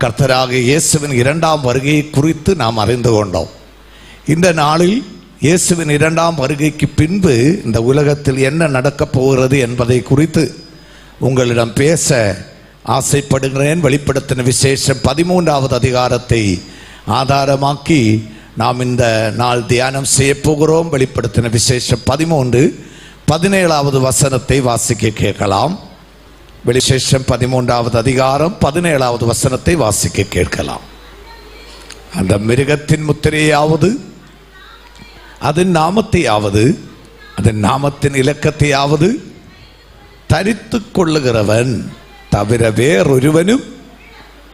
கர்த்தராகிய இயேசுவின் இரண்டாம் வருகையை குறித்து நாம் அறிந்து கொண்டோம். இந்த நாளில் இயேசுவின் இரண்டாம் வருகைக்கு பின்பு இந்த உலகத்தில் என்ன நடக்கப் போகிறது என்பதை குறித்து உங்களிடம் பேச ஆசைப்படுகிறேன். வெளிப்படுத்தின விசேஷம் 13வது அதிகாரத்தை ஆதாரமாக்கி நாம் இந்த நாள் தியானம் செய்ய போகிறோம். வெளிப்படுத்தின விசேஷம் 13:17வது வசனத்தை வாசிக்க கேட்கலாம். விசேஷம் 13வது அதிகாரம் 17வது வசனத்தை வாசிக்க கேட்கலாம். அந்த மிருகத்தின் முத்திரையாவது, அதன் நாமத்தையாவது, அதன் நாமத்தின் இலக்கத்தையாவது தரித்து கொள்ளுகிறவன் தவிர வேறொருவனும்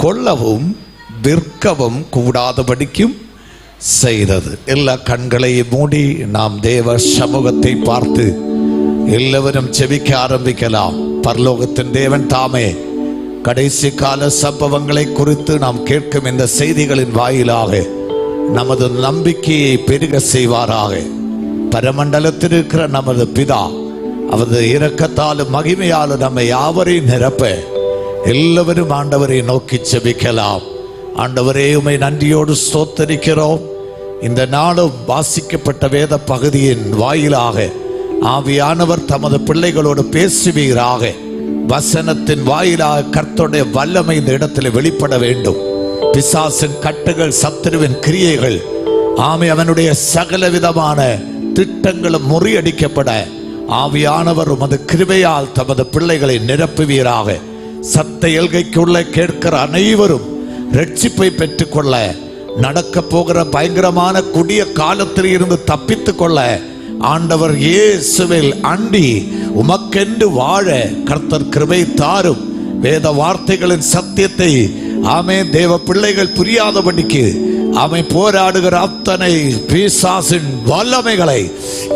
கொல்லவும் விற்கவும் கூடாதபடிக்கும் செய்தது. எல்லா கண்களையும் மூடி நாம் தேவ சமூகத்தை பார்த்து எல்லாவரும் செபிக்க ஆரம்பிக்கலாம். பரலோகத்தின் தேவன் தாமே கடைசி கால சம்பவங்களை குறித்து நாம் கேட்கும் இந்த செய்திகளின் வாயிலாக நமது நம்பிக்கையை பெருக செய்வாராக. பரமண்டலத்தில் இருக்கிற நமது பிதா அவரது இரக்கத்தாலும் மகிமையாலும் நம்மை யாவரையும் நிரப்ப எல்லாவரும் ஆண்டவரை நோக்கி செபிக்கலாம். ஆண்டவரே, உம்மை நன்றியோடு ஸ்தோத்தரிக்கிறோம். இந்த நாளும் வாசிக்கப்பட்ட வேத பகுதியின் வாயிலாக ஆவியானவர் தமது பிள்ளைகளோடு பேசுவீராக. வசனத்தின் வாயிலாக கர்த்தருடைய வல்லமை இந்த இடத்தில் வெளிப்பட வேண்டும். பிசாசின் கட்டுகள், சத்துருவின் கிரியைகள், அவனுடைய சகல விதமான திட்டங்களும் முறியடிக்கப்பட ஆவியானவர் உமது கிருபையால் தமது பிள்ளைகளை நிரப்புவீராக. சத்த எல்கைக்குள்ள கேட்கிற அனைவரும் ரட்சிப்பை பெற்றுக்கொள்ள, நடக்க போகிற பயங்கரமான கொடிய காலத்தில் இருந்து தப்பித்துக் கொள்ள ஆண்டவர் இயேசுவில் அண்டி உமக்கென்று வாழ கர்த்தர் கிருபை தாரும். வேத வார்த்தைகளின் சத்தியத்தை தேவ பிள்ளைகள் புரியாதபடிக்கு போராடுகிற அத்தனை பிசாசின் வல்லமைகளை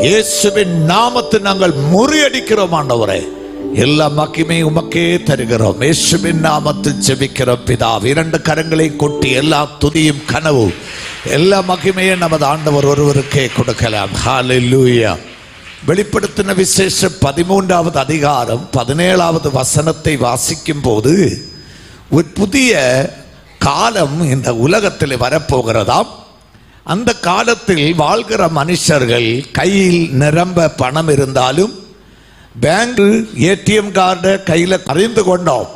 இயேசுவின் நாமத்தில் நாங்கள் முறியடிக்கிறோம். ஆண்டவரே, எல்லா மகிமை உமக்கே தருகிறோம். இயேசுவின் நாமத்தில் ஜெபிக்கிறோம் பிதாவே. 2 கரங்களை கொட்டி எல்லா துதியும் கனவு எல்லா மகிமையும் நமது ஆண்டவர் ஒருவருக்கே கொடுக்கலாம். ஹல்லேலூயா. வெளிப்படுத்தின விசேஷம் 13வது அதிகாரம் 17வது வசனத்தை வாசிக்கும் போது ஒரு புதிய காலம் இந்த உலகத்தில் வரப்போகிறதாம். அந்த காலத்தில் வாழ்கிற மனுஷர்கள் கையில் நிரம்ப பணம் இருந்தாலும் பேங்க் ஏடிஎம் கார்டு கையில் அறிந்து கொண்டோம்.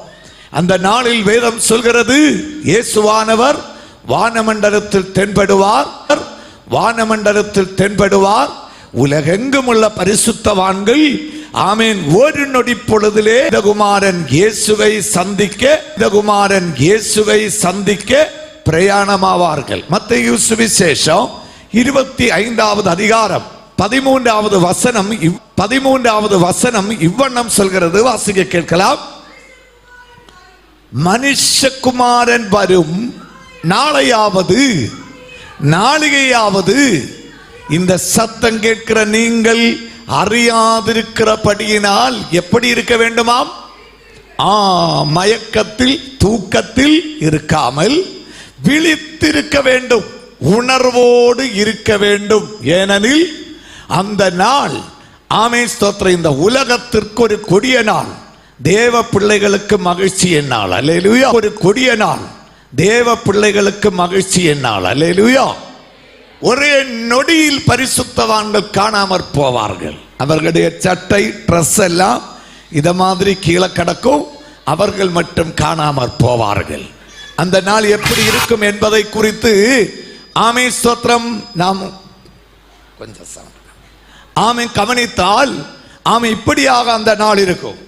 அந்த நாளில் வேதம் சொல்கிறது, இயேசுவானவர் வானமண்டலத்தில் தென்படுவார், வானமண்டலத்தில் தென்படுவார். உலகெங்கும் உள்ள பரிசுத்தவான்கள் ஒரு நொடி பொழுதிலே குமாரன் இயேசுவை சந்திக்க பிரயாணமாவார்கள். மத்தேயு சுவிசேஷம் 25வது அதிகாரம் 13வது வசனம் இவ்வண்ணம் சொல்கிறது. வாசிக்க கேட்கலாம். மனுஷகுமாரன் வரும் நாளையாவது இந்த சத்தம் கேட்கிற நீங்கள் அறியாதிருக்கிறபடியினால் எப்படி இருக்க வேண்டுமாம்? மயக்கத்தில் தூக்கத்தில் இருக்காமல் விழித்திருக்க வேண்டும், உணர்வோடு இருக்க வேண்டும். ஏனெனில் அந்த நாள் ஸ்தோத்திரம், இந்த உலகத்திற்கு ஒரு கொடிய நாள், தேவ பிள்ளைகளுக்கு மகிழ்ச்சி என்னாள். அல்லேலூயா. ஒரு கொடிய நாள், தேவ பிள்ளைகளுக்கு மகிழ்ச்சி என்னாள். அல்லேலூயா. ஒரே நொடியில் பரிசுத்தவான்கள் காணாமற் போவார்கள். அவர்களுடைய சட்டை, ட்ரெஸ் எல்லாம் இத மாதிரி கீழே கிடக்கும். அவர்கள் மட்டும் காணாமற் போவார்கள். அந்த நாள் எப்படி இருக்கும் என்பதை குறித்து ஸ்தோத்திரம் நாம் கொஞ்சம் கவனித்தால் இப்படியாக அந்த நாள் இருக்கும்.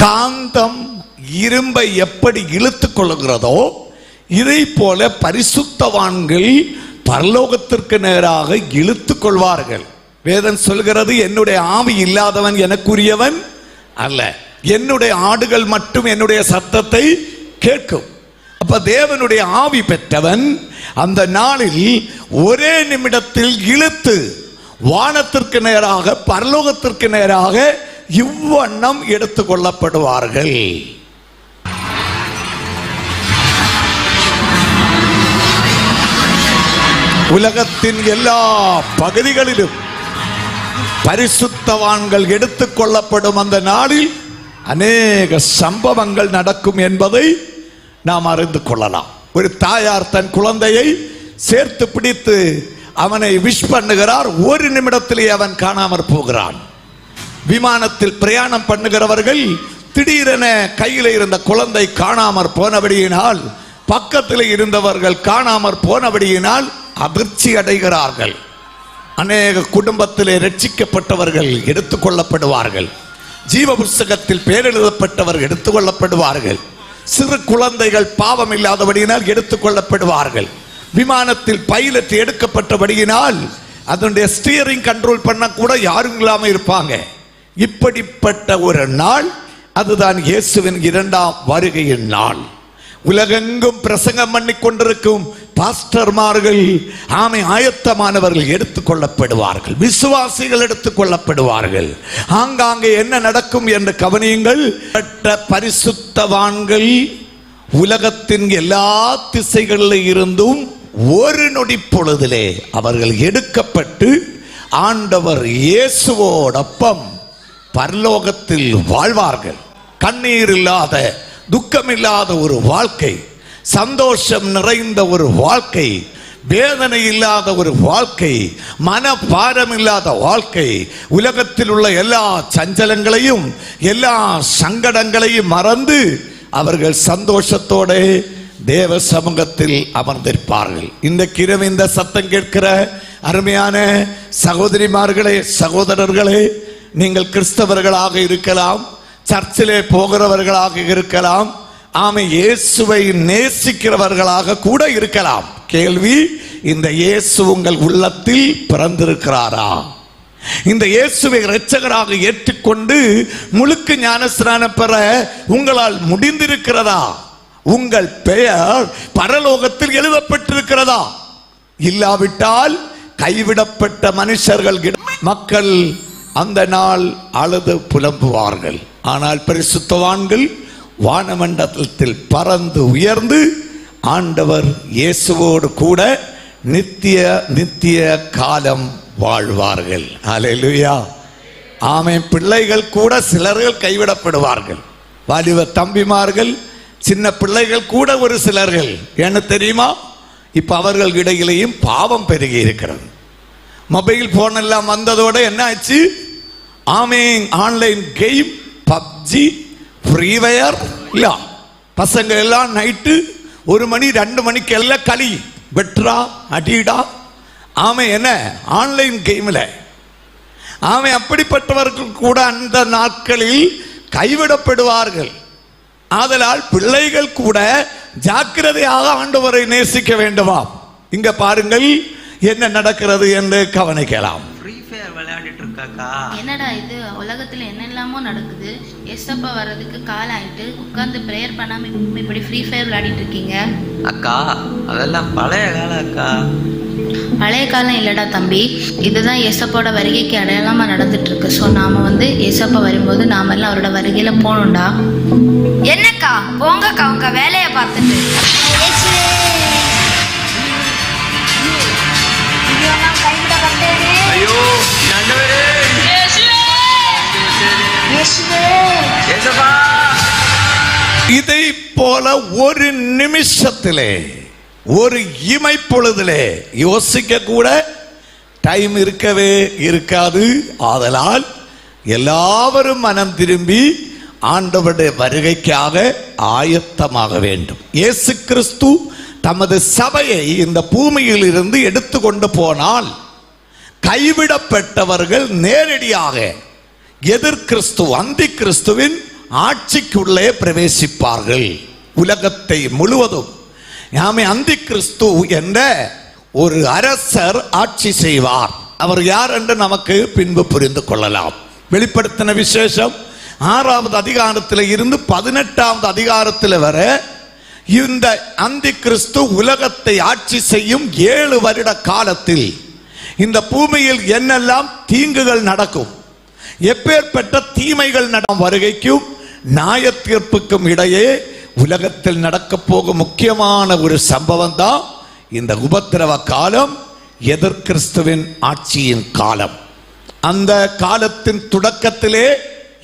காந்தம் இரும்பை எப்படி இழுத்துக் கொள்ளுகிறதோ இதை போல பரிசுத்தவான்கள் பரலோகத்திற்கு நேராக இழுத்துக் கொள்வார்கள். வேதம் சொல்கிறது, என்னுடைய ஆவி இல்லாதவன் எனக்குரியவன் அல்ல, என்னுடைய ஆடுகள் மட்டும் என்னுடைய சத்தத்தை கேட்கும். அப்ப அப்ப தேவனுடைய ஆவி பெற்றவன் அந்த நாளில் ஒரே நிமிடத்தில் இழுத்து வானத்திற்கு நேராக பரலோகத்திற்கு நேராக இவ்வண்ணம் எடுத்துக் கொள்ளப்படுவார்கள். உலகத்தின் எல்லா பகுதிகளிலும் பரிசுத்தவான்கள் எடுத்துக் கொள்ளப்படும் அந்த நாளில் அநேக சம்பவங்கள் நடக்கும் என்பதை நாம் அறிந்து கொள்ளலாம். ஒரு தாயார் தன் குழந்தையை சேர்த்து பிடித்து அவனை விஷ் பண்ணுகிறார். ஒரு நிமிடத்திலே அவன் காணாமற் போகிறான். விமானத்தில் பிரயாணம் பண்ணுகிறவர்கள் திடீரென கையில் இருந்த குழந்தை காணாமற் போனபடியினால், பக்கத்தில் இருந்தவர்கள் காணாமற் போனபடியினால் அதிர்ச்சி அடைகிறார்கள். அநேக குடும்பத்திலே ரட்சிக்கப்பட்டவர்கள் எடுத்துக் கொள்ளப்படுவார்கள். ஜீவ புஸ்தகத்தில் பேரெழுதப்பட்டவர்கள் எடுத்துக் கொள்ளப்படுவார்கள். சிறு குழந்தைகள் பாவம் இல்லாதபடியினால் எடுத்துக் கொள்ளப்படுவார்கள். விமானத்தில் பைலட் எடுக்கப்பட்டபடியினால் அதனுடைய ஸ்டீரிங் கண்ட்ரோல் பண்ண கூட யாரும் இல்லாம இருப்பாங்க. இப்படிப்பட்ட ஒரு நாள் அதுதான் இயேசுவின் இரண்டாம் வருகையின் நாள். உலகெங்கும் பிரசங்கம் பண்ணி கொண்டிருக்கும் பாஸ்டர்மார்கள் ஆயத்தமானவர்கள் எடுத்துக் கொள்ளப்படுவார்கள். விசுவாசிகள் எடுத்துக் கொள்ளப்படுவார்கள். ஆங்காங்கே என்ன நடக்கும் என்று கவனியுங்கள். பரிசுத்தவான்கள் உலகத்தின் எல்லா திசைகளில் இருந்தும் ஒரு நொடி பொழுதிலே அவர்கள் எடுக்கப்பட்டு ஆண்டவர் இயேசுவோடொப்பம் பரலோகத்தில் வாழ்வார்கள். கண்ணீர் இல்லாத, துக்கமில்லாத ஒரு வாழ்க்கை, சந்தோஷம் நிறைந்த ஒரு வாழ்க்கை, வேதனை இல்லாத ஒரு வாழ்க்கை, மனபாரம் இல்லாத வாழ்க்கை, உலகத்தில் உள்ள எல்லா சஞ்சலங்களையும் எல்லா சங்கடங்களையும் மறந்து அவர்கள் சந்தோஷத்தோட தேவ சமூகத்தில் அமர்ந்திருப்பார்கள். இந்த கிரவு இந்த சத்தம் கேட்கிற அருமையான சகோதரிமார்களே, சகோதரர்களே, நீங்கள் கிறிஸ்தவர்களாக இருக்கலாம், சர்ச்சிலே போகிறவர்களாக இருக்கலாம், இயேசுவை நேசிக்கிறவர்களாக கூட இருக்கலாம். கேள்வி, இந்த இயேசு உங்கள் உள்ளத்தில் பிறந்திருக்கிறாரா? இந்த இயேசுவை இரட்சகராக ஏற்றுக்கொண்டு முழுக்க ஞானஸ்நானம் பெற உங்களால் முடிந்திருக்கிறதா? உங்கள் பெயர் பரலோகத்தில் எழுதப்பட்டிருக்கிறதா? இல்லாவிட்டால் கைவிடப்பட்ட மனுஷர்கள் மக்கள் அந்த நாள் அழுது புலம்புவார்கள். ஆனால் பரிசுத்தவான்கள் வானமண்டலத்தில் பறந்து உயர்ந்து ஆண்டவர் இயேசுவோடு கூட நித்திய நித்திய காலம் வாழ்வார்கள். அல்லேலூயா, ஆமென். பிள்ளைகள் கூட சிலர்கள் கைவிடப்படுவார்கள். வாலிப தம்பிமார்கள், சின்ன பிள்ளைகள் கூட ஒரு சிலர்கள். என்ன தெரியுமா? இப்ப அவர்கள் இடையிலேயும் பாவம் பெருகி இருக்கிறது. மொபைல் போன் எல்லாம் வந்ததோட என்ன ஆச்சு? Online game, PUBG, free fire, இல்ல பசங்க எல்லாம் நைட்டு 1 மணி 2 மணிக்கு எல்லாம் களி வெட்ரா அடிடா. என்ன ஆன்லைன் கேம்ல அப்படிப்பட்டவர்கள் கூட அந்த நாட்களில் கைவிடப்படுவார்கள். ஆதலால் பிள்ளைகள் கூட ஜாக்கிரதையாக ஆண்டவரை நேசிக்க வேண்டுமா? இங்க பாருங்கள் என்ன நடக்கிறது என்று கவனிக்கலாம். என்னடா இது, உலகத்துல என்னெல்லாமோ நடக்குது. ஏசப்பா வர்றதுக்கு கால் ஆயிட்டு உட்கார்ந்து பிரேயர் பண்ணாம இப்படி ஃப்ரீ ஃபயர் விளையாடிட்டு இருக்கீங்க. அக்கா, அதெல்லாம் பழைய காலம் அக்கா. பழைய காலம் இல்லடா தம்பி, இதுதான் ஏசப்பாவோட வருகைக்கு அடையாளமா நடந்துட்டு இருக்கு. ஸோ நாம ஏசப்பா வரும்போது நாம எல்லாம் அவரோட வருகையில போகணும்டா. என்னக்கா, போங்கக்கா உங்க வேலையை பார்த்துட்டு. இதை போல ஒரு நிமிஷத்திலே, ஒரு இமைப்பொழுதிலே யோசிக்க கூட டைம் இருக்கவே இருக்காது. ஆதலால் எல்லாவரும் மனம் திரும்பி ஆண்டவருடைய வருகைக்காக ஆயத்தமாக வேண்டும். இயேசு கிறிஸ்து தமது சபையை இந்த பூமியில் இருந்து எடுத்துக்கொண்டு போனால் கைவிடப்பட்டவர்கள் நேரடியாக எதிர் கிறிஸ்து, அந்தி கிறிஸ்துவின் ஆட்சிக்குள்ளே பிரவேசிப்பார்கள். உலகத்தை முழுவதும் அந்தி கிறிஸ்து என்ற ஒரு அரசர் ஆட்சி செய்வார். அவர் யார் என்று நமக்கு பின்பு புரிந்து கொள்ளலாம். வெளிப்படுத்தின விசேஷம் 6வது அதிகாரத்தில் இருந்து 18வது அதிகாரத்தில் வர இந்த அந்தி கிறிஸ்து உலகத்தை ஆட்சி செய்யும் 7 வருட காலத்தில் இந்த பூமியில் என்னெல்லாம் தீங்குகள் நடக்கும், எப்பேற்பட்ட தீமைகள் வருகைக்கும் நியாய தீர்ப்புக்கும் இடையே உலகத்தில் நடக்க போகும் முக்கியமான ஒரு சம்பவம் தான் இந்த உபத்திரவ காலம், எதிர் கிறிஸ்துவின் ஆட்சியின் காலம். அந்த காலத்தின் தொடக்கத்திலே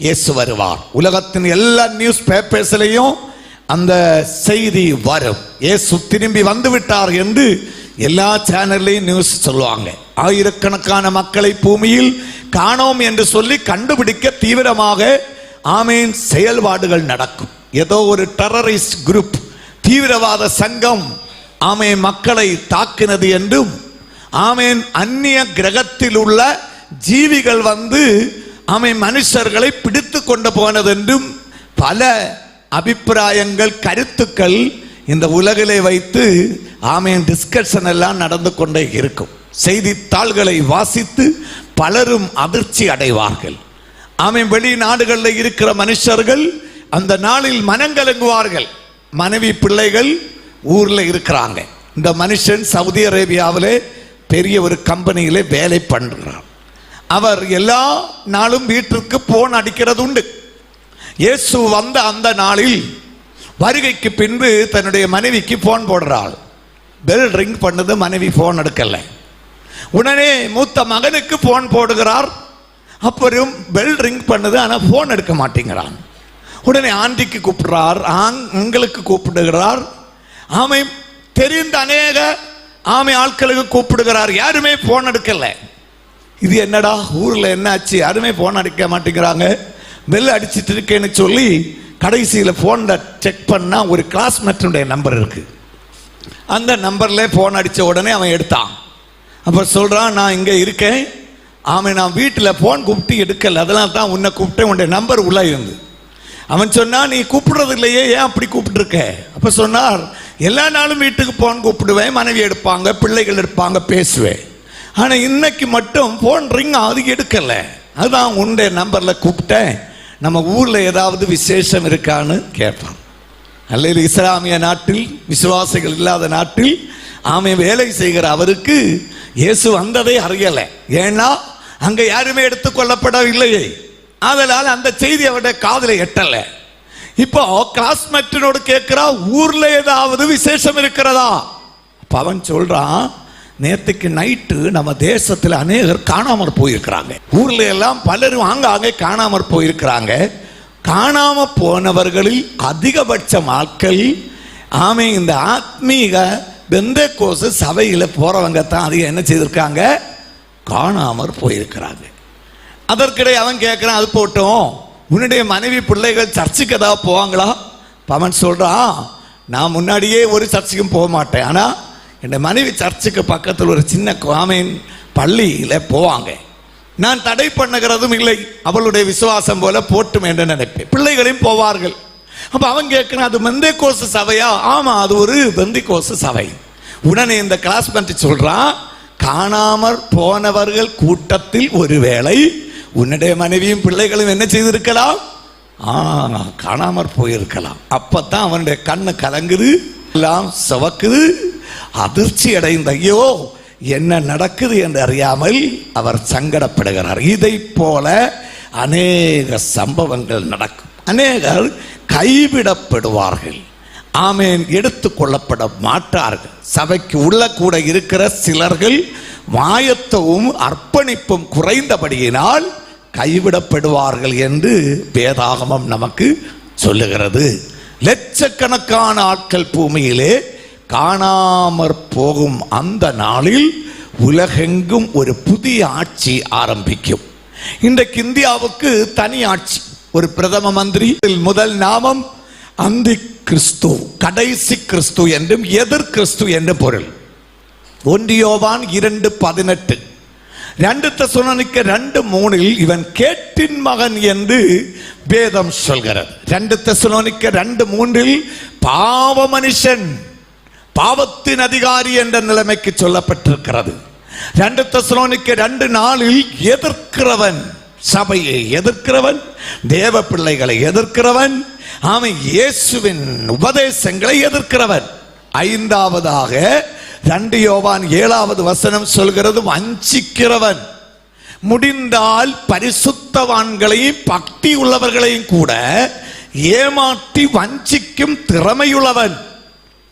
இயேசு வருவார். உலகத்தின் எல்லா நியூஸ் பேப்பர்ஸ்லையும் அந்த செய்தி வரும். இயேசு திரும்பி வந்து விட்டார் என்று எல்லா சேனல்லையும் நியூஸ் சொல்லுவாங்க. ஆயிரக்கணக்கான மக்களை பூமியில் காணோம் என்று சொல்லி கண்டுபிடிக்க தீவிரமாக ஆமீன் செயல்பாடுகள் நடக்கும். ஏதோ ஒரு டெரரிஸ்ட் குரூப், தீவிரவாத சங்கம் ஆமீன் மக்களை தாக்கினது என்றும், ஆமீன் அந்நிய கிரகத்தில் உள்ள ஜீவிகள் வந்து ஆமீன் மனுஷர்களை பிடித்து கொண்டு போனது என்றும் பல அபிப்பிராயங்கள், கருத்துக்கள் இந்த உலகிலே வைத்து ஆமீன் டிஸ்கஷன் எல்லாம் நடந்து கொண்டே இருக்கும். செய்தித்தாள்களை வாசித்து பலரும் அதிர்ச்சி அடைவார்கள். ஆமீன் வெளிநாடுகளில் இருக்கிற மனுஷர்கள் அந்த நாளில் மனங்கலங்குவார்கள். மனைவி பிள்ளைகள் ஊர்ல இருக்கிறாங்க. இந்த மனுஷன் சவுதி அரேபியாவிலே பெரிய ஒரு கம்பெனியிலே வேலை பண்றார். அவர் எல்லா நாளும் வீட்டிற்கு போன் அடிக்கிறது உண்டு. இயேசு வந்த அந்த நாளில் வருகைக்கு பின்பு தன்னுடைய மனைவிக்கு போன் போடுறாள். பெல் ரிங் பண்ணது, மனைவி போன் எடுக்கல. உடனே மூத்த மகனுக்கு போன் போடுகிறார். அப்புறம் பெல் ரிங் பண்ணுது, ஆனால் போன் எடுக்க மாட்டேங்கிறான். உடனே ஆண்டிக்கு கூப்பிடுறார், உங்களுக்கு கூப்பிடுகிறார். ஆமை தெரிந்த அநேக ஆமை ஆட்களுக்கு கூப்பிடுகிறார், யாருமே போன் எடுக்கல. இது என்னடா ஊர்ல என்னாச்சு, யாருமே போன் அடிக்க மாட்டேங்கிறாங்க, பெல் அடிச்சிட்டு இருக்கேன்னு சொல்லி கடைசியில் போன்ல செக் பண்ணா ஒரு கிளாஸ்மேட்டுடைய நம்பர் இருக்கு. அந்த நம்பர்ல போன் அடிச்ச உடனே அவன் எடுத்தான். அப்ப சொல்றான், நான் இங்க இருக்கேன், ஆமை நான் வீட்டில் போன் கூப்பிட்டு எடுக்கல, அதெல்லாம் தான் உன்னை கூப்பிட்டேன், உன்னுடைய நம்பர் உள்ள இருந்து. அவன் சொன்னா, நீ கூப்பிடுறது இல்லையே, ஏன் அப்படி கூப்பிட்டு இருக்க? அப்ப சொன்னார், எல்லா நாளும் வீட்டுக்கு போன் கூப்பிடுவேன், மனைவி எடுப்பாங்க, பிள்ளைகள் எடுப்பாங்க, பேசுவேன். ஆனா இன்னைக்கு மட்டும் போன் ரிங் அது எடுக்கல, அதுதான் உன்னுடைய நம்பர்ல கூப்பிட்டேன், நம்ம ஊர்ல ஏதாவது விசேஷம் இருக்கான்னு கேட்பான். அல்லது இஸ்லாமிய நாட்டில், விசுவாசிகள் இல்லாத நாட்டில் ஆமை வேலை செய்கிற அவருக்கு இயேசு வந்ததை அறியல. ஏன்னா அங்க யாருமே எடுத்துக்கொள்ளப்படவில்லையே, அதனால் அந்த செய்தி அவருடைய காதில் எட்டல. இப்போ கிளாஸ்மேட்டினோடு கேட்கிறா, ஊர்ல ஏதாவது விசேஷம் இருக்கிறதா? அவன் சொல்றான், நேற்றுக்கு நைட்டு நம்ம தேசத்தில் அநேகர் காணாமற் போயிருக்கிறாங்க, ஊர்ல எல்லாம் பலரும் ஆங்காங்கே காணாமற் போயிருக்கிறாங்க. காணாம போனவர்களில் அதிகபட்சம் ஆட்கள் ஆமை இந்த ஆத்மீக பெந்தேகோஸ்து சபையில போறவங்க தான் அதிகம் என்ன செய்திருக்காங்க, காணாமற் போயிருக்கிறாங்க. அதற்கிடையே அவன் கேட்கிறான், அது போட்டோம், உன்னுடைய மனைவி பிள்ளைகள் சர்ச்சுக்கு ஏதாவது போவாங்களா? அவன் சொல்றான், நான் முன்னாடியே ஒரு சர்ச்சுக்கும் போக மாட்டேன், ஆனா என் மனைவி சர்ச்சுக்கு பக்கத்தில் ஒரு சின்ன காமீன் பள்ளியில போவாங்க, நான் தடை பண்ணுகிறதும் இல்லை, அவளுடைய விசுவாசம் போல போட்டும் என்று நினைப்பேன், பிள்ளைகளையும் போவார்கள். அப்ப அவன் கேட்கிறான், அது பெந்தேகோஸ்து சபையா? ஆமா, அது ஒரு பெந்தேகோஸ்து சபை. உடனே இந்த கிளாஸ்மேட் சொல்றான், காணாமற் போனவர்கள் கூட்டத்தில் ஒருவேளை உன்னுடைய மனைவியும் பிள்ளைகளும் என்ன செய்திருக்கலாம், காணாமற் போயிருக்கலாம். அப்பதான் அவனுடைய கண்ணு கலங்குது, எல்லாம் சவக்குது, அதிர்ச்சி அடைந்த ஐயோ என்ன நடக்குது என்று அறியாமல் அவர் சங்கடப்படுகிறார். இதை போல அநேக சம்பவங்கள் நடக்கும். அநேகர் கைவிடப்படுவார்கள், ஆமேன் எடுத்துக்கொள்ளப்பட மாட்டார்கள். சபைக்கு உள்ள கூட இருக்கிற சிலர்கள் மாயத்துவம் அர்ப்பணிப்பும் குறைந்தபடியினால் கைவிடப்படுவார்கள் என்று வேதாகமம் நமக்கு சொல்லுகிறது. லட்சக்கணக்கான ஆட்கள் பூமியிலே காணாமற் போகும் அந்த நாளில் உலகெங்கும் ஒரு புதிய ஆட்சி ஆரம்பிக்கும். இன்றைக்கு இந்தியாவுக்கு தனி ஆட்சி, ஒரு பிரதம மந்திரி. முதல் நாமம் அந்தி கிறிஸ்து, கடைசி கிறிஸ்து என்றும் எதிர் கிறிஸ்து என்று பொருள். 1 யோவான் 2:18, 2 தெசலோனிக்கர் 2:3 இவன் கேட்டின் மகன் என்று வேதம் சொல்கிறது. 2 தெசலோனிக்கர் 2:3 பாவ மனுஷன், பாவத்தின் அதிகாரி என்ற நிலைமைக்கு சொல்லப்பட்டிருக்கிறது. 2 தெசலோனிக்கர் 2:4 எதிர்க்கிறவன், சபையை எதிர்க்கிறவன், தேவ பிள்ளைகளை எதிர்க்கிறவன், அவன் இயேசுவின் உபதேசங்களை எதிர்க்கிறவன். ஐந்தாவதாக 2 யோவான் 7வது வசனம் சொல்கிறது, வஞ்சிக்கிறவன். முடிந்தால் பரிசுத்தவான்களையும் பக்தி உள்ளவர்களையும் கூட ஏமாற்றி வஞ்சிக்கும் திறமையுள்ளவன்.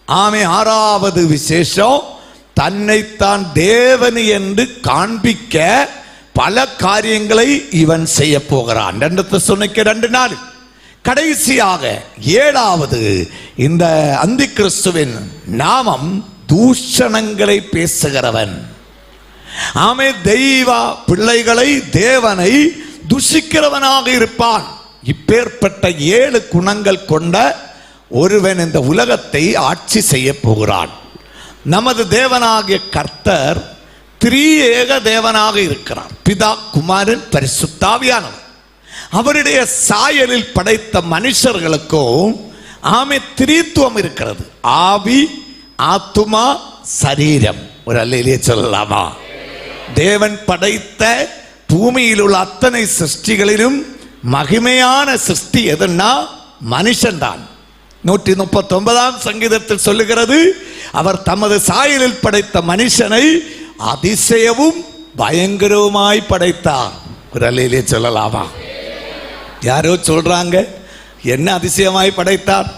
ஆமே. 6வது விசேஷம், தன்னைத்தான் தேவன் என்று காண்பிக்க பல காரியங்களை இவன் செய்ய போகிறான். 2 தெசலோனிக்கே 2:4. கடைசியாக 7வது, இந்த அந்தி கிறிஸ்துவின் நாமம் தூஷணங்களை பேசுகிறவன். ஆமே. தெய்வ பிள்ளைகளை, தேவனை துஷிக்கிறவனாக இருப்பான். இப்பேற்பட்ட 7 குணங்கள் கொண்ட ஒருவன் இந்த உலகத்தை ஆட்சி செய்ய போகிறான். நமது தேவனாகிய கர்த்தர் திரியேக தேவனாக இருக்கிறார். பிதா, குமாரன், பரிசுத்தாவியானவர். அவருடைய சாயலில் படைத்த மனுஷர்களுக்கும் ஆமே திரித்துவம் இருக்கிறது. ஆவி, ஆத்துமா, சரீரம். ஒரு அல்லேலூயா சொல்லலாமா? தேவன் படைத்த பூமியில் உள்ள அத்தனை சிருஷ்டிகளிலும் மகிமையான சிருஷ்டி எதுன்னா மனுஷன்தான். 139ஆம் சங்கீதத்தில் சொல்லுகிறது, அவர் தமது சாயலில் படைத்த மனுஷனை அதிசயவும் பயங்கரவுமாய் படைத்தார். ஒரு அல்லேலூயா சொல்லலாமா? யாரோ சொல்றாங்க, என்ன அதிசயமாய் படைத்தார்?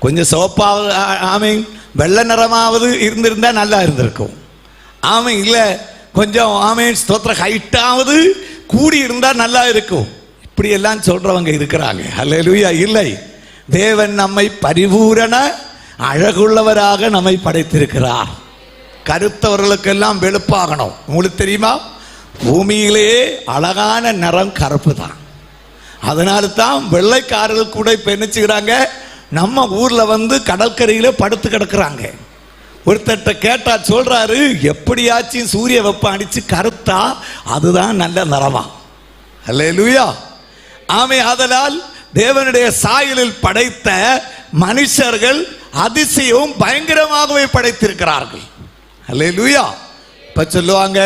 கொஞ்சம் சோப்பாவது, ஆமை வெள்ளை நிறமாவது இருந்திருந்தா நல்லா இருந்திருக்கும். ஆமை இல்லை, கொஞ்சம் ஆமை ஸ்தோத்திர ஹைட்டாவது கூடி இருந்தா நல்லா இருக்கும். இப்படி எல்லாம் சொல்றவங்க இருக்கிறாங்க. அல்லேலூயா. இல்லை, தேவன் நம்மை பரிபூரண அழகுள்ளவராக நம்மை படைத்திருக்கிறார். கருத்தவர்களுக்கெல்லாம் வெளுப்பாகணும். உங்களுக்கு தெரியுமா, பூமியிலேயே அழகான நிறம் கருப்பு தான். அதனால தான் வெள்ளைக்காரர்கள் கூட இப்ப என்ன செய்யறாங்க, நம்ம ஊர்ல வந்து கடற்கரையில படுத்து கிடக்குறாங்க. ஒருத்தட்ட கேட்டா சொல்றாரு, எப்படியாச்சும் சூரிய வெப்பம் அடிச்சு கருத்தா அதுதான் நல்ல நிறமா. அல்லேலூயா. ஆமே. ஆதலால் தேவனுடைய சாயலில் படைத்த மனுஷர்கள் அதிசயம் பயங்கரமாகவே படைத்திருக்கிறார்கள். அல்லேலூயா. இப்ப சொல்லுவாங்க,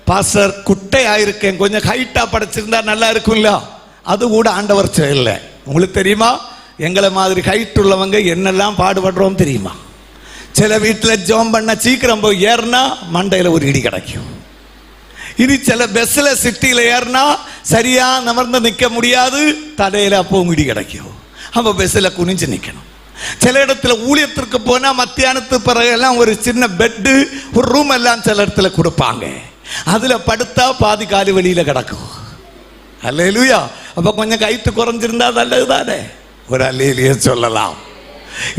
பாஸ்டர் குட்டை ஆயிருக்கேன், கொஞ்சம் ஹைட்டா படைச்சிருந்தா நல்லா இருக்கும்ல. அது கூட ஆண்டவர் செயல்ல. உங்களுக்கு தெரியுமா, எங்களை மாதிரி ஹைட் உள்ளவங்க என்னெல்லாம் பாடுபடுறோம் தெரியுமா? சில வீட்டில் ஜோம் பண்ண சீக்கிரம் போய் ஏறினா மண்டையில் ஒரு இடி கிடைக்கும். இது சில பஸ்ல சிட்டியில ஏறினா சரியா நிமிர்ந்து நிற்க முடியாது, தலையில அப்பவும் இடி கிடைக்கும். அப்ப பஸ்ல குனிஞ்சு நிற்கணும். சில இடத்துல ஊழியத்திற்கு போனா மத்தியானத்து பிறகு எல்லாம் ஒரு சின்ன பெட்டு, ஒரு ரூம் எல்லாம் சில இடத்துல கொடுப்பாங்க. அதுல படுத்தா பாதி காலு வெளியில கிடக்கும். அல்லேலூயா. அப்ப கொஞ்சம் கைட்டு குறைஞ்சிருந்தா நல்லதுதானே? ஒரு அல்லேலூயா சொல்லலாம்.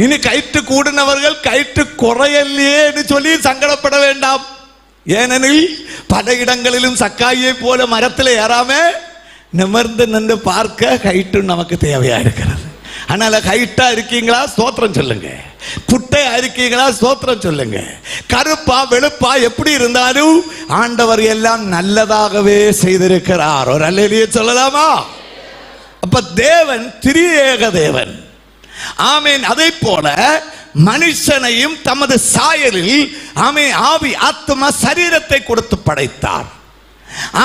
இனி கைட்டு கூடினவர்கள் கைட்டு குறையலையே சொல்லி சங்கடப்பட வேண்டாம். ஏனெனில் பல இடங்களிலும் சக்காயை போல மரத்தில் ஏறாம நிமிர்ந்து நின்று பார்க்க கைட்டு நமக்கு தேவையா இருக்கிறது. அதனால ஹைட்டா இருக்கீங்களா, ஸ்தோத்திரம் சொல்லுங்க. குட்டையா இருக்கீங்களா, ஸ்தோத்திரம் சொல்லுங்க. கருப்பா வெளுப்பா எப்படி இருந்தாலும் ஆண்டவர் எல்லாம் நல்லதாகவே செய்திருக்கிறார். ஒரு அல்லேலூயா சொல்லலாமா? அப்ப தேவன் திரியேக தேவன். ஆமேன். அதை போல மனுஷனையும் தமது சாயலில் ஆமேன் ஆவி, ஆத்மா, சரீரத்தை கொடுத்து படைத்தார்.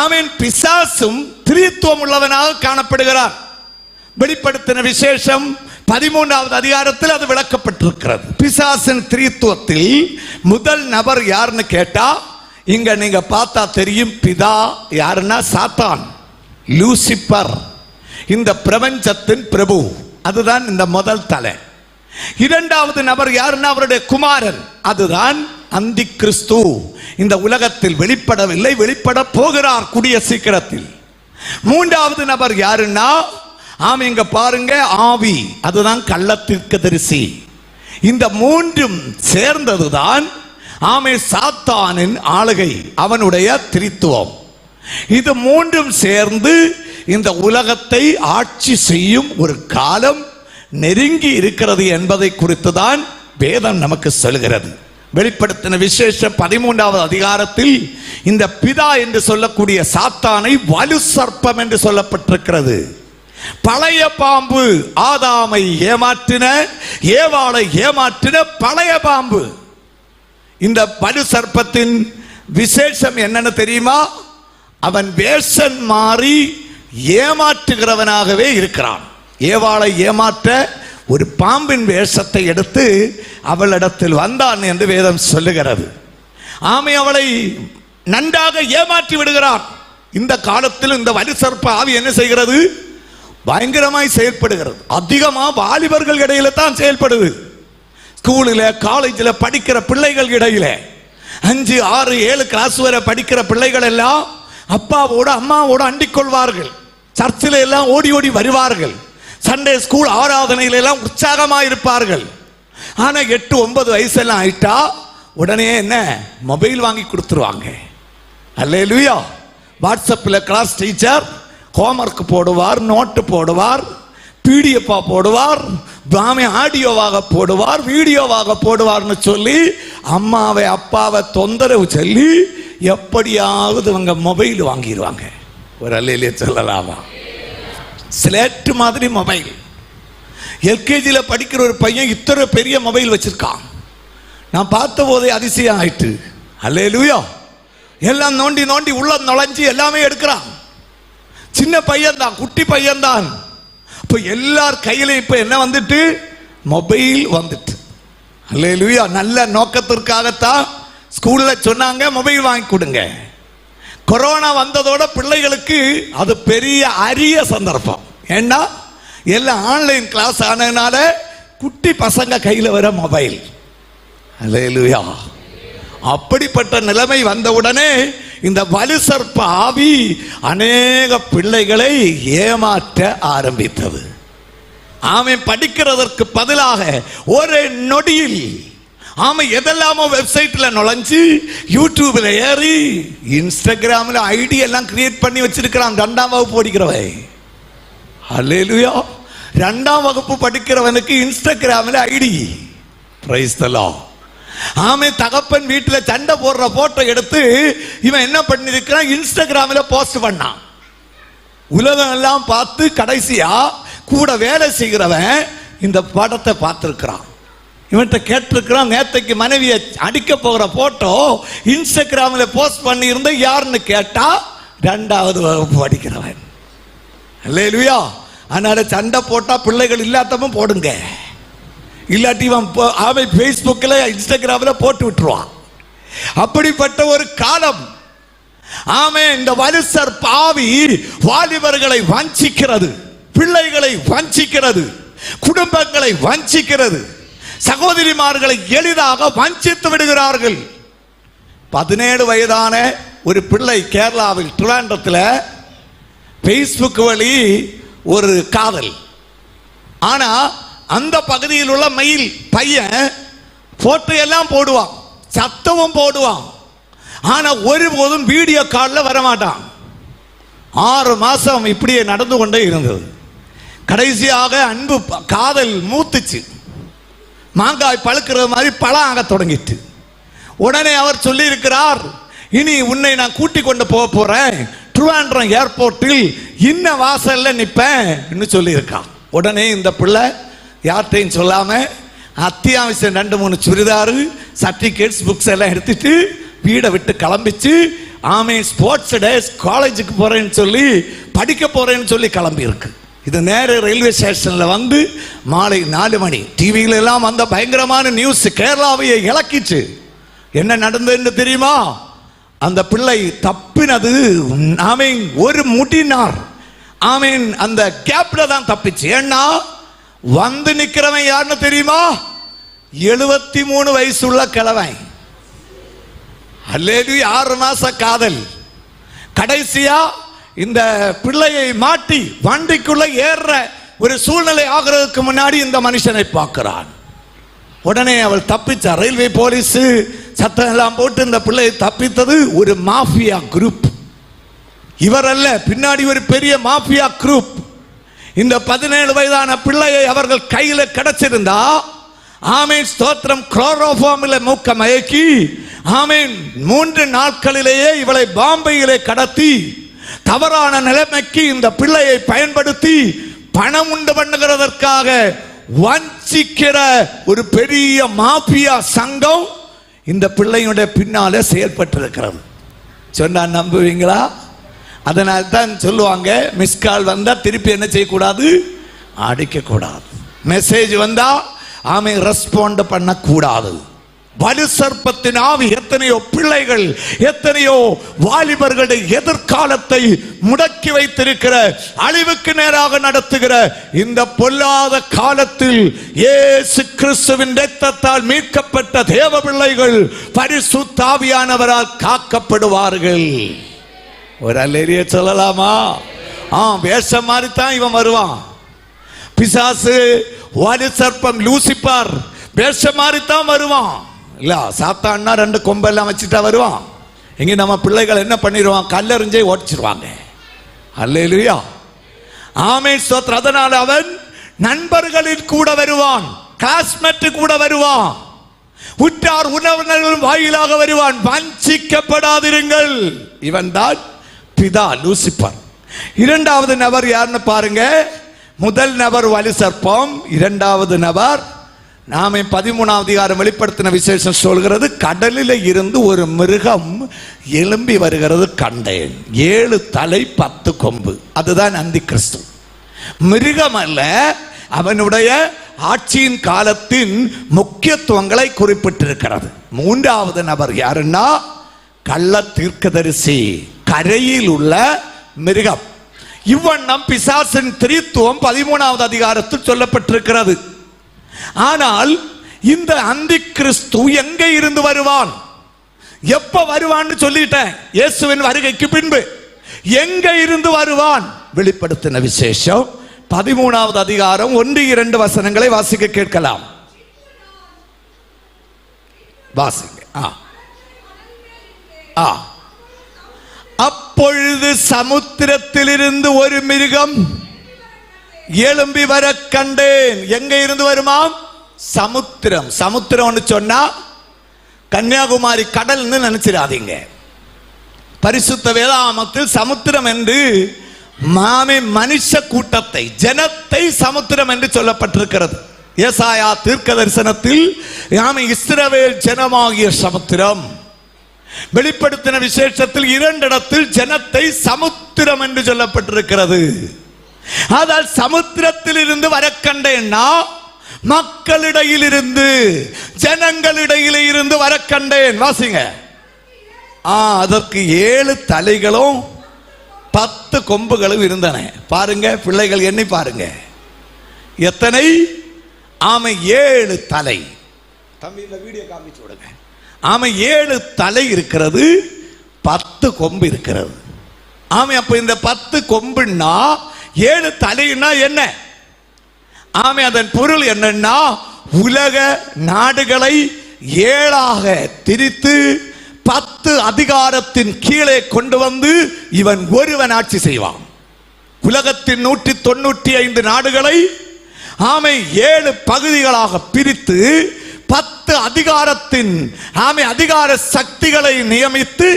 ஆமேன். பிசாசும் திரித்துவம் உள்ளவனாக காணப்படுகிறார். வெளிப்படுத்தின விசேஷம் 13வது அதிகாரத்தில் அது விளக்கப்பட்டிருக்கிறது. பிசாசின் திரித்துவத்தில் முதல் நபர் யாருன்னு கேட்டா, இங்க நீங்க பார்த்தா தெரியும். பிதா யாருன்னா சாத்தான், லூசிபர், இந்த பிரபஞ்சத்தின் பிரபு. அதுதான் இந்த முதல் தலை. இரண்டாவது நபர் யாருன்னா அவருடைய குமாரன், அதுதான் அந்தி கிறிஸ்து. இந்த உலகத்தில் வெளிப்படவில்லை, வெளிப்பட போகிறார் கூடிய சீக்கிரத்தில். மூன்றாவது நபர் யாருன்னா, ஆம் இங்க பாருங்க, ஆவி, அதுதான் கள்ளத்தீர்க்கதரிசி. இந்த மூன்றும் சேர்ந்ததுதான் ஆமே சாத்தானின் ஆளுகை, அவனுடைய திரித்துவம். இது மூன்றும் சேர்ந்து இந்த உலகத்தை ஆட்சி செய்யும் ஒரு காலம் நெருங்கி இருக்கிறது என்பதை குறித்து தான் வேதம் நமக்கு சொல்கிறது. வெளிப்படுத்தின விசேஷம் 13வது அதிகாரத்தில் இந்த பிதா என்று சொல்லக்கூடிய சாத்தானை வலு சர்ப்பம் என்று சொல்லப்பட்டிருக்கிறது. பழைய பாம்பு, ஆதாமை ஏமாற்றின, ஏவாளை ஏமாற்றின பழைய பாம்பு. இந்த வலு சர்ப்பத்தின் விசேஷம் என்னன்னு தெரியுமா? அவன் வேஷம் மாறி ஏமாற்றுகிறவனாகவே இருக்கிறான். ஏவாளை ஏமாற்ற ஒரு பாம்பின் வேஷத்தை எடுத்து அவளிடத்தில் வந்தான் என்று வேதம் சொல்லுகிறது. ஆமை அவளை நன்றாக ஏமாற்றி விடுகிறான். இந்த காலத்தில் இந்த வலுசற்ப ஆவி என்ன செய்கிறது? பயங்கரமாய் செயல்படுகிறது. அதிகமா வாலிபர்கள் இடையில தான் செயல்படுது. ஸ்கூலில் காலேஜில் படிக்கிற பிள்ளைகள் இடையில 5, 6, 7 கிளாஸ் வரை படிக்கிற பிள்ளைகள் எல்லாம் அப்பாவோட அம்மாவோட அண்டிக் கொள்வார்கள். சர்ச்சில் எல்லாம் ஓடி ஓடி வருவார்கள். சண்டே ஸ்கூல் ஆராதனையில எல்லாம் உற்சாகமா இருப்பார்கள். ஆனா 8, 9 வயசெல்லாம் ஆயிட்டா உடனே என்ன மொபைல் வாங்கி கொடுத்துருவாங்க. அல்லேலூயா. வாட்ஸ்அப்பில் கிளாஸ் டீச்சர் ஹோம்ஒர்க் போடுவார், நோட்டு போடுவார், பிடிஎஃப் போடுவார், ஆடியோவாக போடுவார், வீடியோவாக போடுவார்னு சொல்லி அம்மாவை அப்பாவை தொந்தரவு சொல்லி எப்படியாவது அவங்க மொபைல் வாங்கிடுவாங்க. ஒரு அல்லையிலே சொல்லலாமா? ஸ்லேட் மாதிரி மொபைல். எல்கேஜியில் படிக்கிற ஒரு பையன் இத்தனை பெரிய மொபைல் வச்சிருக்கான். நான் பார்த்த போதே அதிசயம் ஆயிட்டு. அல்லேலூயா. எல்லாம் நோண்டி நோண்டி உள்ள நுழைஞ்சி எல்லாமே எடுக்கிறான். சின்ன பையன் தான், குட்டி பையன் தான். இப்போ எல்லார் கையில இப்போ என்ன வந்துட்டு? மொபைல் வந்துட்டு. அல்லேலூயா. நல்ல நோக்கத்திற்காகத்தான் ஸ்கூல்ல சொன்னாங்க மொபைல் வாங்கி கொடுங்க. கொரோனா வந்ததோட பிள்ளைகளுக்கு அது பெரிய அரிய சந்தர்ப்பம். ஏன்னா எல்லாம் ஆன்லைன் கிளாஸ் ஆனதுனால குட்டி பசங்க கையில வர மொபைல். அல்லேலூயா. அப்படிப்பட்ட நிலைமை வந்தவுடனே இந்த வலுசற்ப ஆவி அநேக பிள்ளைகளை ஏமாற்ற ஆரம்பித்தது. ஆமை படிக்கிறதற்கு பதிலாக ஒரு நொடியில் ஆமை எதெல்லாமோ வெப்சைட்ல நுழைஞ்சு யூடியூப்ல ஏறி இன்ஸ்டாகிராம்ல ஐடி எல்லாம் கிரியேட் பண்ணி வச்சிருக்கிறான். 2ஆம் வகுப்பு படிக்கிறவன். அல்லேலூயா. 2ஆம் வகுப்பு படிக்கிறவனுக்கு இன்ஸ்டாகிராம்ல ஐடி. Praise the Lord. ஆமை தகப்பன் வீட்டில் சண்டை போடுற போட்டோ எடுத்து இவன் என்ன பண்ணிருக்கிறான்? இன்ஸ்டாகிராம்ல போஸ்ட் பண்ணான். உலகம் எல்லாம் பார்த்து கடைசியா கூட வேலை செய்கிறவன் இந்த படத்தை பார்த்திருக்கிறான். இவன்கிட்ட கேட்டிருக்கிறான், நேத்தைக்கு மனைவியை அடிக்க போகிற போட்டோ இன்ஸ்டாகிராம்ல போஸ்ட் பண்ணி இருந்த யாருன்னு கேட்டா 2ஆவது வகுப்பு படிக்கிறவன். அல்லேலூயா. அதனால சண்டை போட்டா பிள்ளைகள் இல்லாதவன் போடுங்க, இல்லாட்டி அவன் ஃபேஸ்புக்கில் இன்ஸ்டாகிராமில் போட்டு விட்டுருவான். அப்படிப்பட்ட ஒரு காலம். ஆமே. இந்த வலுசற்ப ஆவி வாலிபர்களை வஞ்சிக்கிறது, பிள்ளைகளை வஞ்சிக்கிறது, குடும்பங்களை வஞ்சிக்கிறது, சகோதரிமார்களை எளிதாக வஞ்சித்து விடுகிறார்கள். 17 வயதான ஒரு பிள்ளை கேரளாவில் திருவாண்டத்தில் ஃபேஸ்புக் வழி ஒரு காதல். ஆனா அந்த பகுதியில் உள்ள மயில் பையன் போட்டோ எல்லாம் போடுவான், சத்தமும் போடுவான். ஆனா ஒருபோதும் வீடியோ காலில் வரமாட்டான். 6 மாசம் இப்படியே நடந்து கொண்டே இருந்தது. கடைசியாக அன்பு காதல் மூத்துச்சு. மாங்காய் பழுக்கிறது மாதிரி பழம் ஆக தொடங்கிட்டு. உடனே அவர் சொல்லி இருக்கிறார், இனி உன்னை நான் கூட்டி கொண்டு போக போறேன், திருவாண்டம் ஏர்போர்ட்டில் இன்ன வாசல்ல நிப்பேன் சொல்லி இருக்கான். உடனே இந்த பிள்ளை யார்கிட்டையும் சொல்லாம அத்தியாவசியம் 2-3 சுடிதாரு, சர்டிபிகேட்ஸ், புக்ஸ் எல்லாம் எடுத்துட்டு வீடை விட்டு கிளம்பிச்சு. ஆமே. ஸ்போர்ட்ஸ் டே காலேஜுக்கு போறேன்னு சொல்லி படிக்க போறேன்னு சொல்லி கிளம்பி இருக்கு. இது நேர ரயில்வே ஸ்டேஷன்ல வந்து மாலை 4 மணி டிவியில எல்லாம் வந்த பயங்கரமான நியூஸ் கேரளாவையே இழக்கிச்சு. என்ன நடந்ததுன்னு தெரியுமா? அந்த பிள்ளை தப்பினது ஆமீன் ஒரு முடினார். ஆமீன் அந்த கேப்ல தான் தப்பிச்சு. ஏன்னா வந்து நிக்கிறவன் யாருன்னு தெரியுமா? 73 வயசு உள்ள கிழவன். அல்லேலூயா. 6 மாச காதல். கடைசியா இந்த பிள்ளையை மாட்டி வண்டிக்குள்ள ஏற ஒரு சூழ்நிலை ஆகிறதுக்கு முன்னாடி இந்த மனுஷனை பார்க்கிறான். உடனே அவள் தப்பிச்சா. ரயில்வே போலீஸ் சத்தம் எல்லாம் போட்டு இந்த பிள்ளையை தப்பித்தது ஒரு மாஃபியா குரூப். இவர் அல்ல, பின்னாடி ஒரு பெரிய மாஃபியா குரூப். இந்த 17 வயதான பிள்ளையை அவர்கள் கையில கிடைச்சிருந்தா ஆமீன் ஸ்தோத்திரம், குளோரோஃபார்மில் மூக்க மயக்கி ஆமீன் 3 நாட்களிலேயே இவளை பாம்பேயிலே கடத்தி தவறான நிலைமைக்கு இந்த பிள்ளையை பயன்படுத்தி பணம் உண்டு பண்ணுகிறதற்காக வஞ்சிக்கிற ஒரு பெரிய மாஃபியா சங்கம் இந்த பிள்ளையுடைய பின்னாலே செயல்பட்டு இருக்கிறது. சொன்னா நம்புவீங்களா? அதனால தான் சொல்லுவாங்க, மிஸ்கால் வந்தா திருப்பி என்ன செய்யக்கூடாது, அடிக்க கூடாது. மெசேஜ் வந்தா ரெஸ்பாண்ட் பண்ணக்கூடாது. வலு சர்ப்பத்தின் ஆவி எத்தனையோ பிள்ளைகள், எத்தனையோ வாலிபர்களுடைய எதிர்காலத்தை முடக்கி வைத்திருக்கிற, அழிவுக்கு நேராக நடத்துகிற இந்த பொல்லாத காலத்தில் இயேசு கிறிஸ்துவின் இரத்தத்தால் மீட்கப்பட்ட தேவ பிள்ளைகள் பரிசுத்த ஆவியானவரால் காக்கப்படுவார்கள். ஒரு அல்லேலிய சொல்லலாமா? வேஷம் மாதிரி தான் இவன் வருவான். பிசாசு, வலு சர்ப்பம், லூசிபர் வேஷம் மாதிரி தான் வருவான். இல்ல, சாத்தான்னா 2 கொம்பெல்லாம் வச்சுட்டா வருவான். இங்க நம்ம பிள்ளைகள் என்ன பண்ணிடுவான், கல்லெறிஞ்சே ஓடிச்சிருவாங்க. அல்லேலூயா, ஆமென், ஸ்தோத்திரம். அதனால அவன் நண்பர்களில் கூட வருவான், கிளாஸ்மேட் கூட வருவான், உற்றார் உறவினர்கள் வாயிலாக வருவான். வஞ்சிக்கப்படாதிருங்கள். இவன் தான் பிதா லூசிபர். இரண்டாவது நபர் யாருன்னு பாருங்க. முதல் நபர் வலு சர்ப்பம், இரண்டாவது நபர் நாம 13ஆம் அதிகாரம் வெளிப்படுத்தின விசேஷம் சொல்கிறது, கடலில் இருந்து ஒரு மிருகம் எழும்பி வருகிறது கண்டேன். 7 தலை 10 கொம்பு. அதுதான் அந்தி கிறிஸ்து. மிருகம் அல்ல, அவனுடைய ஆட்சியின் காலத்தின் முக்கியத்துவங்களை குறிப்பிட்டிருக்கிறது. மூன்றாவது நபர் யாருன்னா கள்ள தீர்க்கதரிசி, கரையில் உள்ள மிருகம். இவ்வண்ணம் பிசாசின் திரித்துவம் 13ஆவது அதிகாரத்தில் சொல்லப்பட்டிருக்கிறது. ஆனால் இந்த அந்தி கிறிஸ்து எங்கே இருந்து வருவான், எப்ப வருவான்னு சொல்லிட்டேன். இயேசுவின் வருகைக்கு பின்பு எங்க இருந்து வருவான்? வெளிப்படுத்தின விசேஷம் 13ஆவது அதிகாரம் 1-2 வசனங்களை வாசிக்க கேட்கலாம். வாசிங்க. அப்பொழுது சமுத்திரத்திலிருந்து ஒரு மிருகம் எழும்பி வர கண்டேன். எங்க இருந்து வருமாம்? சமுத்திரம். சமுத்திரம் சொன்னா கன்னியாகுமரி கடல்னு நினைச்சிடாதீங்க. பரிசுத்த வேதாகமத்தில் சமுத்திரம் என்று மனுஷ கூட்டத்தை, ஜனத்தை சமுத்திரம் என்று சொல்லப்பட்டிருக்கிறது. ஏசாயா தீர்க்க தரிசனத்தில் இஸ்ரவேல் ஜனமாகிய சமுத்திரம். வெளிப்படுத்தின விசேஷத்தில் 2 இடத்தில் ஜனத்தை சமுத்திரம் என்று சொல்லப்பட்டிருக்கிறது. அதால் சமுத்திரத்தில் இருந்து வர கண்டேன்னா மக்களிடையில் இருந்து, ஜனங்களிடையில இருந்து வர கண்டேன். வாசிங்க. அதற்கு 7 தலைகளும் 10 கொம்புகளும் இருந்தன. பாருங்க பிள்ளைகள், எண்ணி பாருங்க எத்தனை. 7 தலை. தம்பி இந்த வீடியோ காமிச்சு விடுங்க. 7 தலை இருக்கிறது, 10 கொம்பு இருக்கிறது. அப்ப இந்த 10 கொம்புன்னா 7 தலைன்னா என்ன? அதன் பொருள் என்னன்னா, உலக நாடுகளை 7ஆக திரித்து 10 அதிகாரத்தின் கீழே கொண்டு வந்து இவன் ஒருவன் ஆட்சி செய்வான். உலகத்தின் 195 நாடுகளை 7 பகுதிகளாக பிரித்து 10 அதிகாரத்தின் அதிகார சக்திகளை நியமித்து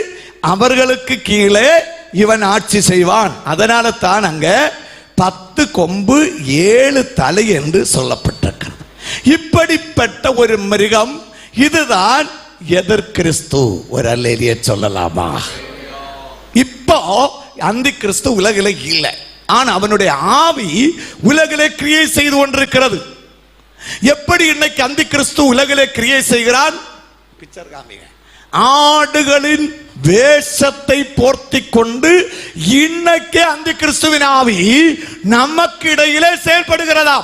அவர்களுக்கு கீழே இவன் ஆட்சி செய்வான். அதனால தான் அங்க 10 கொம்பு 7 தலை என்று சொல்லப்பட்டிருக்கிறது. இப்படிப்பட்ட ஒரு மிருகம், இதுதான் எதிர் கிறிஸ்து. ஒரு அல்லேலிய சொல்லலாமா? இப்போ அந்தி கிறிஸ்து உலகிலே இல்லை, ஆனா அவனுடைய ஆவி உலகிலே கிரியை செய்து கொண்டிருக்கிறது. எப்படி இன்னைக்கு அந்தி கிறிஸ்து உலகிலே கிரியை செய்கிறான்? பிக்சர் காமிங்க. ஆடுகளின் வேஷத்தை போர்த்தி கொண்டு இன்னைக்கு அந்தி கிறிஸ்துவின் ஆவி நமக்கு இடையிலே செயல்படுகிறதா?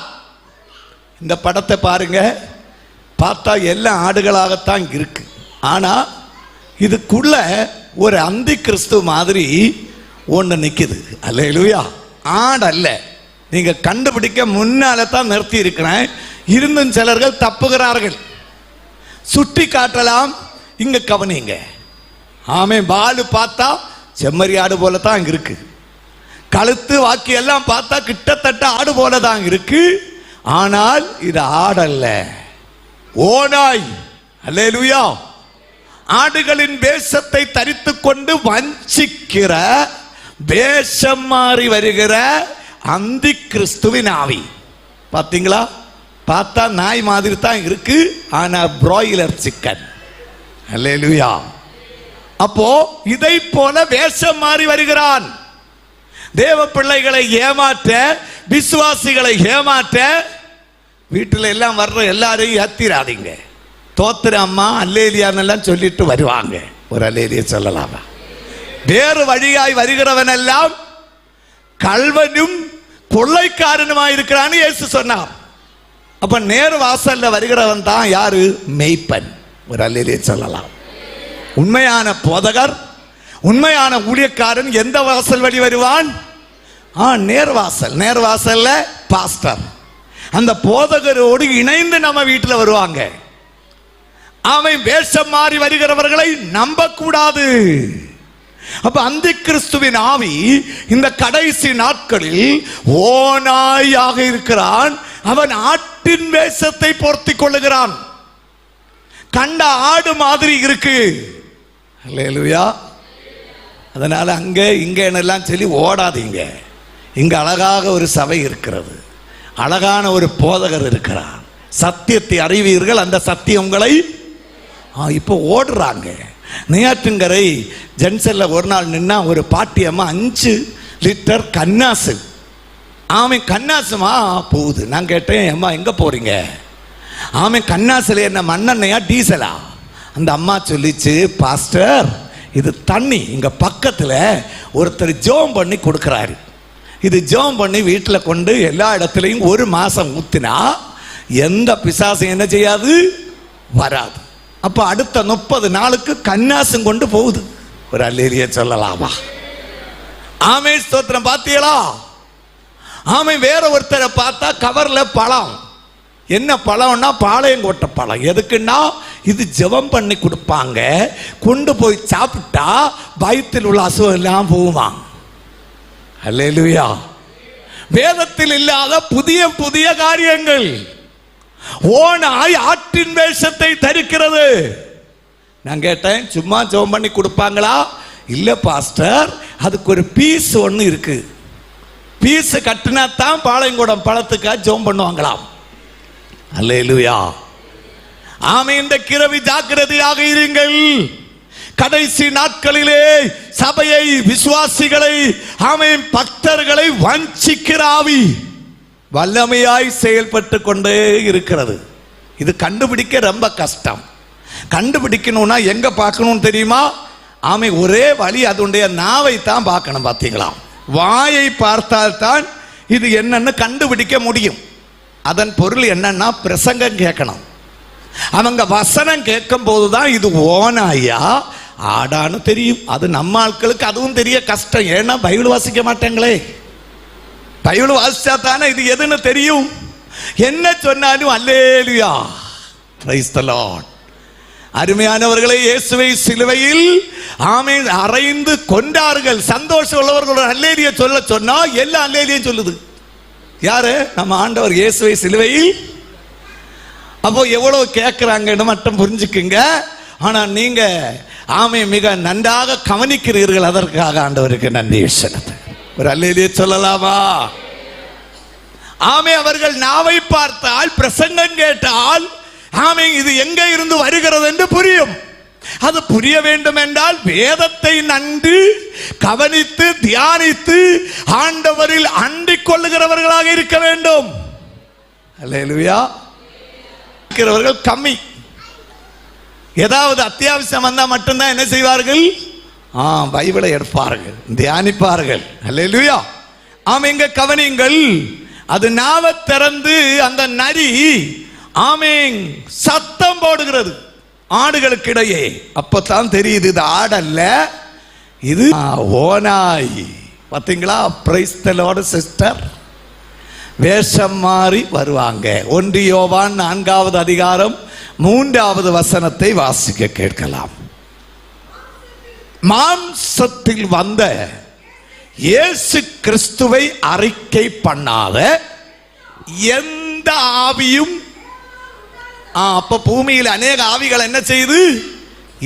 இந்த படத்தை பாருங்க. பார்த்தா எல்லாம் ஆடுகளாகத்தான் இருக்கு. ஆனா இதுக்குள்ள ஒரு அந்தி கிறிஸ்து மாதிரி ஒன்று நிக்குது. அல்லேலூயா. ஆடு அல்ல, நீங்க கண்டுபிடிக்க முன்னால தான் நிறுத்தி இருக்கிறேன். இருந்தும் சிலர்கள் தப்புகிறார்கள். சுட்டி காட்டலாம். இங்க கவனிங்க. பாலு பார்த்தா செம்மறி ஆடு போல தான் இருக்கு. கழுத்து வாக்கி எல்லாம் பார்த்தா கிட்டத்தட்ட ஆடு போல தான் இருக்கு. ஆனால் இது ஆடல்ல, ஓநாய். அல்லேலூயா. ஆடுகளின் வேஷத்தை தரித்துக் கொண்டு வஞ்சிக்கிற, வேஷம் மாறி வருகிற அந்தி கிறிஸ்துவின் ஆவி. பாத்தீங்களா? பார்த்தா நாய் மாதிரி தான் இருக்கு, ஆனா பிராய்லர் சிக்கன். அல்லேலூயா. அப்போ இதை போல வேஷம் மாறி வருகிறான். தேவ பிள்ளைகளை ஏமாற்ற, விசுவாசிகளை ஏமாற்ற வீட்டில் எல்லாம் வர்ற எல்லாரையும் ஏத்திராதீங்க. தோத்திர அம்மா அல்லேலியான்னெல்லாம் சொல்லிட்டு வருவாங்க. ஒரு அல்லேலியா சொல்லலாமா? வேறு வழியாய் வருகிறவன் எல்லாம் கள்வனும் கொள்ளைக்காரனுமாய் இருக்கிறான்னு இயேசு சொன்னார். அப்ப நேர் வாசல்ல வருகிறவன் தான் யாரு? மெய்ப்பன். ஒரு அல்லேலியா சொல்லலாம். உண்மையான போதகர், உண்மையான ஊழியக்காரன் எந்த வாசல் வழி வருவான்? நேர்வாசல். நேர்வாசல்ல பாஸ்டர், அந்த போதகரோடு இணைந்து நம்ம வீட்டில் வருவாங்க. அவன் வேஷம் மாறி வருகிறவர்களை நம்ப கூடாது. அப்ப அந்த கிறிஸ்துவின் ஆவி இந்த கடைசி நாட்களில் ஓநாயாக இருக்கிறான். அவன் ஆட்டின் வேஷத்தை பொருத்திக் கொள்ளுகிறான். கண்ட ஆடு மாதிரி இருக்கு. அல்லேலூயா. அதனால அங்க இங்க எல்லாம் சொல்லி ஓடாதீங்க. இங்க அழகாக ஒரு சபை இருக்கிறது, அழகான ஒரு போதகர் இருக்கிறார். சத்தியத்தை அறிவீர்கள், அந்த சத்தியம் உங்களை இப்போ ஓடுறாங்க. நெய்யாற்றின்கரை ஜென்சல்ல ஒரு நாள் நின்னா ஒரு பாட்டியம்மா 5 லிட்டர் கன்னாசு, கன்னாசுமா போகுது. நான் கேட்டேன், அம்மா எங்க போறீங்க? கன்னாசுல என்ன மண்ணெண்ணையா டீசலா? அந்த அம்மா சொல்லிச்சு, பாஸ்டர் இது தண்ணி, இங்க பக்கத்துல ஒருத்தர் ஜோம் பண்ணி கொடுக்கிறாரு. இது ஜோம் பண்ணி வீட்டில் கொண்டு எல்லா இடத்துலையும் 1 மாசம் ஊத்தினா எந்த பிசாசும் என்ன செய்யாது? வராது. அப்ப அடுத்த 30 நாளுக்கு கன்னாசும் கொண்டு போகுது. ஒரு அல்லேலியா சொல்லலாமா? ஆமே, ஸ்தோத்திரம். பாத்தீங்களா? ஆமே. வேற ஒருத்தரை பார்த்தா கவர்ல பழம். என்ன பழம்னா பாளையங்கோட்டை பழம். எதுக்குன்னா இது ஜெபம் பண்ணி கொடுப்பாங்க, கொண்டு போய் சாப்பிட்டா வயிற்றில் உள்ள அசுவம் எல்லாம் போவாங்க. அல்லேலூயா. வேதத்தில் இல்லாத புதிய புதிய காரியங்கள். ஓனாய் ஆட்டின் வேஷத்தை தரிக்கிறது. நான் கேட்டேன், சும்மா ஜெபம் பண்ணி கொடுப்பாங்களா? இல்ல பாஸ்டர், அதுக்கு ஒரு பீஸ் ஒன்று இருக்கு. பீஸ் கட்டினா தான் பாளையங்கோடம் பழத்துக்காக ஜெபம் பண்ணுவாங்களாம். அல்லேலூயா. ஆமே. இந்த கிரவி ஜாக்கிரதையாக இருங்கள். கடைசி நாட்களிலே சபையை, விசுவாசிகளை, ஆமென், பக்தர்களை வஞ்சிக்கிற ஆவி வல்லமையாய் செயல்பட்டு கொண்டே இருக்கிறது. இது கண்டுபிடிக்க ரொம்ப கஷ்டம். கண்டுபிடிக்கணும்னா எங்க பார்க்கணும் தெரியுமா? ஆமை, ஒரே வழி, அதனுடைய நாவை தான் பார்க்கணும். பார்த்தீங்களா? வாயை பார்த்தால் தான் இது என்னன்னு கண்டுபிடிக்க முடியும். அதன் பொருள் என்னன்னா பிரசங்கம் கேட்கணும். அவங்க வசனம் கேட்கும் போதுதான் இது ஓனாயா ஆடான்னு தெரியும். அது நம்ம ஆட்களுக்கு அதுவும் தெரிய கஷ்டம். ஏன்னா பைபிள் வாசிக்க மாட்டாங்களே. பைபிள் வாசிச்சா தானே இது எதுன்னு தெரியும். என்ன சொன்னாலும் அல்லேலூயா, பிரைஸ் தி லார்ட். அருமையானவர்களே, இயேசுவை சிலுவையில் ஆமென் அறைந்து கொண்டார்கள். சந்தோஷம் உள்ளவர்கள் அல்லேலூயா சொல்ல சொன்னா எல்லாம் அல்லேலூயா சொல்லுது. யாரு? நம்ம ஆண்டவர் இயேசுவை சிலுவையில். அப்போ எவ்வளவு கேட்கிறாங்கன்னு மட்டும் புரிஞ்சுக்குங்க. ஆனா நீங்க ஆமை மிக நன்றாக கவனிக்கிறீர்கள். அதற்காக ஆண்டவருக்கு நன்றி செலுத்து. ஒரு அல்லேலூயா சொல்லலாமா? ஆமை, அவர்கள் நாவை பார்த்தால், பிரசங்கம் கேட்டால் ஆமை இது எங்க இருந்து வருகிறது என்று புரியும். அது புரிய வேண்டும் என்றால் வேதத்தை நன்கு கவனித்து தியானித்து ஆண்டவரில் அண்டிக் கொள்ளுகிறவர்களாக இருக்க வேண்டும். அல்லேலூயா. இருக்கிறவர்கள் கம்மி. ஏதாவது அத்தியாவசியம் வந்தா மட்டும்தான் என்ன செய்வார்கள்? பைபிளை எடுப்பார்கள், தியானிப்பார்கள். அல்லேலூயா. ஆம், எங்க கவனிங்கள். அது நாவை திறந்து அந்த நரி ஆமேன் சத்தம் போடுகிறது ஆடுகளுக்கு இடையே. அப்பதான் தெரியுது இது ஆடல்ல, இது ஓனாய். பாத்தீங்களா? Praise the Lord sister. வேஷம் மாறி வருவாங்க. 1 யோவான் 4வது அதிகாரம் 3வது வசனத்தை வாசிக்க கேட்கலாம். மாம்சத்தில் வந்த இயேசு கிறிஸ்துவை அறிக்கை பண்ணாத எந்த ஆவியும், அப்ப பூமியில் அநேக ஆவிகள் என்ன செய்து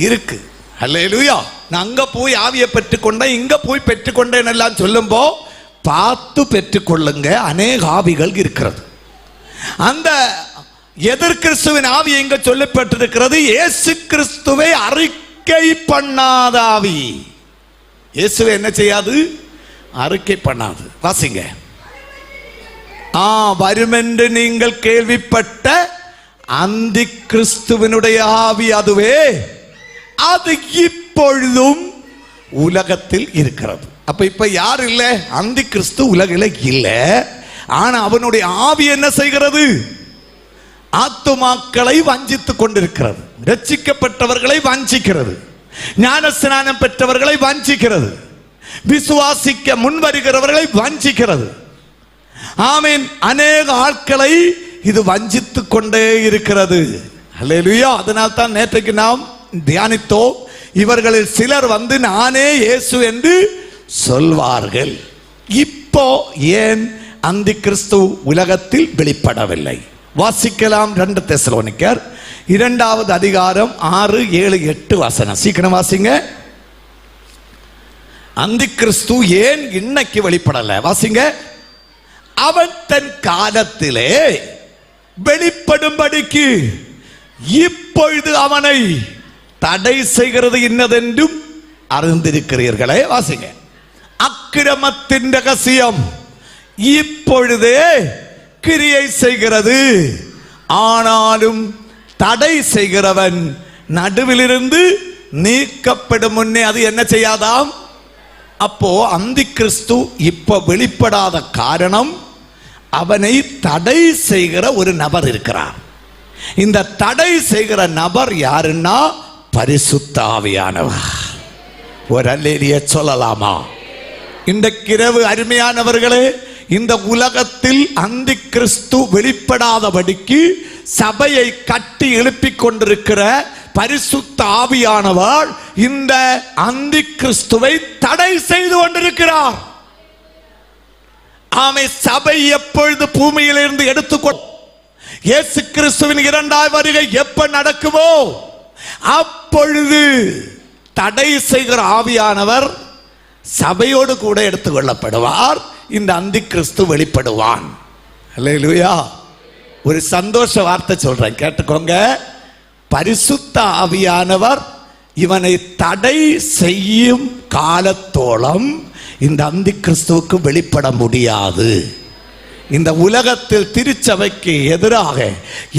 இருக்கு. அல்லேலூயா. நான் அங்க போய் ஆவியை பெற்றுக்கொண்டேன், இங்க போய் பெற்றுக்கொண்டேன் எல்லாம் சொல்லும்போ பார்த்து பெற்றுக்கொள்ளுங்க. அநேக ஆவிகள் இருக்கிறது. அந்த எதிர் கிறிஸ்துவின் ஆவி எங்க சொல்லப்பட்டிருக்கிறது? இயேசு கிறிஸ்துவை அறிக்கை பண்ணாத ஆவி. இயேசுவை என்ன செய்யாது? அறிக்கை பண்ணாது. வாசிங்க. வருமென்று நீங்கள் கேள்விப்பட்ட அந்தி கிறிஸ்துவனுடைய ஆவி அதுவே, அது இப்பொழுதும் உலகத்தில் இருக்கிறது. அப்ப இப்ப யார் இல்ல? அந்தி கிறிஸ்து உலகில இல்ல. ஆனா அவனுடைய ஆவி என்ன செய்கிறது? ஆத்துமாக்களை வஞ்சித்துக் கொண்டிருக்கிறது. ரட்சிக்கப்பட்டவர்களை வஞ்சிக்கிறது. ஞானஸ்நானம் பெற்றவர்களை வஞ்சிக்கிறது. விசுவாசிக்க முன்வருகிறவர்களை வஞ்சிக்கிறது. ஆமென். அநேக ஆட்களை இது வஞ்சித்துக் கொண்டே இருக்கிறது. அல்லேலூயா. அதனால் தான் நேற்றைக்கு நாம் தியானித்தோம், இவர்களில் சிலர் வந்து நானே இயேசு என்று சொல்வார்கள். இப்போ ஏன் அந்தி கிறிஸ்து உலகத்தில் வெளிப்படவில்லை? வாசிக்கலாம். 2 தெசலோனிக்கர் 2வது அதிகாரம் 6, 7, 8 வசனம். சீக்கிரம் வாசிங்க. அந்தி கிறிஸ்து ஏன் இன்னைக்கு வெளிப்படல? வாசிங்க. அவன் தன் காலத்திலே வெளிப்படும்படிக்கு இப்பொழுது அவனை தடை செய்கிறது இன்னதென்றும் அறிந்திருக்கிறீர்களே. வாசிங்க. அக்கிரமத்தின் ரகசியம் இப்பொழுதே கிரியை செய்கிறது, ஆனாலும் தடை செய்கிறவன் நடுவிலிருந்து நீக்கப்படும் முன்னே அது என்ன செய்யாதாம். அப்போ அந்தி கிறிஸ்து இப்ப வெளிப்படாத காரணம், அவனை தடை செய்கிற ஒரு நபர் இருக்கிறார். இந்த தடை செய்கிற நபர் யாருன்னா பரிசுத்த ஆவியானவர். ஒரு அல்லேலிய சொல்லலாமா? இன்றைக்கிரவு அருமையானவர்களே, இந்த உலகத்தில் அந்தி கிறிஸ்து வெளிப்படாதபடிக்கு சபையை கட்டி எழுப்பிக் கொண்டிருக்கிற பரிசுத்த ஆவியானவர் இந்த அந்தி கிறிஸ்துவை தடை செய்து கொண்டிருக்கிறார். ஆமை. சபை எப்பொழுது பூமியிலிருந்து எடுத்துக்கொண்டு இயேசு கிறிஸ்துவின் 2வது வருகை எப்ப நடக்குமோ அப்பொழுது தடை செய்கிற ஆவியானவர் சபையோடு கூட எடுத்துக்கொள்ளப்படுவார். இந்த அந்தி கிறிஸ்து வெளிப்படுவான். அல்லேலூயா. ஒரு சந்தோஷ வார்த்தை சொல்றேன், கேட்டுக்கோங்க. பரிசுத்த ஆவியானவர் இவனை தடை செய்யும் காலத்தோളം இந்த அந்தி கிறிஸ்துவுக்கு வெளிப்பட முடியாது. இந்த உலகத்தில் திருச்சபைக்கு எதிராக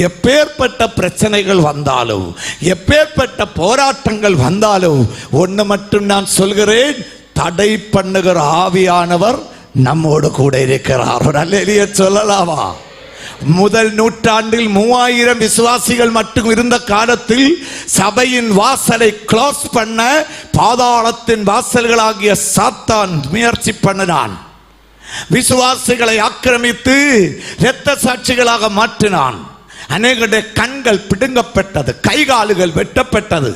எப்பேற்பட்ட பிரச்சனைகள் வந்தாலும், எப்பேற்பட்ட போராட்டங்கள் வந்தாலும், ஒன்று மட்டும் நான் சொல்கிறேன், தடை பண்ணுகிற ஆவியானவர் நம்மோடு கூட இருக்கிறார். அல்லேலூயா சொல்லலாமா? முதல் நூற்றாண்டில் 3000 விசுவாசிகள் மட்டும் இருந்த காலத்தில் சபையின் வாசலை க்ளோஸ் பண்ண பாதாளத்தின் வாசல்களாகிய சாத்தான் முயற்சி பண்ணினான். விசுவாசிகளை ஆக்கிரமித்து இரத்த சாட்சிகளாக மாற்றினான். அநேகருடைய கண்கள் பிடுங்கப்பட்டது, கைகால்கள் வெட்டப்பட்டது.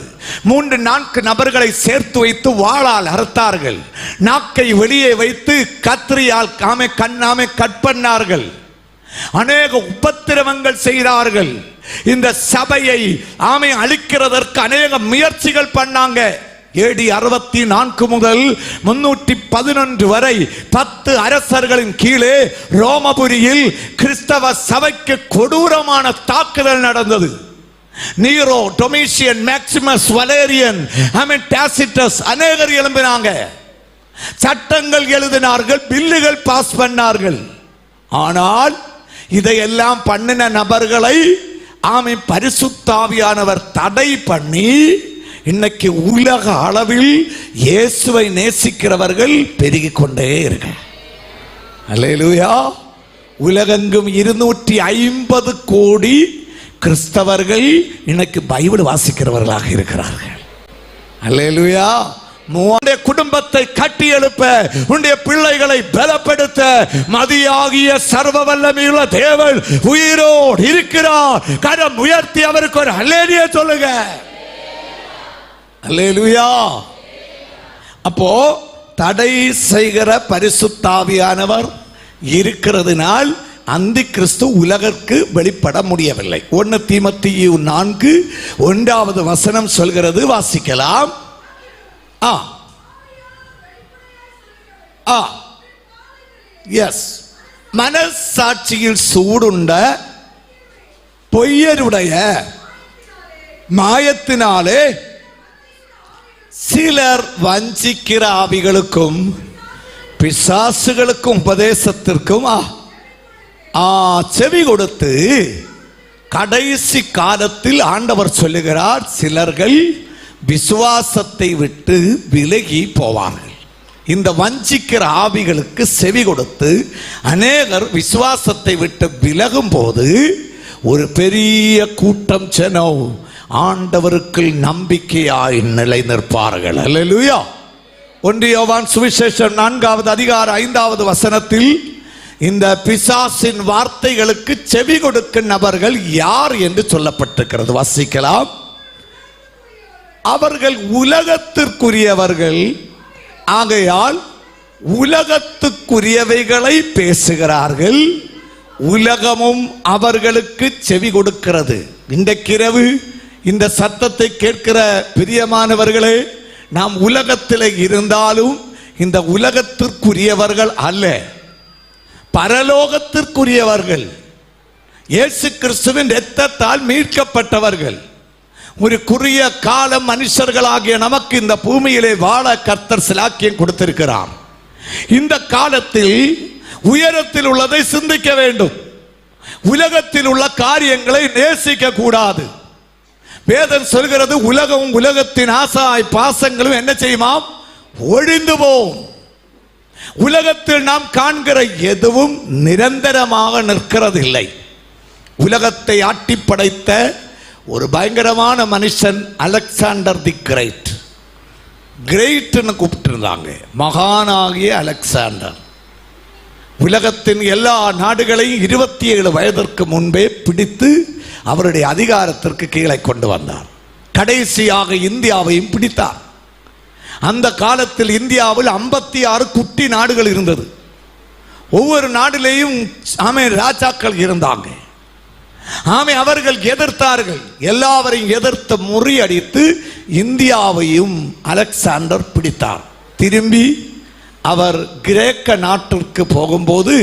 3-4 நபர்களை சேர்த்து வைத்து வாளால் அறுத்தார்கள். நாக்கை வெளியே வைத்து கத்திரியால் கண்ணாமை கட் பண்ணார்கள். அநேக உபத்திரவங்கள் செய்தார்கள். இந்த சபையை அழிக்கிறதற்கு அநேக முயற்சிகள் பண்ணாங்க. AD 64 முதல் 311 வரை 10 அரசர்களின் கீழே ரோமபுரியில் கிறிஸ்தவ சபைக்கு கொடூரமான தாக்குதல் நடந்தது. நீரோ, டொமிஷியன், மேக்சிமஸ், வலேரியன், டாசிட்டஸ் அநேகர் எழும்பினாங்க. சட்டங்கள் எழுதினார்கள், பில்லுகள் பாஸ் பண்ணார்கள். ஆனால் இதையெல்லாம் பண்ணின நபர்களை பரிசுத்த ஆவியானவர் தடை பண்ணி இன்னைக்கு உலக அளவில் இயேசுவை நேசிக்கிறவர்கள் பெருகிக் கொண்டே இருக்க. அல்லேலூயா. உலகெங்கும் 250 கோடி கிறிஸ்தவர்கள் இன்னைக்கு பைபிள் வாசிக்கிறவர்களாக இருக்கிறார்கள். அல்லேலூயா. உன்னுடைய குடும்பத்தை கட்டி எழுப்ப, உன்னுடைய பிள்ளைகளை பலப்படுத்த மதியாகிய சர்வ வல்லமையுள்ள தேவன் உயிரோடு இருக்கிறார். கரம் உயர்த்தி அவருக்கு ஒரு அல்லேலூயா சொல்லுங்க. அல்லேலூயா. அப்போ தடை செய்கிற பரிசுத்த ஆவியானவர் இருக்கிறதுனால் அந்தி கிறிஸ்து உலகிற்கு வெளிப்பட முடியவில்லை. 1 தீமோத்தேயு 4:1 வசனம் சொல்கிறது. வாசிக்கலாம். மனசாட்சியில் சூடுண்ட பொய்யருடைய மாயத்தினாலே சிலர் வஞ்சிக்கிற ஆவிகளுக்கும் பிசாசுகளுக்கும் உபதேசத்திற்கும் செவி கொடுத்து கடைசி காலத்தில் ஆண்டவர் சொல்லுகிறார், சிலர்கள் விசுவாசத்தை விட்டு விலகி போவார்கள். இந்த வஞ்சிக்கிற ஆவிகளுக்கு செவி கொடுத்து அநேகர் விசுவாசத்தை விட்டு விலகும் போது ஒரு பெரிய கூட்டம் ஜனம் ஆண்டவருக்கு நம்பிக்கையாய் நிலை நிற்பார்கள். அல்லேலூயா. 1 யோவான் சுவிசேஷம் 4வது அதிகாரம் 5வது வசனத்தில் இந்த பிசாசின் வார்த்தைகளுக்கு செவி கொடுக்கும் நபர்கள் யார் என்று சொல்லப்பட்டிருக்கிறது. வாசிக்கலாம். அவர்கள் உலகத்திற்குரியவர்கள், ஆகையால் உலகத்துக்குரியவைகளை பேசுகிறார்கள், உலகமும் அவர்களுக்கு செவி கொடுக்கிறது. இன்றைக்கிரவு இந்த சத்தத்தை கேட்கிற பிரியமானவர்களே, நாம் உலகத்தில் இருந்தாலும் இந்த உலகத்திற்குரியவர்கள் அல்ல, பரலோகத்திற்குரியவர்கள், இயேசு கிறிஸ்துவின் இரத்தத்தால் மீட்கப்பட்டவர்கள். ஒரு குறுகிய காலம் மனுஷர்களாகிய நமக்கு இந்த பூமியிலே வாழ கர்த்தர் சிலாக்கியம் கொடுத்திருக்கிறார். இந்த காலத்தில் உயரத்தில் உள்ளதை சிந்திக்க வேண்டும், உலகத்தில் உள்ள காரியங்களை நேசிக்க கூடாது. வேதம் சொல்கிறது, உலகமும் உலகத்தின் ஆசாய் பாசங்களும் என்ன செய்யுமாம்? ஒழிந்து போம். உலகத்தில் நாம் காண்கிற எதுவும் நிரந்தரமாக நிற்கிறதில்லை. உலகத்தை ஆட்டி படைத்த ஒரு பயங்கரமான மனுஷன் அலெக்சாண்டர் தி கிரேட், கிரேட்னு கூப்பிட்டுருந்தாங்க, மகானாகிய அலெக்சாண்டர். உலகத்தின் எல்லா நாடுகளையும் 27 வயதிற்கு முன்பே பிடித்து அவருடைய அதிகாரத்திற்கு கீழே கொண்டு வந்தார். கடைசியாக இந்தியாவையும் பிடித்தார். அந்த காலத்தில் இந்தியாவில் 56 குட்டி நாடுகள் இருந்தது. ஒவ்வொரு நாட்டிலேயும் ராஜாக்கள் இருந்தாங்க. அவர்கள் எதிர்த்தார்கள். எல்லாவரையும் எதிர்த்து முறியடித்து இந்தியாவையும் அலெக்சாண்டர் பிடித்தார். திரும்பி அவர் கிரேக்க நாட்டிற்கு போகும்போது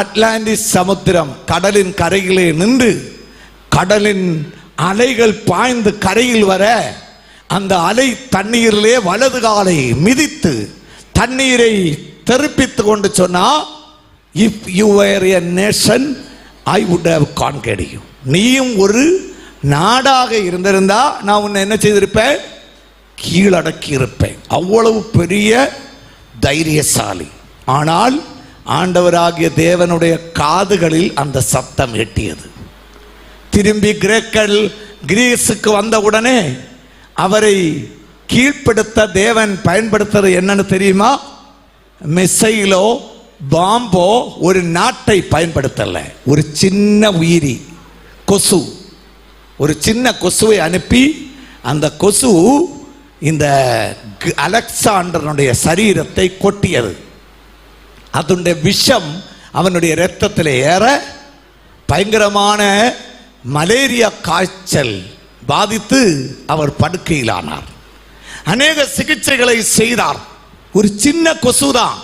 அட்லாண்டிஸ் சமுத்திரம் கடலின் கரையிலே நின்று கடலின் அலைகள் பாய்ந்து கரையில் வர அந்த அலை தண்ணீரிலே வலது காலை மிதித்து தண்ணீரை தெறிப்பித்து கொண்டு சொன்னா, if you were a nation I would have conquered you. நீயும் ஒரு நாடாக இருந்திருந்தா நான் உன்னை என்ன செய்திருப்பேன்? கீழடக்கி இருப்பேன். அவ்வளவு பெரிய தைரியசாலி. ஆனால் ஆண்டவராகிய தேவனுடைய காதுகளில் அந்த சத்தம் எட்டியது. திரும்பி கிரீஸுக்கு வந்த உடனே அவரை கீழ்ப்படுத்த தேவன் பயன்படுத்துறது என்னன்னு தெரியுமா? மிசைலோ பாம்போ ஒரு நாட்டை பயன்படுத்தல, ஒரு சின்ன உயிரி கொசு, ஒரு சின்ன கொசுவை அனுப்பி அந்த கொசு இந்த அலெக்சாண்டருடைய சரீரத்தை கொட்டியது. அதனுடைய விஷம் அவனுடைய இரத்தத்தில் ஏற பயங்கரமான மலேரியா காய்ச்சல் பாதித்து அவர் படுக்கையிலானார். அநேக சிகிச்சைகளை செய்தார். ஒரு சின்ன கொசுதான்.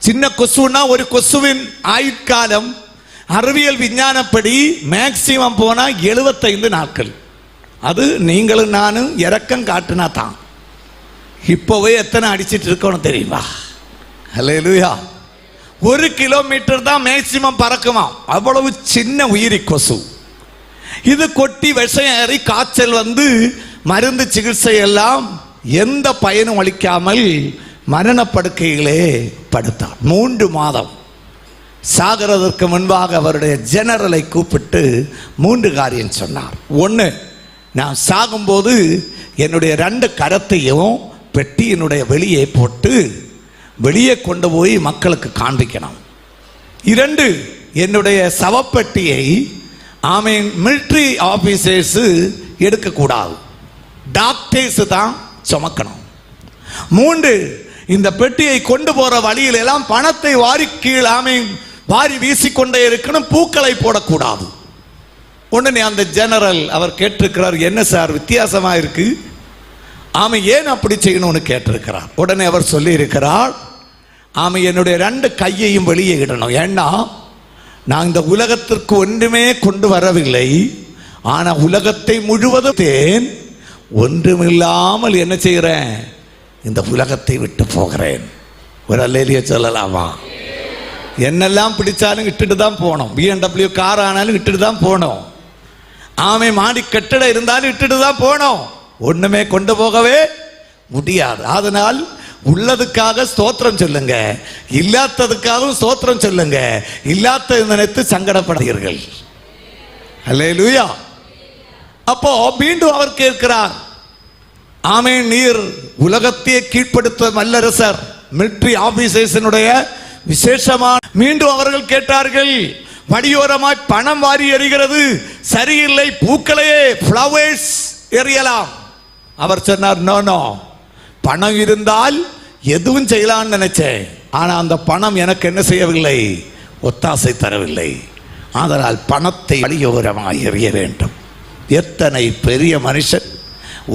சின்ன கொசுனா ஒரு கொசுவின் ஆயுட்காலம் அறிவியல் விஞ்ஞானப்படி மேக்சிமம் போனா 75 நாட்கள். அது நீங்களும் நானும் இறக்கம் காட்டுனா தான். இப்போவே எத்தனை அடிச்சிட்டு இருக்கணும் தெரியுமா? அல்லேலூயா. 1 கிலோமீட்டர் தான் மேக்சிமம் பறக்குமா, அவ்வளவு சின்ன உயிரி கொசு. இது கொட்டி விஷம் ஏறி காய்ச்சல் வந்து மருந்து சிகிச்சை எல்லாம் எந்த பயனும் அளிக்காமல் மரணப்படுக்கையிலே படுத்தார். 3 மாதம். சாகிறதற்கு முன்பாக அவருடைய ஜெனரலை கூப்பிட்டு 3 காரியம் சொன்னார். 1, நான் சாகும்போது என்னுடைய 2 கரத்தையும் பெட்டியினுடைய வெளியே போட்டு வெளியே கொண்டு போய் மக்களுக்கு காண்பிக்கணும். 2, என்னுடைய சவப்பெட்டியை மிலிட்ரி ஆபீசர்ஸ் எடுக்கக்கூடாது, டாக்டர்ஸ் தான் சுமக்கணும். 3, இந்த பெட்டியை கொண்டு போற வழியில எல்லாம் பணத்தை வாரி கீழே வாரி வீசிக்கொண்டே இருக்கணும், பூக்களை போடக்கூடாது. உடனே அந்த ஜெனரல் அவர் கேட்டிருக்கிறார், என்ன சார் வித்தியாசமா இருக்கு, ஏன் அப்படி செய்யணும்னு கேட்டிருக்கிறார். உடனே அவர் சொல்லி இருக்கிறார், என்னுடைய 2 கையையும் வெளியே இடணும். ஏன்னா நான் இந்த உலகத்திற்கு ஒன்றுமே கொண்டு வரவில்லை, ஆனா உலகத்தை முழுவதும் தேன் ஒன்றுமில்லாமல் என்ன செய்கிறேன், இந்த உலகத்தை விட்டு போகிறேன். ஒரு அல்லேலியா சொல்லலாமா? என்னெல்லாம் பிடிச்சாலும் இட்டுட்டு தான் போனோம். BMW கார் ஆனாலும் இட்டுட்டு தான் போனோம். ஆமை மாடி கட்டடம் இருந்தாலும் இட்டுட்டு தான் போனோம். ஒண்ணுமே கொண்டு போகவே முடியாது. அதனால் உள்ளதுக்காக ஸ்தோத்திரம் சொல்லுங்க, இல்லாததுக்காகவும் ஸ்தோத்திரம் சொல்லுங்க. இல்லாத நினைத்து சங்கடப்படுகிறீர்கள். அல்லேலூயா. அப்போ மீண்டும் அவர் கேட்கிறார், ஆமே நீர் உலகத்தையே கீழ்ப்படுத்த வல்லரசர், மிலிட்டரி ஆபீசர்ஸினுடைய விசேஷமான. மீண்டும் அவர்கள் கேட்டார்கள், வடியோரமாய் பணம் வாரி எறிகிறது சரியில்லை, பூக்களையே ஃப்ளவர்ஸ் எறியலாம். அவர் சொன்னார், நோ நோ, பணம் இருந்தால் எதுவும் செய்யலாம்னு நினைச்சேன், ஆனா அந்த பணம் எனக்கு என்ன செய்யவில்லை, ஒத்தாசை தரவில்லை. அதனால் பணத்தை வழியோரமாய் எறிய வேண்டும். எத்தனை பெரிய மனுஷன்!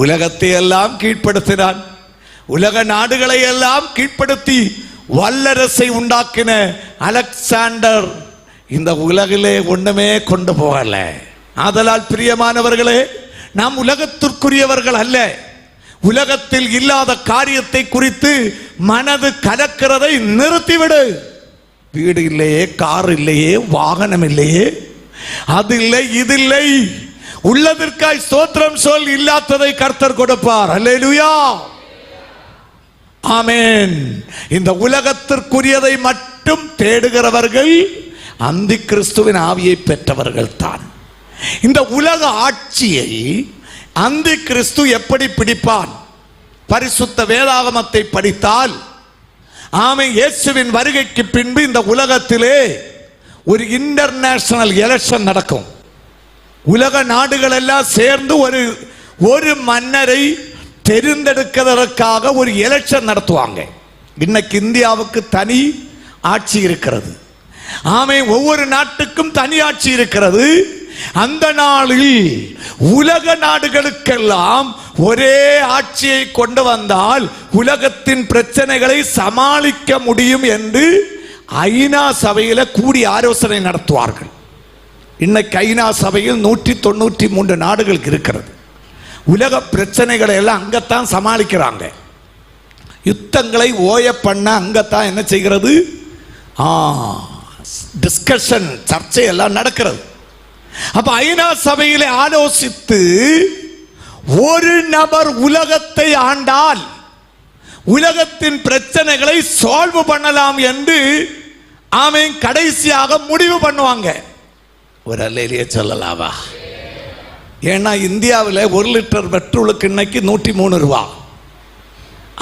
உலகத்தை எல்லாம் கீழ்ப்படுத்தினான். உலக நாடுகளை எல்லாம் கீழ்ப்படுத்தி வல்லரசை உண்டாக்கின அலெக்சாண்டர் இந்த உலகிலே ஒண்ணுமே கொண்டு போகல. ஆதலால் பிரியமானவர்களே, நாம் உலகத்திற்குரியவர்கள் அல்ல. உலகத்தில் இல்லாத காரியத்தை குறித்து மனது கலக்கிறதை நிறுத்திவிடு. வீடு இல்லையே, கார் இல்லையே, வாகனம் இல்லையே, அது இல்லை இது இல்லை, உள்ளதற்காய் ஸ்தோத்திரம் சொல், இல்லாததை கர்த்தர் கொடுப்பார். அல்லேலூயா, ஆமென். இந்த உலகத்திற்குரியதை மட்டும் தேடுகிறவர்கள் அந்தி கிறிஸ்துவின் ஆவியை பெற்றவர்கள் தான். இந்த உலக ஆட்சியை அந்தி கிறிஸ்து எப்படி பிடிப்பான்? பரிசுத்த வேதாகமத்தை படித்தால், ஆமென், இயேசுவின் வருகைக்கு பின்பு இந்த உலகத்திலே ஒரு இன்டர்நேஷனல் எலெக்ஷன் நடக்கும். உலக நாடுகள் எல்லாம் சேர்ந்து ஒரு மன்னரை தெரிந்தெடுக்கிறதற்காக ஒரு எலெக்ஷன் நடத்துவாங்க. இன்னைக்கு இந்தியாவுக்கு தனி ஆட்சி இருக்கிறது. ஆமென், ஒவ்வொரு நாட்டுக்கும் தனி ஆட்சி இருக்கிறது. அந்த நாளில் உலக நாடுகளுக்கெல்லாம் ஒரே ஆட்சியை கொண்டு வந்தால் உலகத்தின் பிரச்சனைகளை சமாளிக்க முடியும் என்று ஐநா சபையில கூடி ஆலோசனை நடத்துவார்கள். இன்னைக்கு ஐநா சபையில் 193 நாடுகள் இருக்கிறது. உலக பிரச்சனைகளை எல்லாம் அங்கத்தான் சமாளிக்கிறாங்க. யுத்தங்களை ஓய பண்ண அங்கத்தான் என்ன செய்கிறது, டிஸ்கஷன், சர்ச்சை எல்லாம் நடக்கிறது. அப்ப ஐநா சபையிலே ஆலோசித்து ஒரு நபர் உலகத்தை ஆண்டால் உலகத்தின் பிரச்சனைகளை சால்வ் பண்ணலாம் என்று ஆமென் கடைசியாக முடிவு பண்ணுவாங்க. ஒரு அல்லேலியா சொல்லலாமா? ஏன்னா இந்தியாவில் 1 லிட்டர் பெட்ரோலுக்கு இன்னைக்கு 103 ரூபா.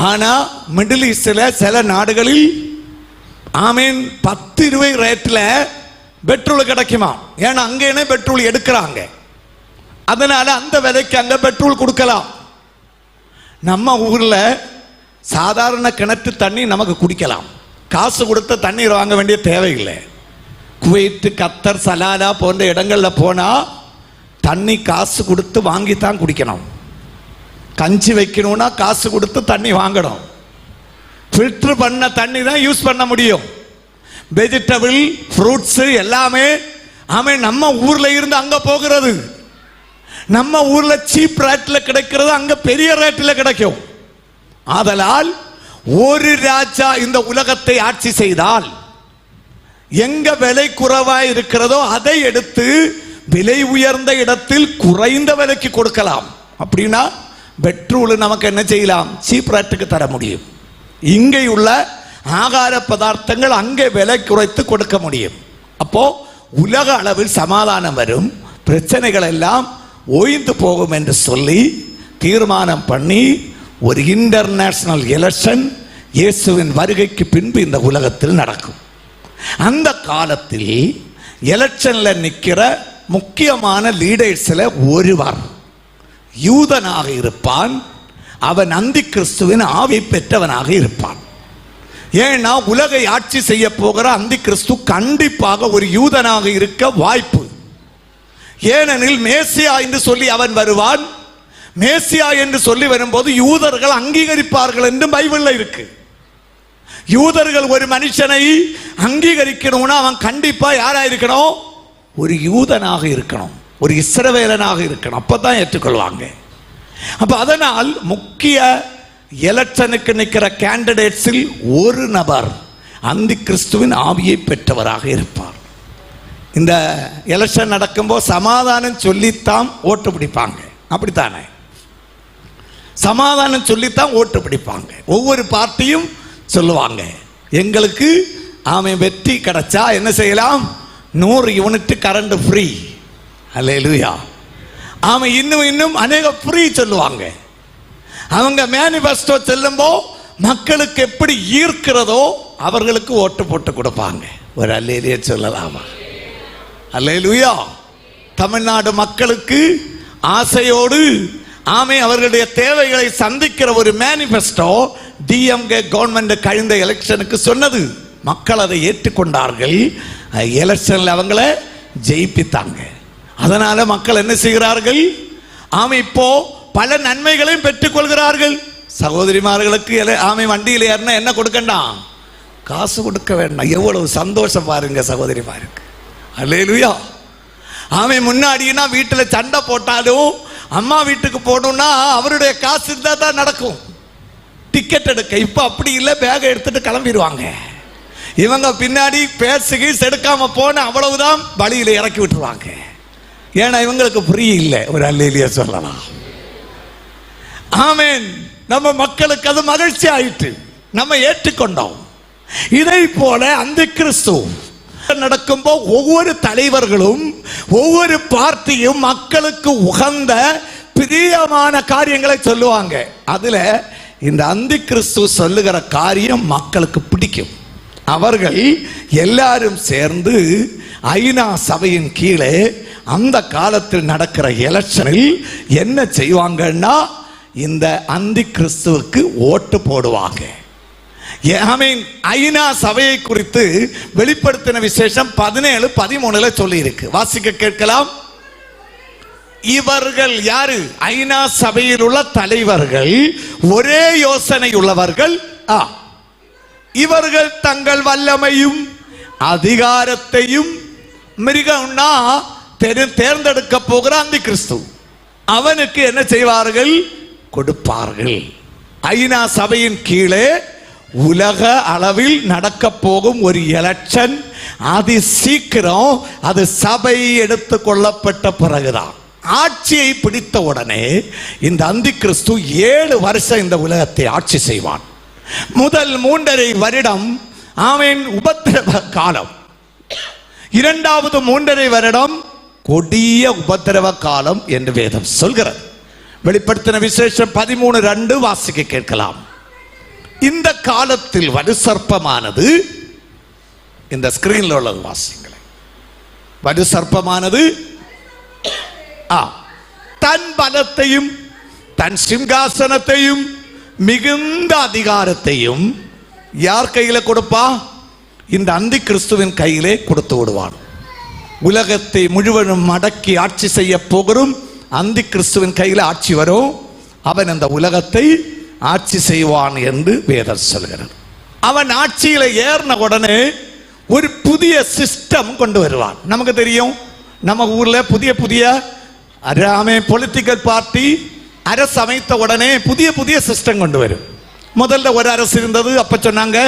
ஆனா மிடில் ஈஸ்ட்ல சில நாடுகளில் ஆமீன் 10-20 ரேட்ல பெட்ரோல் கிடைக்குமா? ஏன்னா அங்கே பெட்ரோல் எடுக்கிறாங்க. அதனால அந்த விலைக்கு அங்க பெட்ரோல் கொடுக்கலாம். நம்ம ஊர்ல சாதாரண கிணற்று தண்ணி நமக்கு குடிக்கலாம். காசு கொடுத்த தண்ணீர் வாங்க வேண்டிய தேவையில்லை. குவைத், கத்தர், சலாலா போன்ற இடங்கள்ல போனா தண்ணி காசு கொடுத்து வாங்கித்தான் குடிக்கணும். கஞ்சி வைக்கணும்னா காசு கொடுத்து தண்ணி வாங்கணும். ஃபில்டர் பண்ண தண்ணி தான் யூஸ் பண்ண முடியும். வெஜிடபிள், ஃப்ரூட்ஸ் எல்லாமே ஆமென் நம்ம ஊர்ல இருந்து அங்க போகிறது. நம்ம ஊர்ல சீப் ரேட்ல கிடைக்கிறது அங்க பெரிய ரேட்ல கிடைக்கும். ஆதலால் ஒரு ராஜா இந்த உலகத்தை ஆட்சி செய்தால் எங்க விலை குறைவாய் இருக்கிறதோ அதை எடுத்து விலை உயர்ந்த இடத்தில் குறைந்த விலைக்கு கொடுக்கலாம். அப்படின்னா பெட்ரோல் நமக்கு என்ன செய்யலாம், சீப் ரேட்டுக்கு தர முடியும். இங்கே உள்ள ஆகார பதார்த்தங்கள் அங்கே விலை குறைத்து கொடுக்க முடியும். அப்போ உலக அளவில் சமாதானம் வரும், பிரச்சனைகள் எல்லாம் ஓய்ந்து போகும் என்று சொல்லி தீர்மானம் பண்ணி ஒரு இன்டர்நேஷனல் எலெக்ஷன் இயேசுவின் வருகைக்கு பின்பு இந்த உலகத்தில் நடக்கும். அந்த காலத்தில் எலெக்ஷன்ல நிற்கிற முக்கியமான லீடர்ஸ்ல ஒருவர் யூதனாக இருப்பான். அவன் அந்தி கிறிஸ்துவின் ஆவி பெற்றவனாக இருப்பான். ஏன்னா உலகை ஆட்சி செய்ய போகிற அந்தி கிறிஸ்து கண்டிப்பாக ஒரு யூதனாக இருக்க வாய்ப்பு. ஏனெனில் மேசியா என்று சொல்லி அவன் வருவான். மேசியா என்று சொல்லி வரும்போது யூதர்கள் அங்கீகரிப்பார்கள் என்று பைபிள்ல இருக்கு. யூதர்கள் ஒரு மனுஷனை அங்கீகரிக்கணும்னா அவன் கண்டிப்பா யாரா இருக்கணும், ஒரு யூதனாக இருக்கணும், ஒரு இஸ்ரவேலனாக இருக்கணும். அப்பதான் ஏற்றுக்கொள்வாங்க. அப்ப அதனால் முக்கிய எலெக்ஷனுக்கு நிற்கிற கேண்டிடேட்ஸில் ஒரு நபர் அந்தி கிறிஸ்துவின் ஆவியை பெற்றவராக இருப்பார். இந்த எலெக்ஷன் நடக்கும்போது சமாதானம் சொல்லித்தான் ஓட்டு பிடிப்பாங்க, அப்படித்தானே? சமாதானம் சொல்லித்தான் ஓட்டு பிடிப்பாங்க. ஒவ்வொரு பார்ட்டியும் சொல்லுவாங்க, எங்களுக்கு வெற்றி கிடைச்சா என்ன செய்யலாம், 100 யூனிட் கரண்ட் ஃப்ரீ. அல்லேலூயா. இன்னும் அநேக ஃப்ரீ சொல்லுவாங்க. அவங்க மேனிஃபெஸ்டோ செல்லும்போ மக்களுக்கு எப்படி ஈர்க்கிறதோ அவர்களுக்கு ஓட்டு போட்டு கொடுப்பாங்க. ஒரு அல்லேலூயா சொல்லலாமா? அல்லேலூயா. தமிழ்நாடு மக்களுக்கு ஆசையோடு அவர்களுடைய தேவைகளை சந்திக்கிற ஒரு மேனிஃபெஸ்டோ டிஎம்கே கவர்மெண்ட் கழிந்த எலெக்ஷனுக்கு சொன்னது. மக்கள் அதை ஏற்றுக்கொண்டார்கள். எலெக்ஷன்ல அவங்கள ஜெயிப்பித்தாங்க. அதனால மக்கள் என்ன செய்கிறார்கள், இப்போ பல நன்மைகளையும் பெற்றுக் கொள்கிறார்கள். சகோதரிமார்களுக்கு வண்டியில் ஏறினா என்ன கொடுக்கண்டாம், காசு கொடுக்க வேண்டாம். எவ்வளவு சந்தோஷம் பாருங்க சகோதரிமாருக்கு. அல்லேலூயா. முன்னாடினா வீட்டில் சண்டை போட்டாலும் அம்மா வீட்டுக்கு போகணும்னா அவருடைய காசு இருந்தால் தான் நடக்கும் டிக்கெட் எடுக்க. இப்போ அப்படி இல்லை, பேகை எடுத்துட்டு கிளம்பிடுவாங்க. இவங்க பின்னாடி பேசுகி செடுக்காம போன அவ்வளவுதான் வழியில இறக்கி விட்டுருவாங்க. ஏன்னா இவங்களுக்கு ஃப்ரீ இல்லை. ஒரு அல்லேலூயா சொல்லலாம். ஆமென். நம்ம மக்களுக்கு அது மகிழ்ச்சி ஆயிட்டு, நம்ம ஏற்றுக்கொண்டோம். இதை போல அந்த கிறிஸ்து நடக்கும்போது ஒவ்வொரு தலைவர்களும் ஒவ்வொரு பார்ட்டியும் மக்களுக்கு உகந்த பிரியமான காரியங்களை சொல்லுவாங்க. அதுல இந்த அந்தி கிறிஸ்து சொல்லுகிற காரியம் மக்களுக்கு பிடிக்கும். அவர்கள் எல்லாரும் சேர்ந்து ஐநா சபையின் கீழே அந்த காலத்தில் நடக்கிற எலெக்ஷனில் என்ன செய்வாங்கன்னா இந்த அந்தி கிறிஸ்துவுக்கு ஓட்டு போடுவாங்க. ஐநா சபையை குறித்து வெளிப்படுத்தின விசேஷம் 17-13 சொல்லி இருக்கு. வாசிக்க கேட்கலாம். இவர்கள் யாரு? ஐநா சபையில் உள்ள தலைவர்கள், ஒரே யோசனை உள்ளவர்கள். இவர்கள் தங்கள் வல்லமையும் அதிகாரத்தையும் மிருகம்னா தேர்ந்தெடுக்க போகிற அந்தி கிறிஸ்து அவனுக்கு என்ன செய்வார்கள், கொடுப்பார்கள். ஐநா சபையின் கீழே உலக அளவில் நடக்க போகும் ஒரு எலெக்ஷன், அது சீக்கிரம் அது சபை எடுத்து கொள்ளப்பட்ட பிறகுதான். ஆட்சியை பிடித்த உடனே இந்த அந்தி கிறிஸ்து 7 வருஷம் இந்த உலகத்தை ஆட்சி செய்வான். முதல் 3.5 வருடம் உபத்திரவ காலம், இரண்டாவது 3.5 வருடம் கொடிய உபத்திரவ காலம் என்று வேதம் சொல்கிறது. வெளிப்படுத்தின விசேஷம் 13:2 வாசிக்க கேட்கலாம். இந்த காலத்தில் வடு சர்ப்பமானது, இந்த ஸ்கிரீன்ல உள்ளது வாசிங்களேன். வடு சர்ப்பமானது தன் பலத்தையும் தன் சிங்காசனத்தையும் மிகுந்த அதிகாரத்தையும் யார் கையில கொடுப்பா? இந்த அந்தி கிறிஸ்துவின் கையிலே கொடுத்து விடுவான். உலகத்தை முழுவதும் அடக்கி ஆட்சி செய்ய போகிறோம். அந்தி கிறிஸ்துவின் கையில ஆட்சி வரும். அவன் இந்த உலகத்தை ஆட்சி செய்வான் என்று வேதம் சொல்கிறார். அவன் ஆட்சியில ஏறின உடனே ஒரு புதிய சிஸ்டம் கொண்டு வருவான். நமக்கு தெரியும், நம்ம ஊர்ல புதிய பொலிட்டிக்கல் பார்ட்டி அரசு அமைத்த உடனே புதிய சிஸ்டம் கொண்டு வரும். முதல்ல ஒரு அரசு இருந்தது. அப்ப சொன்னாங்க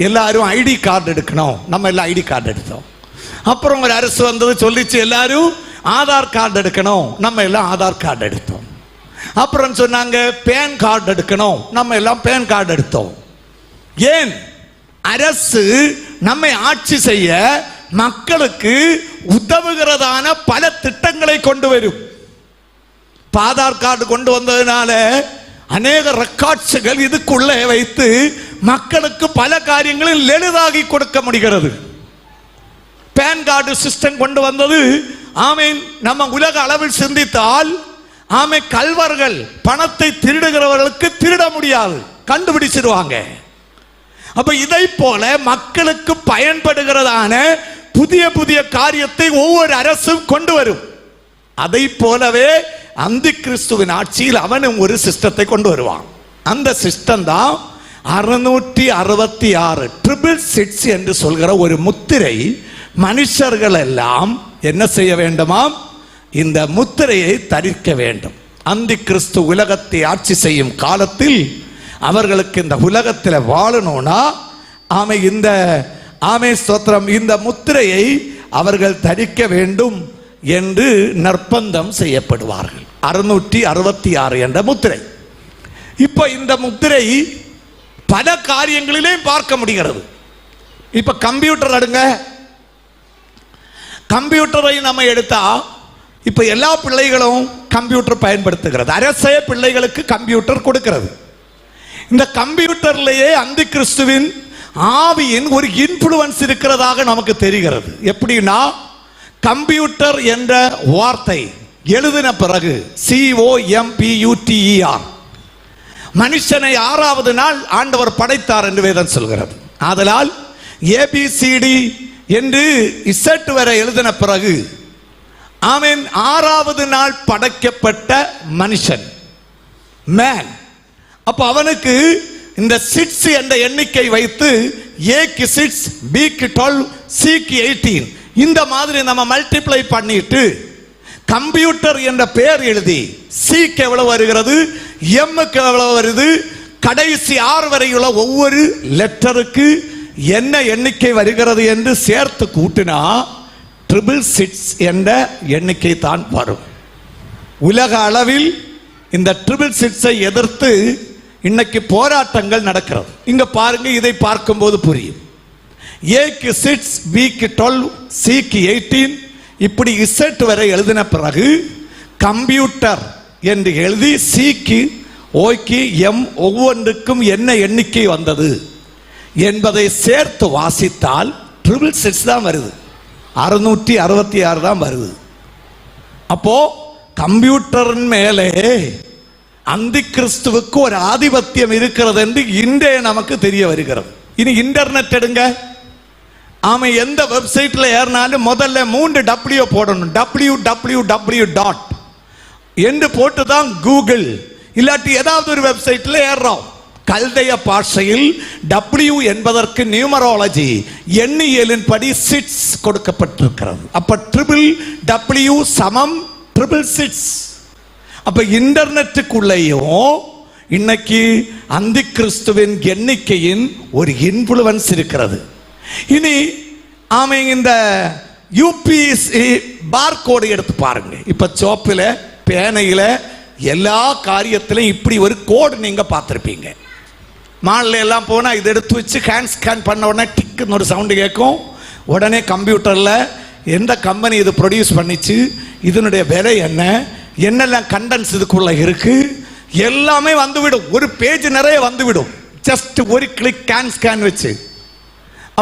எல்லாரும் ஐடி கார்டு எடுக்கணும். நம்ம எல்லாம் ஐடி கார்டு எடுத்தோம். அப்புறம் ஒரு அரசு வந்தது, சொல்லிச்சு எல்லாரும் ஆதார் கார்டு எடுக்கணும். நம்ம எல்லாம் ஆதார் கார்டு எடுத்தோம். அப்புறம் சொன்னாங்க பேன் கார்டு எடுக்கணும். நம்ம எல்லாம் பேன் கார்டு எடுத்தோம். ஏன்? அரசு நம்மை ஆட்சி செய்ய மக்களுக்கு உதவுகிறதான பல திட்டங்களை கொண்டு வரும். ஆதார் கார்டு கொண்டு வந்ததுனால அநேக ரெக்கார்ட்ஸ்கள் இதுக்குள்ளே வைத்து மக்களுக்கு பல காரியங்களில் எளிதாகி கொடுக்க முடிகிறது. பேன் கார்டு சிஸ்டம் கொண்டு வந்தது. நம்ம உலக அளவில் சிந்தித்தால் கல்வர்கள் பணத்தை திருடுகிறவர்களுக்கு திருட முடியாது, கண்டுபிடிச்சிருவாங்க. அப்ப இதை போல மக்களுக்கு பயன்படுகிறதான புதிய காரியத்தை ஒவ்வொரு அரசும் கொண்டு வரும். அதை போலவே அந்தி கிறிஸ்துவின் ஆட்சியில் அவனும் ஒரு சிஸ்டத்தை கொண்டு வருவான். அந்த சிஸ்டம் தான் 666 666 என்று சொல்கிற ஒரு முத்திரை. மனுஷர்கள் எல்லாம் என்ன செய்ய வேண்டுமாம்? இந்த முத்திரையை தரிக்க வேண்டும். அந்தி கிறிஸ்து உலகத்தை ஆட்சி செய்யும் காலத்தில் அவர்களுக்கு இந்த உலகத்தில் வாழணும்னா இந்த ஸ்தோத்திரம், இந்த முத்திரையை அவர்கள் தரிக்க வேண்டும் என்று நிர்பந்தம் செய்யப்படுவார்கள். 666 என்ற முத்திரை. இப்ப இந்த முத்திரை பல காரியங்களிலே பார்க்க முடிகிறது. இப்ப கம்ப்யூட்டர் எடுங்க, கம்ப்யூட்டரை நம்ம எடுத்தா இப்ப எல்லா பிள்ளைகளும் கம்ப்யூட்டர் பயன்படுத்துகிறது. அரசே பிள்ளைகளுக்கு கம்ப்யூட்டர் கொடுக்கிறது. இந்த கம்ப்யூட்டர்லேயே அந்தி கிறிஸ்துவின் ஆவியின் ஒரு இன்ஃப்ளூவன்ஸ் இருக்கிறதாக நமக்கு தெரிகிறது. எப்படின்னா, கம்ப்யூட்டர் என்ற வார்த்தை எழுதின பிறகு COMPUTER மனுஷனை 6வது நாள் ஆண்டவர் படைத்தார் என்று வேதம் சொல்கிறது. ஆதலால் ABCD என்று Z வரை எழுதின பிறகு 6வது நாள் படைக்கப்பட்ட மனுஷன் மேன். அப்ப அவனுக்கு இந்த 6 என்ற எண்ணிக்கை வைத்து Aக்கு 6, Bக்கு 12, Cக்கு 18 இந்த மாதிரி நம்ம மல்டிப்ளை பண்ணிட்டு கம்ப்யூட்டர் என்ற பெயர் எழுதி Cக்கு எவ்வளவு வருகிறது, Mக்கு எவ்வளவு வருது, கடைசி 6 வரையுள்ள ஒவ்வொரு லெட்டருக்கு என்ன எண்ணிக்கை வருகிறது என்று சேர்த்து கூட்டினா 666 என்ற எண்ணிக்கை தான் வரும். உலக அளவில் இந்த 666 எதிர்த்து இன்னைக்கு போராட்டங்கள் நடக்கிறது. இங்க பாருங்க, இதை பார்க்கும்போது புரியும். Aக்கு 6, Bக்கு 12, Cக்கு 18 இப்படி Z வரை எழுதின பிறகு கம்ப்யூட்டர் என்று எழுதி Cக்கு Oக்கு M ஒவ்வொன்றுக்கும் என்ன எண்ணிக்கை வந்தது என்பதை சேர்த்து வாசித்தால் 666 தான் வருது, 666 தான் வருது. அப்போ கம்ப்யூட்டரின் மேலே அந்தி கிறிஸ்துவுக்கு ஒரு ஆதிபத்தியம் இருக்கிறது என்று இன்றைய நமக்கு தெரிய வருகிறது. இனி இன்டர்நெட் எடுங்க. எந்த வெப்சைட்ல ஏறினாலும் முதல்ல 3 W போடணும். www. என்று போட்டு தான் கூகுள் இல்லாட்டி ஏதாவது ஒரு வெப்சைட்ல ஏறுறோம். கல்தைய பாஷையில் W என்பதற்கு நியூமராலஜி எண்ணியலின் படி 6 கொடுக்கப்பட்டிருக்கிறது. அப்ப www சமம் 666. அப்ப இன்டர்நெட்டுக்குள்ளேயும் இன்னைக்கு அந்தி கிறிஸ்துவின் எண்ணிக்கையின் ஒரு இன்ஃப்ளூவன்ஸ் இருக்கிறது. இனி இந்த UPC பார்கோடு எடுத்து பாருங்க. இப்ப சோப்பில பேனையில எல்லா காரியத்திலும் இப்படி ஒரு கோடு நீங்க பார்த்திருப்பீங்க. மால்ல எல்லாம் போனா இதை எடுத்து வச்சு ஹேண்ட் ஸ்கேன் பண்ண உடனே டிக்குன்னு ஒரு சவுண்டு கேட்கும். உடனே கம்ப்யூட்டர்ல எந்த கம்பெனி இது ப்ரொடியூஸ் பண்ணிச்சு, இதனுடைய விலை என்ன, என்னெல்லாம் கண்டென்ட்ஸ் இதுக்குள்ள இருக்கு எல்லாமே வந்துவிடும். ஒரு பேஜ் நிறைய வந்துவிடும். ஜஸ்ட் ஒரு கிளிக் ஹேண்ட் ஸ்கேன் வச்சு.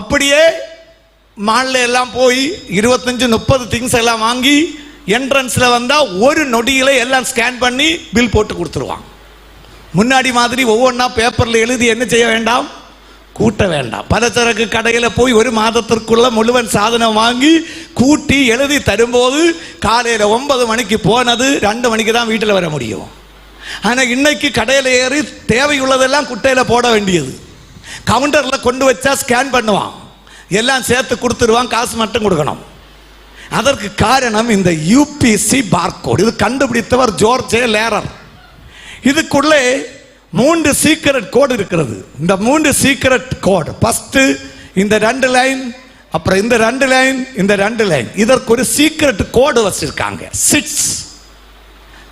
அப்படியே மால்ல எல்லாம் போய் 25-30 திங்ஸ் எல்லாம் வாங்கி என்ட்ரன்ஸ்ல வந்தா ஒரு நொடியில எல்லாம் ஸ்கேன் பண்ணி பில் போட்டு கொடுத்துருவாங்க. முன்னாடி மாதிரி ஒவ்வொன்றா பேப்பர்ல எழுதி என்ன செய்ய வேண்டாம், கூட்ட வேண்டாம். பலசரக்கு கடையில போய் ஒரு மாதத்திற்குள்ள முழுவன் சாதனம் வாங்கி கூட்டி எழுதி தரும்போது காலையில 9 மணிக்கு போனது 2 மணிக்கு தான் வீட்டில் வர முடியும். ஆனா இன்னைக்கு கடையில ஏறி தேவையுள்ளதெல்லாம் குட்டையில போட வேண்டியது. கவுண்டர்ல கொண்டு வச்சா ஸ்கேன் பண்ணுவான், எல்லாம் சேர்த்து கொடுத்துருவான், காசு மட்டும் கொடுக்கணும். அதற்கு காரணம் இந்த UPC பார்கோடு. இது கண்டுபிடித்தவர் ஜார்ஜ் லேரர். இதுக்குள்ளே 3 சீக்ரெட் கோடு இருக்கிறது. இந்த 3 சீக்ரெட் கோடு, ஃபர்ஸ்ட் இந்த 2 லைன், அப்புறம் இந்த 2 லைன், இந்த 2 லைன், இதற்கு ஒரு சீக்ரெட் கோடு வச்சிருக்காங்க.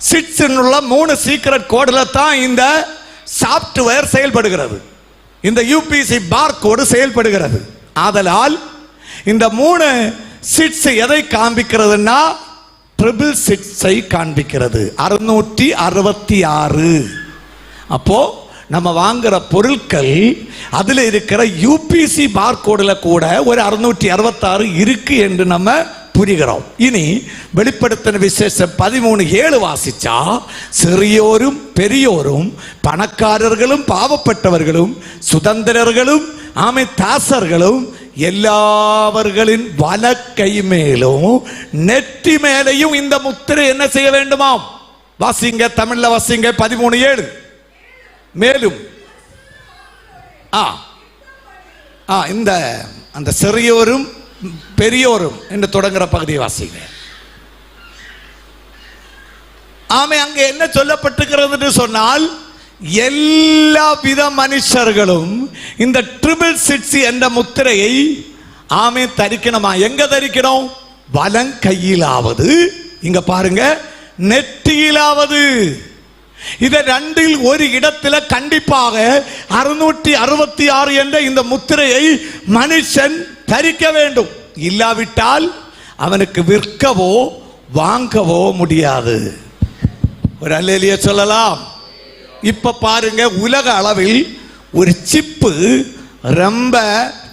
6 உள்ள 3 சீக்ரெட் கோடுல தான் இந்த சாப்ட்வேர் செயல்படுகிறது, இந்த UPC பார்கோடு செயல்படுகிறது. ஆதலால் இந்த 3 6 எதை காண்பிக்கிறதுனா 666 காண்பிக்கிறது. 666. அப்போ நம்ம வாங்குற பொருட்கள் அதுல இருக்கிற UPC பார்கோடுல கூட ஒரு 666 இருக்கு என்று நம்ம புரிகிறோம். இனி வெளிப்படுத்தின விசேஷம் 13:7 வாசிச்சா, சிறியோரும் பெரியோரும் பணக்காரர்களும் பாவப்பட்டவர்களும் சுதந்திரர்களும் தாசர்களும் எல்லாவர்களின் வலக்கை மேலும் நெற்றி மேலையும் இந்த முத்திரை என்ன செய்ய வேண்டுமாம்? வாசிங்க, தமிழ்ல வாசிங்க. 13:7. மேலும் இந்த அந்த சிறியோரும் பெரியோரும் என்று தொடங்குற பகுதியை வாசிங்க. அங்க என்ன சொல்லப்பட்டிருக்கிறது என்று சொன்னால், எல்லா வித மனுஷர்களும் இந்த 666 என்ற முத்திரையை ஆமே தரிக்கணுமா? எங்க தரிக்கணும்? வலங்கையிலாவது, இங்க பாருங்க, நெற்றியிலாவது. இதை ரெண்டில் ஒரு இடத்துல கண்டிப்பாக 666 என்ற இந்த முத்திரையை மனுஷன் தரிக்க வேண்டும். இல்லாவிட்டால் அவனுக்கு விற்கவோ வாங்கவோ முடியாது. ஒரு அல்லேலூயா சொல்லலாம். இப்ப பாருங்க, உலக அளவில் ஒரு சிப்பு ரொம்ப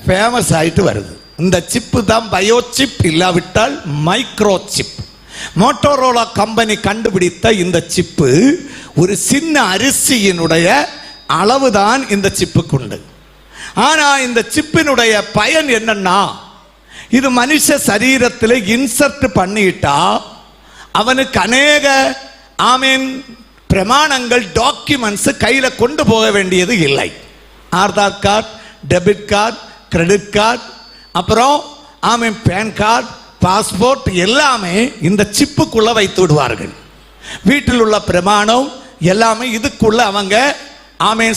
ஃபேமஸ் ஆயிட்டு வருது. இந்த சிப்பு தான் பயோ சிப், இல்லாவிட்டால் மைக்ரோ சிப். மோட்டோரோலா கம்பெனி கண்டுபிடித்த இந்த சிப்பு ஒரு சின்ன அரிசியினுடைய அளவுதான் இந்த சிப்புக்கு உண்டு. ஆனா இந்த சிப்பினுடைய பயன் என்னன்னா, இது மனுஷ சரீரத்தில் இன்சர்ட் பண்ணிட்டா அவனுக்கு அநேக பிரமாணங்கள், டாக்குமெண்ட்ஸ் கையில கொண்டு போக வேண்டியது இல்லை. Aadhaar card, debit card, credit card, அப்புறம் பேன் கார்டு, பாஸ்போர்ட் எல்லாமே இந்த சிப்புக்குள்ள வைத்து விடுவார்கள். வீட்டில் உள்ள பிரமாணம் எல்லாமே இதுக்குள்ள அவங்க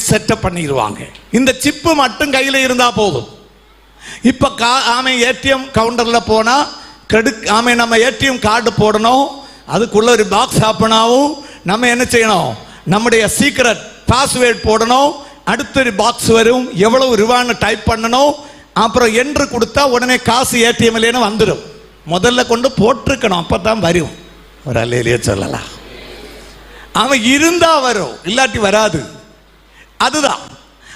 செட்டப் பண்ணிடுவாங்க. இந்த சிப்பு மட்டும் கையில இருந்தா போதும். இப்ப ஏடிஎம் கவுண்டர்ல போனா கிரெடிட் நம்ம ஏடிஎம் கார்டு போடணும், அதுக்குள்ள ஒரு பாக்ஸ் ஓபன் ஆகும். நம்ம என்ன செய்யணும்? நம்முடைய சீக்ரெட் பாஸ்வேர்ட் போடணும். அடுத்த பாக்ஸ் வரும், எவ்வளவு ரூபான்னு டைப் பண்ணணும். அப்புறம் என்று கொடுத்தா உடனே காசு ஏடிஎம்ல வந்துடும். முதல்ல கொண்டு போட்டிருக்கணும், அப்பதான் வரும். ஒரு அல்லேலூயா சொல்லலாம். அவன் இருந்தா வரும், இல்லாட்டி வராது. அதுதான்.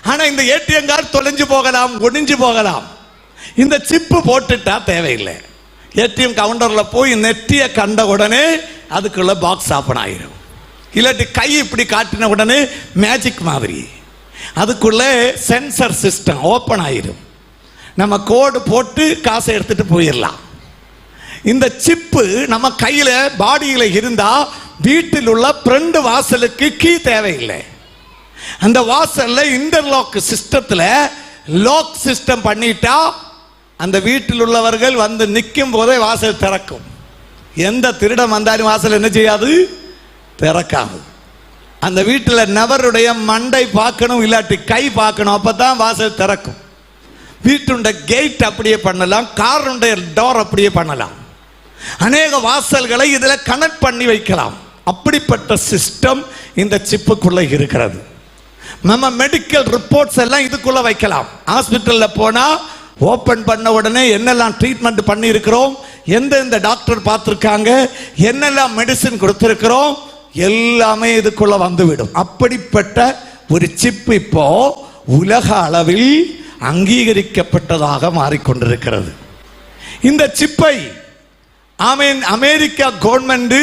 ஆனா இந்த ஏடிஎம் கார்டு தொலைஞ்சு போகலாம், ஒடிஞ்சு போகலாம். இந்த சிப்பு போட்டுட்டா தேவையில்லை. ஏடிஎம் கவுண்டர்ல போய் நெட்டிய கண்ட உடனே அதுக்குள்ள பாக்ஸ் ஓபன் ஆயிரும். இல்லாட்டி கை இப்படி காட்டின உடனே மேஜிக் மாதிரி அதுக்குள்ள சென்சர் சிஸ்டம் ஓபன் ஆயிரும். நம்ம கோடு போட்டு காசை எடுத்துட்டு போயிடலாம். இந்த சிப்பு நம்ம கையில பாடியில இருந்தா வீட்டில் உள்ள ஃப்ரண்ட் வாசலுக்கு கீ தேவையில்லை. அந்த வாசல்ல இன்டர்லாக் சிஸ்டத்துல லாக் சிஸ்டம் பண்ணிட்டா அந்த வீட்டில் உள்ளவர்கள் வந்து நிற்கும் போதே வாசல் திறக்கும். எந்த திருடம் வந்தாலும் வாசல் என்ன செய்யாது? திறக்காது. அந்த வீட்டில் நபருடைய மண்டை பார்க்கணும், இல்லாட்டி கை பார்க்கணும், அப்பதான் வாசல் திறக்கும். வீட்டுடைய கேட் அப்படியே பண்ணலாம், காருடைய டோர் அப்படியே பண்ணலாம். அநேக வாசல்களை இதில் கனெக்ட் பண்ணி வைக்கலாம். அப்படிப்பட்ட சிஸ்டம் இந்த சிப்புக்குள்ள இருக்கிறது. நம்ம மெடிக்கல் ரிப்போர்ட்ஸ் எல்லாம் இதுக்குள்ள வைக்கலாம். ஹாஸ்பிட்டல்ல போனா ஓபன் பண்ண உடனே என்னெல்லாம் ட்ரீட்மெண்ட் பண்ணி இருக்கிறோம், எந்தெந்த டாக்டர் பார்த்திருக்காங்க, என்னெல்லாம் மெடிசின் கொடுத்திருக்கிறோம், எல்லாமே இதுக்குள்ள வந்துவிடும். அப்படிப்பட்ட ஒரு சிப் இப்போ உலக அளவில் அங்கீகரிக்கப்பட்டதாக மாறிக்கொண்டிருக்கிறது. இந்த சிப்பை அமெரிக்கா கவர்மெண்ட்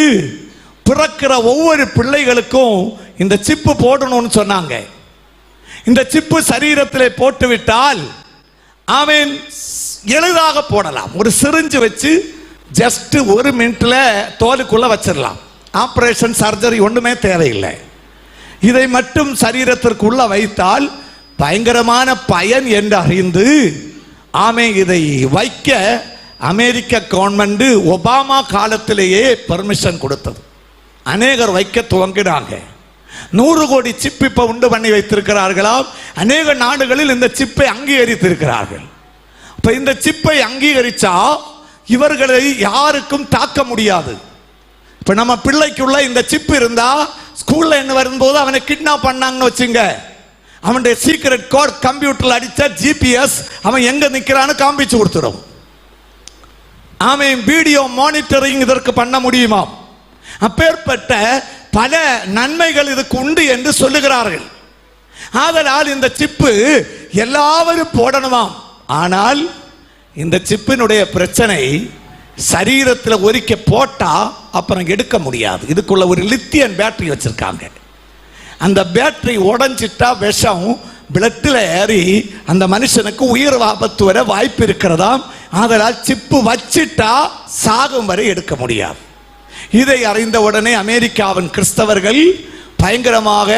பிறக்கிற ஒவ்வொரு பிள்ளைகளுக்கும் இந்த சிப்பு போடணும்னு சொன்னாங்க. இந்த சிப்பு சரீரத்தில் போட்டுவிட்டால் எளிதாக போடலாம். ஒரு சிரிஞ்சு வச்சு ஜஸ்ட் 1 மினிட்ல தோலுக்குள்ள வச்சிடலாம். ஆபரேஷன், சர்ஜரி ஒண்ணுமே தேவையில்லை. இதை மட்டும் சரீரத்திற்குள்ள வைத்தால் பயங்கரமான பயன் என்று அறிந்து இதை வைக்க அமெரிக்க கவர்மெண்ட் ஒபாமா காலத்திலேயே பெர்மிஷன் கொடுத்தது. அநேகர் வைக்க துவங்கினாங்க. 100 கோடி சிப் இப்ப உண்டு பண்ணி வைத்திருக்கிறார்களாம். அநேக நாடுகளில் இந்த சிப்பை அங்கீகரித்திருக்கிறார்கள். இப்ப இந்த சிப்பை அங்கீகரிச்சா இவர்களை யாருக்கும் தாக்க முடியாது. இப்ப நம்ம பிள்ளைக்குள்ள இந்த சிப் இருந்தா ஸ்கூல்ல என்ன வரும்போது அவனை கிட்னாப் பண்ணாங்கன்னு வச்சுங்க, அவனுடைய சீக்ரெட் கோட் கம்ப்யூட்டர்ல அடிச்சா ஜிபிஎஸ் அவன் எங்க நிக்கிறான்னு காண்பிச்சு கொடுத்துடும். வீடியோ மானிட்டரிங் இதற்கு பண்ண முடியுமா? அப்பேற்பட்ட பல நன்மைகள் இதுக்கு உண்டு என்று சொல்லுகிறார்கள். ஆதலால் இந்த சிப்பு எல்லாரும் போடணுமாம். ஆனால் இந்த சிப்பினுடைய பிரச்சனை, சரீரத்தில் ஒரிக்க போட்டா அப்புறம் எடுக்க முடியாது. இதுக்குள்ள ஒரு லித்தியம் பேட்டரி வச்சிருக்காங்க. அந்த பேட்டரி உடைஞ்சிட்டா விஷம் பிளட்ல ஏறி அந்த மனுஷனுக்கு உயிர் ஆபத்து வர வாய்ப்பு இருக்கிறதாம். ஆதலால் சிப்பு வச்சிட்டா சாகும் வரை எடுக்க முடியாது. இதை அறிந்த உடனே அமெரிக்காவின் கிறிஸ்தவர்கள் பயங்கரமாக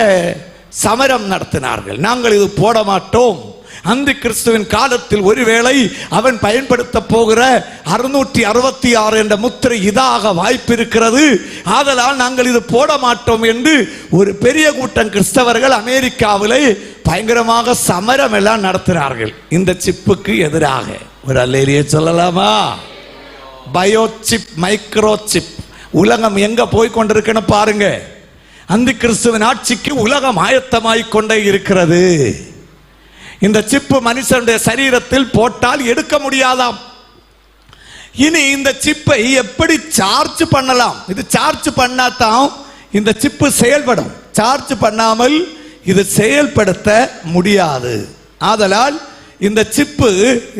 சமரம் நடத்தினார்கள். நாங்கள் இது போட மாட்டோம், அந்த கிறிஸ்துவின் காலத்தில் ஒருவேளை அவன் பயன்படுத்த போகிற 666 என்ற முத்திரை இதாக வாய்ப்பு இருக்கிறது. ஆதலால் நாங்கள் இது போட மாட்டோம் என்று ஒரு பெரிய கூட்டம் கிறிஸ்தவர்கள் அமெரிக்காவிலே பயங்கரமாக சமரம் எல்லாம் நடத்தினார்கள். இந்த சிப்புக்கு எதிராக ஒரு அல்லேலியா சொல்லலாமா? Biochip, micro chip. உலகம் எங்க போய் கொண்டிருக்குன்னு பாருங்க. அந்த கிறிஸ்துவின் ஆட்சிக்கு உலகம் ஆயத்தமாய் கொண்டே இருக்கிறது. இந்த சிப்பு மனுஷனுடைய சரீரத்தில் போட்டால் எடுக்க முடியாதாம். இனி இந்த சிப்பை எப்படி சார்ஜ் பண்ணலாம்? இது சார்ஜ் பண்ணாதான் இந்த சிப்பு செயல்படும். சார்ஜ் பண்ணாமல் இது செயல்படுத்த முடியாது. ஆதலால் இந்த சிப்பு,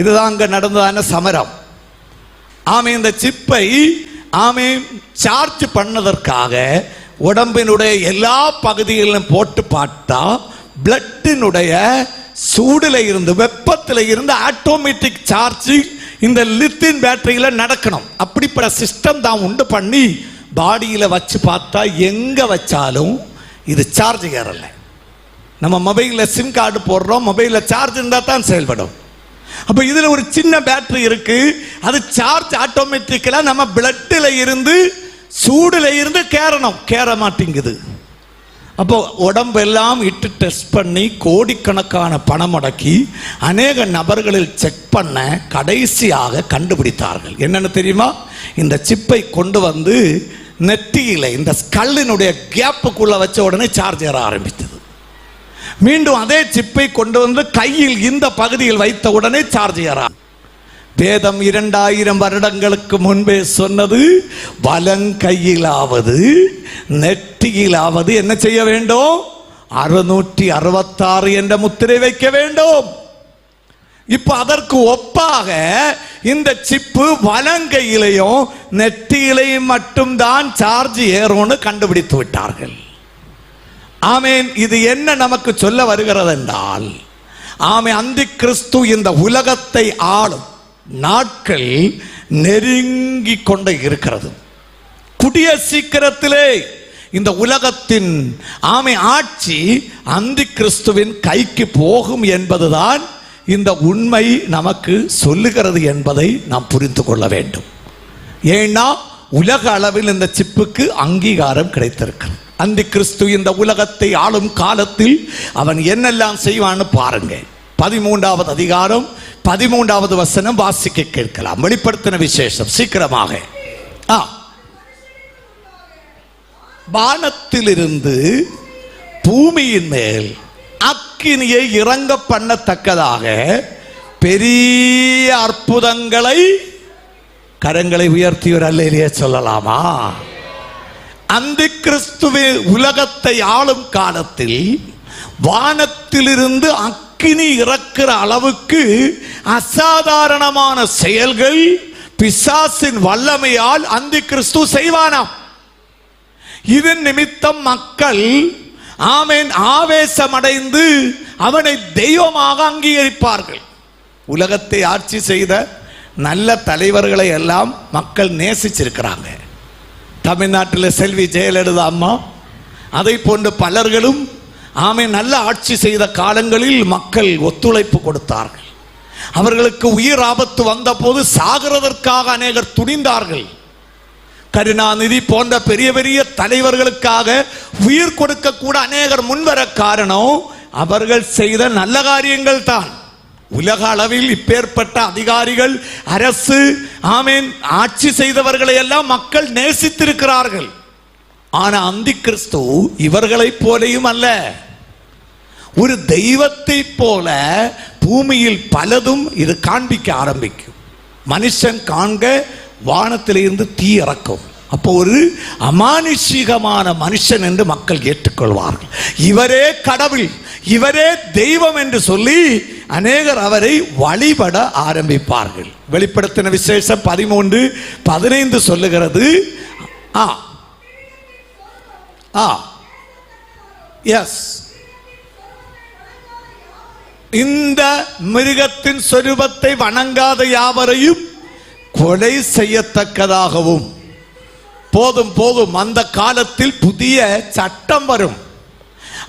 இதுதான் அங்க நடந்ததான சமரம். ஆமே, இந்த சிப்பை சார்ஜ் பண்ணதற்காக உடம்பினுடைய எல்லா பகுதிகளிலும் போட்டு பார்த்தா பிளட்டினுடைய சூடுல இருந்து, வெப்பத்தில் இருந்து ஆட்டோமேட்டிக் சார்ஜ் இந்த லித்தியம் பேட்டரியில நடக்கணும். அப்படிப்பட்ட சிஸ்டம் தான் உண்டு பண்ணி பாடியில வச்சு பார்த்தா எங்க வச்சாலும் இது சார்ஜ் ஏறல. நம்ம மொபைலில் சிம் கார்டு போடுறோம், மொபைலில் சார்ஜ் இருந்தால் தான் செயல்படும். அப்போ இதில் ஒரு சின்ன பேட்டரி இருக்கு, அது சார்ஜ் ஆட்டோமேட்டிக்கலாக நம்ம பிளட்டில் இருந்து சூடுல இருந்து கேற மாட்டேங்குது. அப்போ உடம்பெல்லாம் இட்டு டெஸ்ட் பண்ணி கோடிக்கணக்கான பணம் முடக்கி அநேக நபர்களில் செக் பண்ண கடைசியாக கண்டுபிடித்தார்கள். என்னன்னு தெரியுமா? இந்த சிப்பை கொண்டு வந்து நெத்தியில இந்த ஸ்கல்லினுடைய கேப்புக்குள்ள வச்ச உடனே சார்ஜ் ஏற ஆரம்பித்தது. மீண்டும் அதே சிப்பை கொண்டு வந்து கையில் இந்த பகுதியில் வைத்த உடனே சார்ஜ் ஏற. வேதம் 2000 வருடங்களுக்கு முன்பே சொன்னது, வலங்கையிலாவது நெற்றியிலாவது என்ன செய்ய வேண்டும்? 666 என்ற முத்திரை வைக்க வேண்டும். இப்ப அதற்கு ஒப்பாக இந்த சிப்பு வலங்கையிலையும் நெற்றியிலையும் மட்டும்தான் சார்ஜ் ஏறும்னு கண்டுபிடித்து விட்டார்கள். ஆமேன். இது என்ன நமக்கு சொல்ல வருகிறது என்றால், அந்தி கிறிஸ்து இந்த உலகத்தை ஆளும் நாட்கள் நெருங்கி கொண்டே இருக்கிறது. கூடிய சீக்கிரத்திலே இந்த உலகத்தின் ஆட்சி அந்தி கிறிஸ்துவின் கைக்கு போகும் என்பதுதான் இந்த உண்மை நமக்கு சொல்லுகிறது என்பதை நாம் புரிந்து கொள்ள வேண்டும். ஏன்னா உலக அளவில் இந்த சிப்புக்கு அங்கீகாரம் கிடைத்திருக்கிறது. அந்தி கிறிஸ்து இந்த உலகத்தை ஆளும் காலத்தில் அவன் என்னெல்லாம் செய்வான்னு பாருங்க. 13வது அதிகாரம் 13வது வசனம் வாசிக்க கேட்கலாம். வெளிப்படுத்தின விசேஷம் சீக்கிரமாக. வானத்திலிருந்து பூமியின் மேல் அக்கினியை இறங்க பண்ணத்தக்கதாக பெரிய அற்புதங்களை, கரங்களை உயர்த்தி ஒரு அல்லேலூயா சொல்லலாமா? அந்தி கிறிஸ்துவே உலகத்தை ஆளும் காலத்தில் வானத்திலிருந்து அக்கினி இறக்கிற அளவுக்கு அசாதாரணமான செயல்கள் பிசாசின் வல்லமையால் அந்தி கிறிஸ்து செய்வானாம். இதன் நிமித்தம் மக்கள் ஆவேசமடைந்து அவனை தெய்வமாக அங்கீகரிப்பார்கள். உலகத்தை ஆட்சி செய்த நல்ல தலைவர்களை எல்லாம் மக்கள் நேசிச்சிருக்கிறாங்க. தமிழ்நாட்டில் செல்வி ஜெயலலிதா அம்மா, அதை போன்று பலர்களும் நல்ல ஆட்சி செய்த காலங்களில் மக்கள் ஒத்துழைப்பு கொடுத்தார்கள். அவர்களுக்கு உயிர் ஆபத்து வந்த போது சாகிறதற்காக அநேகர் துணிந்தார்கள். கருணாநிதி போன்ற பெரிய பெரிய தலைவர்களுக்காக உயிர் கொடுக்க கூட அநேகர் முன்வர காரணம் அவர்கள் செய்த நல்ல காரியங்கள் தான். உலக அளவில் இப்பேற்பட்ட அதிகாரிகள், அரசு ஆட்சி செய்தவர்களை எல்லாம் மக்கள் நேசித்திருக்கிறார்கள். ஆனா அந்தி கிறிஸ்து இவர்களை போலையும் அல்ல, ஒரு தெய்வத்தை போல பூமியில் பலதும் இது காண்பிக்க ஆரம்பிக்கும். மனுஷன் காண்க வானத்திலிருந்து தீ இறக்கும். அப்போ ஒரு அமானுஷிகமான மனுஷன் என்று மக்கள் ஏற்றுக்கொள்வார்கள். இவரே கடவுள், இவரே தெய்வம் என்று சொல்லி அநேகர் அவரை வழிபட ஆரம்பிப்பார்கள். வெளிப்படுத்தின விசேஷம் 13:15 சொல்லுகிறது. எஸ், இந்த மிருகத்தின் சொரூபத்தை வணங்காத யாவரையும் கொலை செய்யத்தக்கதாகவும். போதும் போதும், அந்த காலத்தில் புதிய சட்டம் வரும்.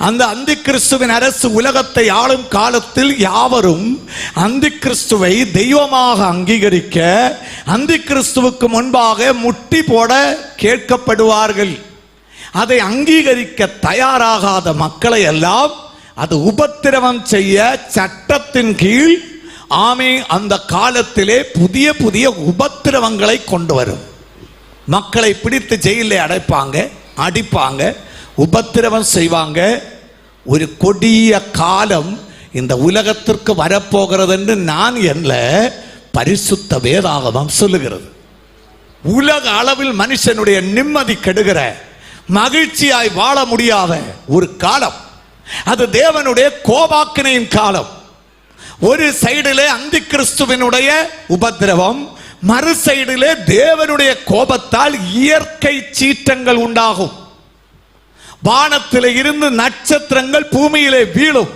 அந்த அந்தி கிறிஸ்துவின் அரசு உலகத்தை ஆளும் காலத்தில் யாவரும் அந்தி கிறிஸ்துவை தெய்வமாக அங்கீகரிக்க அந்தி கிறிஸ்துவுக்கு முன்பாக முட்டி போட கேட்கப்படுவார்கள். அதை அங்கீகரிக்க தயாராகாத மக்களை எல்லாம் அது உபத்திரவம் செய்ய சட்டத்தின் கீழ் அந்த காலத்திலே புதிய புதிய உபத்திரவங்களை கொண்டு வரும். மக்களை பிடித்து ஜெயிலே அடைப்பாங்க, அடிப்பாங்க, உபத்திரவம் செய்வாங்க. ஒரு கொடிய காலம் இந்த உலகத்திற்கு வரப்போகிறது என்று நான் என்ன பரிசுத்த வேதாகமம் சொல்லுகிறது. உலக அளவில் மனுஷனுடைய நிம்மதி கெடுகிற, மகிழ்ச்சியாய் வாழ முடியாத ஒரு காலம், அது தேவனுடைய கோபாக்கினையின் காலம். ஒரு சைடிலே அந்தி கிறிஸ்துவினுடைய உபத்திரவம், மறு சைடிலே தேவனுடைய கோபத்தால் இயற்கை சீற்றங்கள் உண்டாகும். வானத்திலே இருந்து நட்சத்திரங்கள் பூமியிலே வீழும்.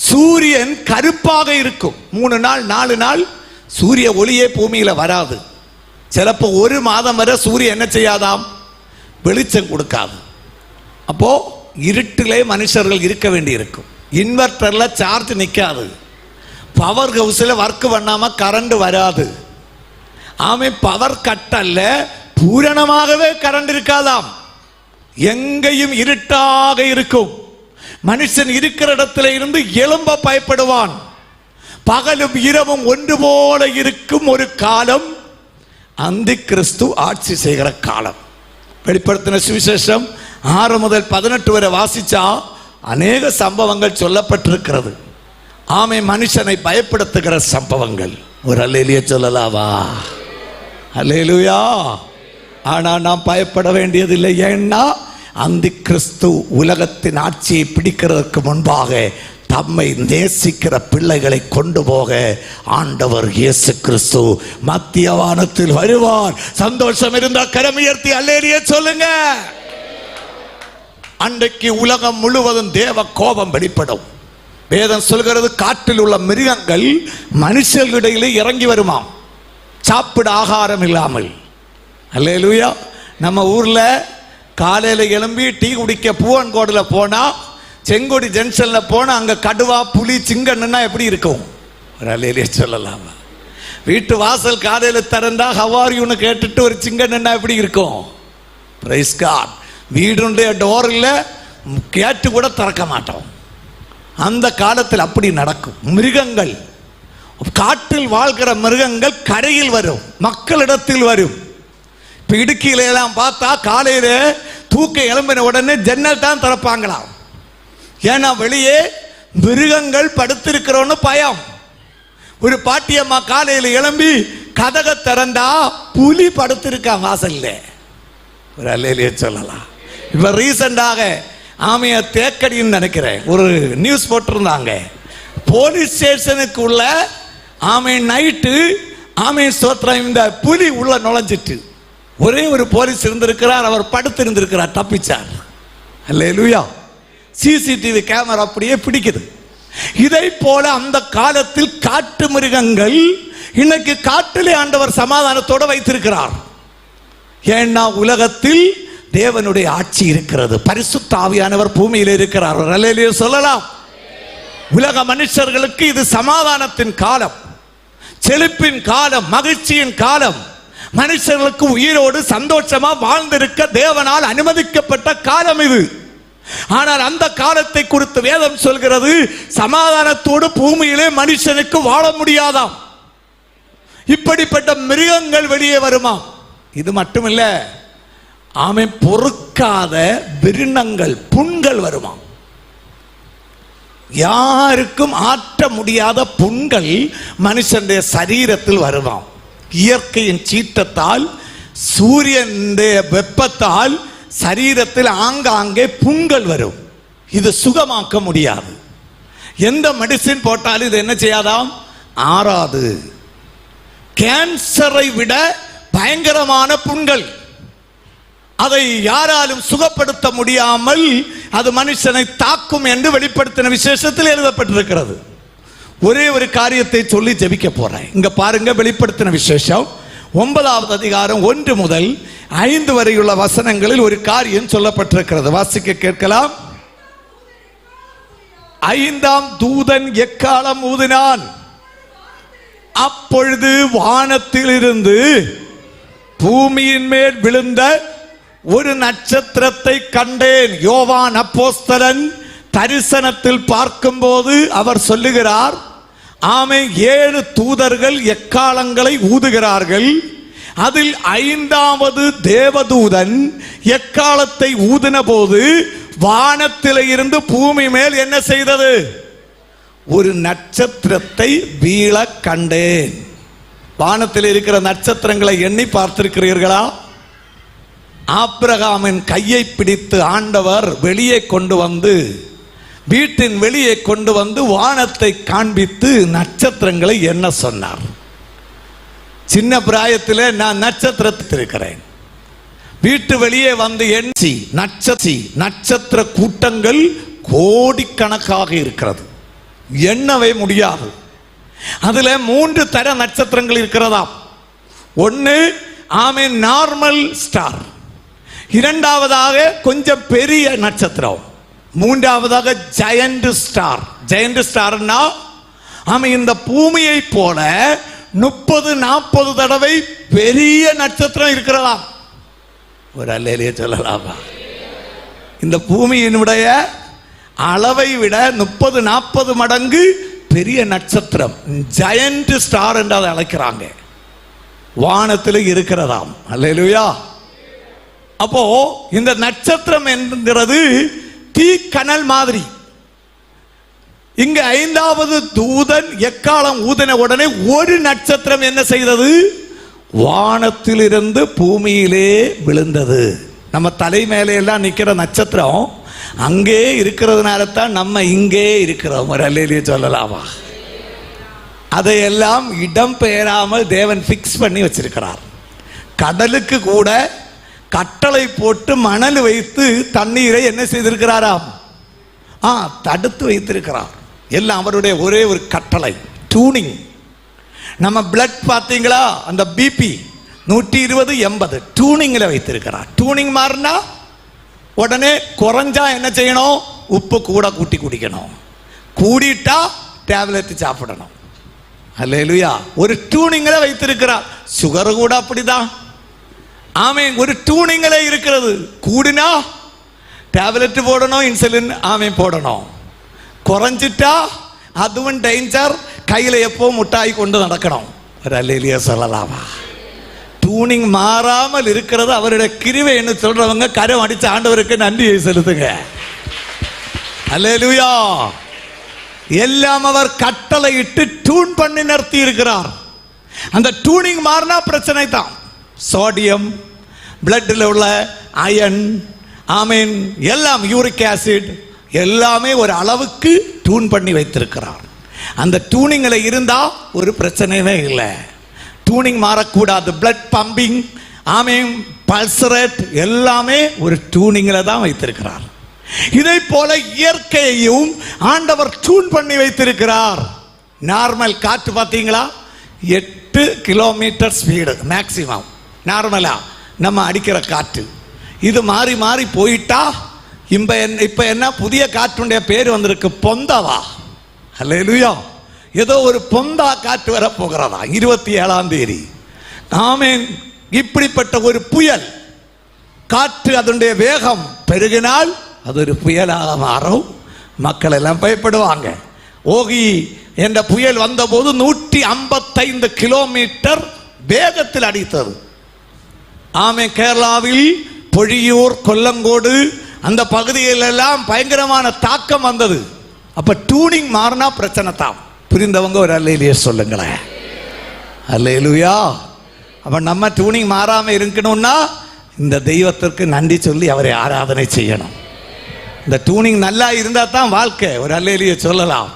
சூரியன் கருப்பாக இருக்கும். 3 நாள் 4 நாள் சூரிய ஒளியே பூமியில வராது. சிலப்போ 1 மாதம் வரை சூரியன் என்ன செய்யாதாம், வெளிச்சம் கொடுக்காது. அப்போ இருட்டிலே மனுஷர்கள் இருக்க வேண்டி இருக்கும். இன்வெர்டர்ல சார்ஜ் நிற்காது. பவர் ஹவுஸில் ஒர்க் பண்ணாம கரண்ட் வராது. பவர் கட் அல்ல, பூரணமாகவே கரண்ட் இருக்காதாம். எங்கேயும் இருட்டாக இருக்கும். மனுஷன் இருக்கிற இடத்துல இருந்து எழும்ப பயப்படுவான். பகலும் இரவும் ஒன்று போல இருக்கும் ஒரு காலம் அந்தி கிறிஸ்து ஆட்சி செய்கிற காலம். வெளிப்படுத்தின சுவிசேஷம் 6 முதல் 18 வரை வாசிச்சா அநேக சம்பவங்கள் சொல்லப்பட்டிருக்கிறது. மனுஷனை பயப்படுத்துகிற சம்பவங்கள். ஒரு அல்லேலூயா சொல்லலாவா? அல்லேலூயா. ஆனா நாம் பயப்பட வேண்டியதில்லை. ஏன்னா அந்தி கிறிஸ்து உலகத்தின் ஆட்சியை பிடிக்கிறதுக்கு முன்பாக தம்மை நேசிக்கிற பிள்ளைகளை கொண்டு போக ஆண்டவர் இயேசு கிறிஸ்து மத்திய வானத்தில் வருவார். சந்தோஷம் இருந்தா கரம் உயர்த்தி அல்லேலூயா சொல்லுங்க. அன்றைக்கு உலகம் முழுவதும் தேவ கோபம் வெளிப்படும். வேதம் சொல்கிறது, காற்றில் உள்ள மிருகங்கள் மனுஷர்களிடையிலே இறங்கி வருமாம், சாப்பிட ஆகாரம் இல்லாமல். அல்லேலூயா. நம்ம ஊர்ல காலையில எழும்பி டீ குடிக்க பூவன்கோடில் போனா, செங்கோடி ஜங்ஷன்ல போனா அங்க கடுவா, புலி, சிங்கம்னா எப்படி இருக்கும்? ஒரு அல்லேலூயா சொல்லலாமா? வீட்டு வாசல் காலையில திறந்தா ஹவாரியூன்னு கேட்டுட்டு ஒரு சிங்கம்னா எப்படி இருக்கும்? Price God. வீடுடைய டோர் இல்ல, கேட்டு கூட திறக்க மாட்டோம். அந்த காலத்தில் அப்படி நடக்கும். மிருகங்கள், காட்டில் வாழ்கிற மிருகங்கள் கரையில் வரும், மக்களிடத்தில் வரும். இப்ப இடுக்கியில எல்லாம் பார்த்தா காலையில தூக்க எழும்பின உடனே ஜன்னல் தான் திறப்பாங்களாம். ஏன்னா வெளியே மிருகங்கள் படுத்திருக்கிறோன்னு பயம். ஒரு பாட்டியம்மா காலையில எழும்பி கதக திறந்தா புலி படுத்திருக்கா வாசல்ல. ஒரு அல்லேலூயா சொல்லலாம். இப்ப ரீசெண்டாக தேக்கடின்னு நினைக்கிறேன், ஒரு நியூஸ் போட்டிருந்தாங்க. போலீஸ் ஸ்டேஷனுக்கு உள்ள நைட்டு ஸ்தோத்திரம், இந்த புலி உள்ள நுழைஞ்சிட்டு ஒரே ஒரு போலீஸ் இருந்திருக்கிறார், அவர் படுத்து இருந்திருக்கிறார், தப்பிச்சார். அல்லேலூயா. சிசிடிவி கேமரா அப்படியே பிடிக்குது. இதை போல அந்த காலத்தில் காட்டு மிருகங்கள் இன்னைக்கு காட்டிலே ஆண்டவர் சமாதானத்தோடு வைத்திருக்கிறார். ஏன்னா உலகத்தில் தேவனுடைய ஆட்சி இருக்கிறது, பரிசுத்த ஆவியானவர் பூமியில் இருக்கிறார். அல்லேலூயா சொல்லலாம். உலக மனுஷர்களுக்கு இது சமாதானத்தின் காலம், செழிப்பின் காலம், மகிழ்ச்சியின் காலம். மனுஷர்களுக்கு உயிரோடு சந்தோஷமா வாழ்ந்திருக்க தேவனால் அனுமதிக்கப்பட்ட காலம் இது. ஆனால் அந்த காலத்தை குறித்து வேதம் சொல்கிறது, சமாதானத்தோடு பூமியிலே மனுஷனுக்கு வாழ முடியாதாம். இப்படிப்பட்ட மிருகங்கள் வெளியே வருமா? இது மட்டுமில்ல, பொறுக்காத விருணங்கள், புண்கள் வருமா? யாருக்கும் ஆற்ற முடியாத புண்கள் மனுஷனுடைய சரீரத்தில் வருமாம். இயற்கையின் சீற்றத்தால், சூரியனுடைய வெப்பத்தால் சரீரத்தில் ஆங்காங்கே புண்கள் வரும். இது சுகமாக்க முடியாது. எந்த மெடிசின் போட்டாலும் இது என்ன செய்யாதாம், ஆறாது. கேன்சரை விட பயங்கரமான புண்கள், அதை யாராலும் சுகப்படுத்த முடியாமல் அது மனுஷனை தாக்கும் என்று வெளிப்படுத்தின விசேஷத்தில் எழுதப்பட்டிருக்கிறது. ஒரே ஒரு காரியத்தை சொல்லி ஜெபிக்க போறேன். இங்க பாருங்க, வெளிப்படுத்தின விசேஷம் 9வது அதிகாரம் 1 முதல் 5 வரையுள்ள வசனங்களில் ஒரு காரியம் சொல்லப்பட்டிருக்கிறது. வாசிக்க கேட்கலாம். ஐந்தாம் தூதன் எக்காலம் ஊதினான். அப்பொழுது வானத்திலிருந்து பூமியின் மேல் விழுந்த ஒரு நட்சத்திரத்தை கண்டேன். யோவான் அப்போஸ்தலன் தரிசனத்தில் பார்க்கும்போது அவர் சொல்லுகிறார், ஆமென், 7 தூதர்கள் எக்காலங்களை ஊதுகிறார்கள். அதில் 5வது தேவதூதன் எக்காலத்தை ஊதின போது வானத்தில் இருந்து பூமி மேல் என்ன செய்தது? ஒரு நட்சத்திரத்தை வீழ கண்டேன். வானத்தில் இருக்கிற நட்சத்திரங்களை எண்ணி பார்த்திருக்கிறீர்களா? ஆபிரகாமின் கையை பிடித்து ஆண்டவர் வெளியே கொண்டு வந்து, வீட்டின் வெளியே கொண்டு வந்து வானத்தை காண்பித்து நட்சத்திரங்களை என்ன சொன்னார்? சின்ன பிராயத்தில் நான் நட்சத்திரத்தில் இருக்கிறேன். வீட்டு வெளியே வந்து எண்ணி நட்சத்திர கூட்டங்கள் கோடிக்கணக்காக இருக்கிறது, எண்ணவே முடியாது. அதுல 3 தர நட்சத்திரங்கள் இருக்கிறதாம். ஒன்று ஆமென் நார்மல் ஸ்டார், இரண்டாவதாக கொஞ்சம் பெரிய நட்சத்திரம், மூன்றாவதாக ஜெயண்ட் ஸ்டார். ஜெயண்ட் ஸ்டார்னா ஆமென் இந்த பூமியை போல 30-40 தடவை பெரிய நட்சத்திரம் இருக்கிறதாம். ஒரு அல்லேலூயா சொல்லலாமா? இந்த பூமியினுடைய அளவை விட 30-40 மடங்கு பெரிய நட்சத்திரம், ஜெயண்ட் ஸ்டார் என்று அதை அழைக்கிறாங்க, வானத்தில் இருக்கிறதாம். அல்லேலூயா. அப்போ இந்த நட்சத்திரம் என்கிறது தீக்கனல் மாதிரி. இங்க 5வது தூதன் எக்காலம் ஊதின உடனே ஒரு நட்சத்திரம் என்ன செய்தது? வானத்திலிருந்து பூமியிலே விழுந்தது. நம்ம தலை மேலே எல்லாம் நிக்கிற நட்சத்திரம் அங்கே இருக்கிறதுனால தான் நம்ம இங்கே இருக்கிறோம். ஒரு அல்லேலூயா சொல்லலாமா? அதையெல்லாம் இடம் பெயராமல் தேவன் பிக்ஸ் பண்ணி வச்சிருக்கிறார். கடலுக்கு கூட கட்டளை போட்டு மணல் வைத்து தண்ணீரை என்ன செய்திருக்கிறாராம்? தடுத்து வைத்திருக்கிறார். எல்லாம் அவருடைய ஒரே ஒரு கட்டளை, டியூனிங். நம்ம பிளட் பார்த்தீங்களா? அந்த பிபி 120/80 டியூனிங்ல வைத்திருக்கிறார். டியூனிங் மாறினா உடனே குறைஞ்சா என்ன செய்யணும்? உப்பு கூட கூட்டி குடிக்கணும், கூடிட்டா டேப்லெட் சாப்பிடணும். அல்லேலூயா. ஒரு டியூனிங்ல வைத்திருக்கிறார். சுகர் கூட அப்படிதான். ஆமென், ஒரு டியூனிங்ல இருக்கிறது. கூடினா டேப்லெட் போடணும், இன்சுலின் ஆமென் போடணும். குறைஞ்சிட்டா அதுவும் டேஞ்சர், கையில எப்போ முட்டாய் கொண்டு நடக்கணும். ஒரு அல்லேலூயா சொல்லலாமா? டியூனிங் மாறாமல் இருக்கிறது அவருடைய கிருபை என்று சொல்றவங்க கரம் அடிச்ச ஆண்டவருக்கு நன்றியை செலுத்துங்க. அல்லேலூயா. எல்லாம் அவர் கட்டளையிட்டு டியூன் பண்ணி நிறுத்தி இருக்கிறார். அந்த டியூனிங் மாறினா பிரச்சனை தான். சோடியம், பிளட்டில் உள்ள அயன், ஆமீன், எல்லாம் யூரிக் ஆசிட் எல்லாமே ஒரு அளவுக்கு டியூன் பண்ணி வைத்திருக்கிறார். அந்த டியூனிங்ல இருந்தா ஒரு பிரச்சனையே இல்லை. டியூனிங் மாறக்கூடாது. பிளட் பம்பிங், ஆமீன், பல்ஸ் ரேட் எல்லாமே ஒரு டியூனிங்ல தான் வைத்திருக்கிறார். இதை போல இயற்கையையும் ஆண்டவர் டியூன் பண்ணி வைத்திருக்கிறார். நார்மல் காற்று பார்த்தீங்களா? 8 கிலோமீட்டர் ஸ்பீடு மேக்சிமம் நார்மலா நம்ம அடிக்கிற காற்று. இது மாறி மாறி போயிட்டா இப்ப என்ன புதிய காற்றுடைய பேர் வந்திருக்கு? பொந்தவா. அல்லேலூயா. ஏதோ ஒரு பொந்தா காற்று வர போகிறதா 27ஆம் தேதி. ஆமென். இப்படிப்பட்ட ஒரு புயல் காற்று அதனுடைய வேகம் பெருகினால் அது ஒரு புயலாக மாறும். மக்கள் எல்லாம் பயப்படுவாங்க. ஓகி என்ற புயல் வந்தபோது 155 கிலோமீட்டர் வேகத்தில் அடித்தது. ஆமே, கேரளாவில் பொழியூர், கொல்லங்கோடு அந்த பகுதியில் எல்லாம் பயங்கரமான தாக்கம் வந்தது. அப்ப டியூனிங் மாறினா பிரச்சனை தான். புரிந்தவங்க ஒரு அல்லேலூயா சொல்லுங்களேன். அல்லேலூயா. அப்ப நம்ம டியூனிங் மாறாம இருக்கணும்னா இந்த தெய்வத்திற்கு நன்றி சொல்லி அவரை ஆராதனை செய்யணும். இந்த டியூனிங் நல்லா இருந்தா தான் வாழ்க்கை. ஒரு அல்லேலூயா சொல்லலாம்.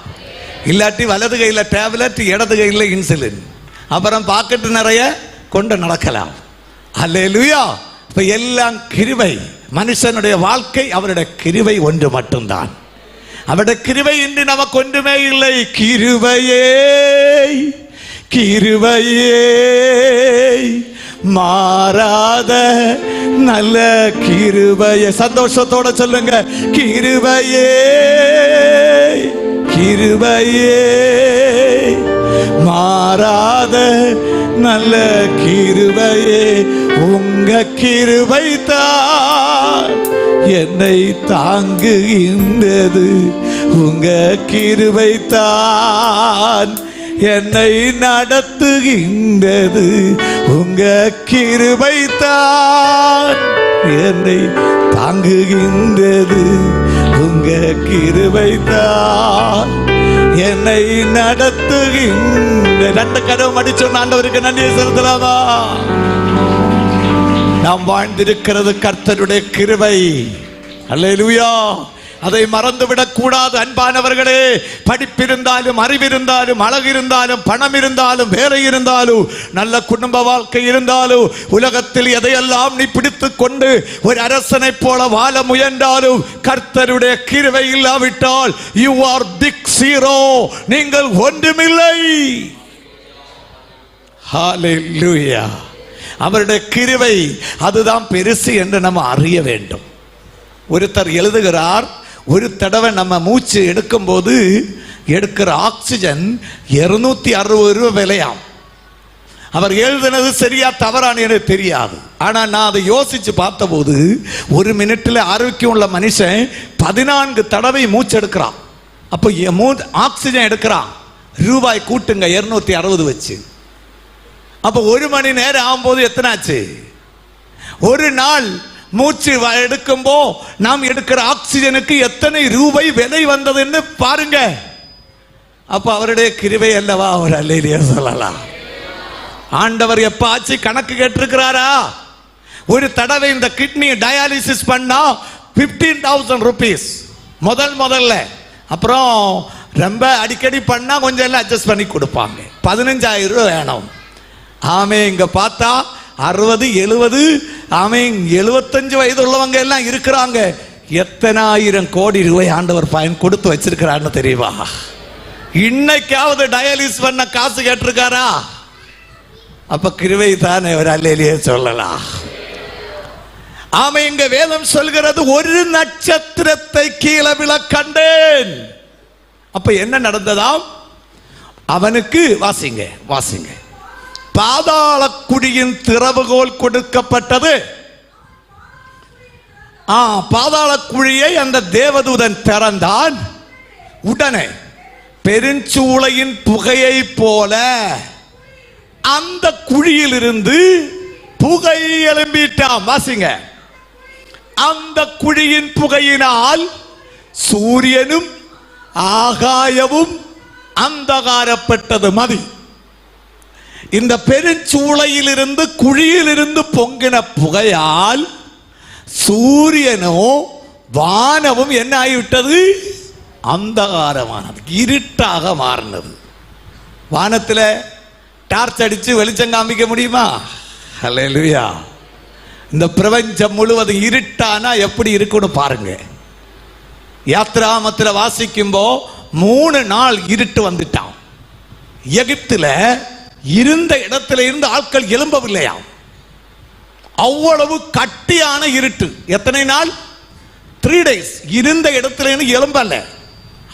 இல்லாட்டி வலது கையில் டேப்லெட், இடது கையில் இன்சுலின், அப்புறம் பாக்கெட்டு நிறைய கொண்டு நடக்கலாம். அல்லேலூயா. இப்ப எல்லாம் கிருபை. மனுஷனுடைய வாழ்க்கை அவருடைய கிருபை ஒன்று மட்டும்தான். அவருடைய கிருபை இன்றி நமக்கு ஒன்றுமே இல்லை. கிருபையே கிருபையே மாறாத நல்ல கிருபையே. சந்தோஷத்தோட சொல்லுங்க, கிருபையே கிருபையே, மாறாத நல்ல கிருபையே, உங்க கிருபை தான் என்னை தாங்குகின்றது, உங்க கிருபை தான் என்னை நடத்துகின்றது, உங்க கிருபை தான் என்னை தாங்குகின்றது, உங்க கிருபை தான் என்னை நடத்துகின்ற. ரெண்டு கதவு மடிச்சோம். ஆண்டவருக்கு நன்றி செலுத்தலாமா? நாம் வாழ்ந்திருக்கிறது கர்த்தருடைய கிருபை. அல்லேலூயா. அதை மறந்துவிடக் கூடாது அன்பானவர்களே. படிப்பிருந்தாலும், அறிவிருந்தாலும், அழகு இருந்தாலும், பணம் இருந்தாலும், வேலை இருந்தாலும், நல்ல குடும்ப வாழ்க்கை இருந்தாலும், உலகத்தில் எதையெல்லாம் நீ பிடித்துக் கொண்டு ஒரு அரசனை போல வாழ முயன்றாலும் கர்த்தருடைய கிருபை இல்லாவிட்டால் யூ ஆர் பிக் ஜீரோ, நீங்கள் ஒன்றுமில்லை. ஹல்லேலூயா. அவருடைய கிருபை அதுதான் பெருசு என்று நம்ம அறிய வேண்டும். ஒருத்தர் எழுதுகிறார், ஒரு தடவை நம்ம மூச்சு எடுக்கும் போது எடுக்கிற ஆக்சிஜன் 260 ரூபாய் விலையாம். அவர் எழுதினது சரியா தவறான எனக்கு தெரியாது. ஆனா நான் அதை யோசிச்சு பார்த்தபோது ஒரு மினிட்ல ஆரோக்கியம் உள்ள மனுஷன் 14 தடவை மூச்சு எடுக்கிறான். அப்போ ஆக்சிஜன் எடுக்கிறான். ரூபாய் கூட்டுங்க 260 வச்சு. அப்போ 1 மணி நேரம் ஆகும்போது எத்தனை ஆச்சு? ஒரு நாள் மூச்சு எடுக்கும்போ நாம் எடுக்கிற ஆக்சிஜனுக்கு எத்தனை ரூபாய் விலை வந்ததுன்னு பாருங்க. அப்ப அவருடைய கிருபை அல்லவா அவர் அல்லேலூயா சொல்லலாம். ஆண்டவர் எப்ப ஆச்சு கணக்கு கேட்டிருக்கிறாரா? ஒரு தடவை இந்த கிட்னி டயாலிசிஸ் பண்ணா 15,000 rupees முதல்ல. அப்புறம் ரொம்ப அடிக்கடி பண்ணா கொஞ்சம் எல்லாம் அட்ஜஸ்ட் பண்ணி கொடுப்பாங்க. 15,000 ரூபாய் வேணும். ஆமே. இங்க பார்த்தா 60, 70, ஆமே 75 வயது உள்ளவங்க எல்லாம் இருக்கிறாங்க. எத்தனை ஆயிரம் கோடி ரூபாய் ஆண்டவர் பயன் கொடுத்து வச்சிருக்கிறான்னு தெரியுமா? இன்னைக்காவது டயாலிசிஸ் பண்ண காசு கேட்டிருக்காரா? அப்ப கிருபை தானே ஒரு அல்லேலூயா சொல்லலாம். ஆமே. இங்க வேதம் சொல்கிறது, ஒரு நட்சத்திரத்தை கீழே விழ கண்டேன். அப்ப என்ன நடந்ததாம்? அவனுக்கு வாசிங்க பாதாள குழியின் திறவுகோல் கொடுக்கப்பட்டது. பாதாள குழியை அந்த தேவதூதன் திறந்தான். உடனே பெருஞ்சூளையின் புகையை போல அந்த குழியில் இருந்து புகை எழும்பிட்டான். வாசிங்க. அந்த குழியின் புகையினால் சூரியனும் ஆகாயமும் அந்தகாரப்பட்டது. மதி இந்த பெருஞ்சூளையில் இருந்து குழியில் இருந்து பொங்கின புகையால் சூரியனோ வானமும் என்ன ஆகிவிட்டது? அந்தகாரமானது, இருட்டாக மாறினது. வானத்தில் டார்ச் அடிச்சு வெளிச்சம் காமிக்க முடியுமா? அல்லேலூயா. இந்த பிரபஞ்சம் முழுவதும் இருட்டானா எப்படி இருக்குன்னு பாருங்க. யாத்ராமத்தில் வாசிக்கும்போ 3 நாள் இருட்டு வந்துட்டான். எகிப்துல இருந்த இடத்துல இருந்து ஆட்கள் எழும்பவில்லையாம். அவ்வளவு கட்டியான இருட்டு. எத்தனை நாள்? 3 days. இருந்த இடத்துல இருந்து எழும்பல.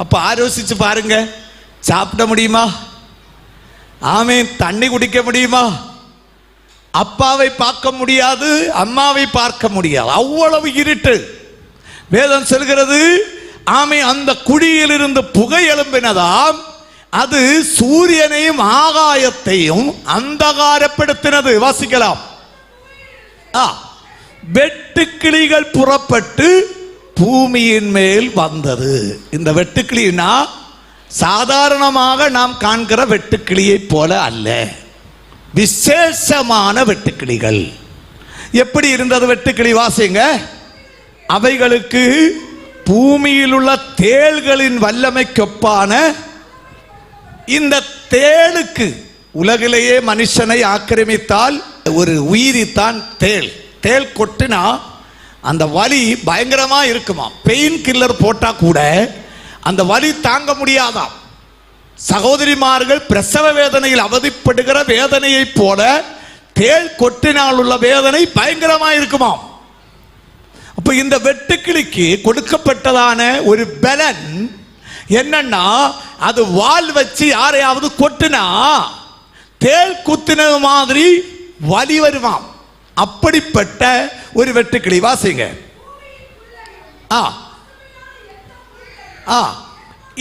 அப்ப ஆலோசிச்சு பாருங்க. சாப்பிட முடியுமா? ஆமே. தண்ணி குடிக்க முடியுமா? அப்பாவை பார்க்க முடியாது, அம்மாவை பார்க்க முடியாது. அவ்வளவு இருட்டு. வேதம் சொல்கிறது, ஆமே, அந்த குழியில் இருந்து புகை எழும்பினதாம். அது சூரியனையும் ஆகாயத்தையும் அந்தகாரப்படுத்தினது. வாசிக்கலாம். வெட்டுக்கிளிகள் புறப்பட்டு பூமியின் மேல் வந்தது. இந்த வெட்டுக்கிளினா சாதாரணமாக நாம் காண்கிற வெட்டுக்கிளியை போல அல்ல, விசேஷமான வெட்டுக்கிளிகள். எப்படி இருந்தது வெட்டுக்கிளி? வாசிங்க. அவைகளுக்கு பூமியில் உள்ள தேள்களின் வல்லமைக்கொப்பான, இந்த தேளுக்கு, உலகிலேயே மனுஷனை ஆக்கிரமித்தால் ஒரு உயிரித்தான் தேள். தேள் கொட்டினா அந்த வலி பயங்கரமா இருக்குமா. பெயின் கில்லர் போட்டா கூட அந்த வலி தாங்க முடியாதாம். சகோதரிமார்கள் பிரசவ வேதனையில் அவதிப்படுகிற வேதனையை போல தேள் கொட்டினால் உள்ள வேதனை பயங்கரமா இருக்குமாம். அப்ப இந்த வெட்டுக்கிளிக்கு கொடுக்கப்பட்டதான ஒரு பலன் என்னன்னா, அது வால் வச்சு யாரையாவது கொட்டினா தேள் குத்தினது மாதிரி வலி வருவாம். அப்படிப்பட்ட ஒரு வெட்டுக்கிளி. வாசிங்க.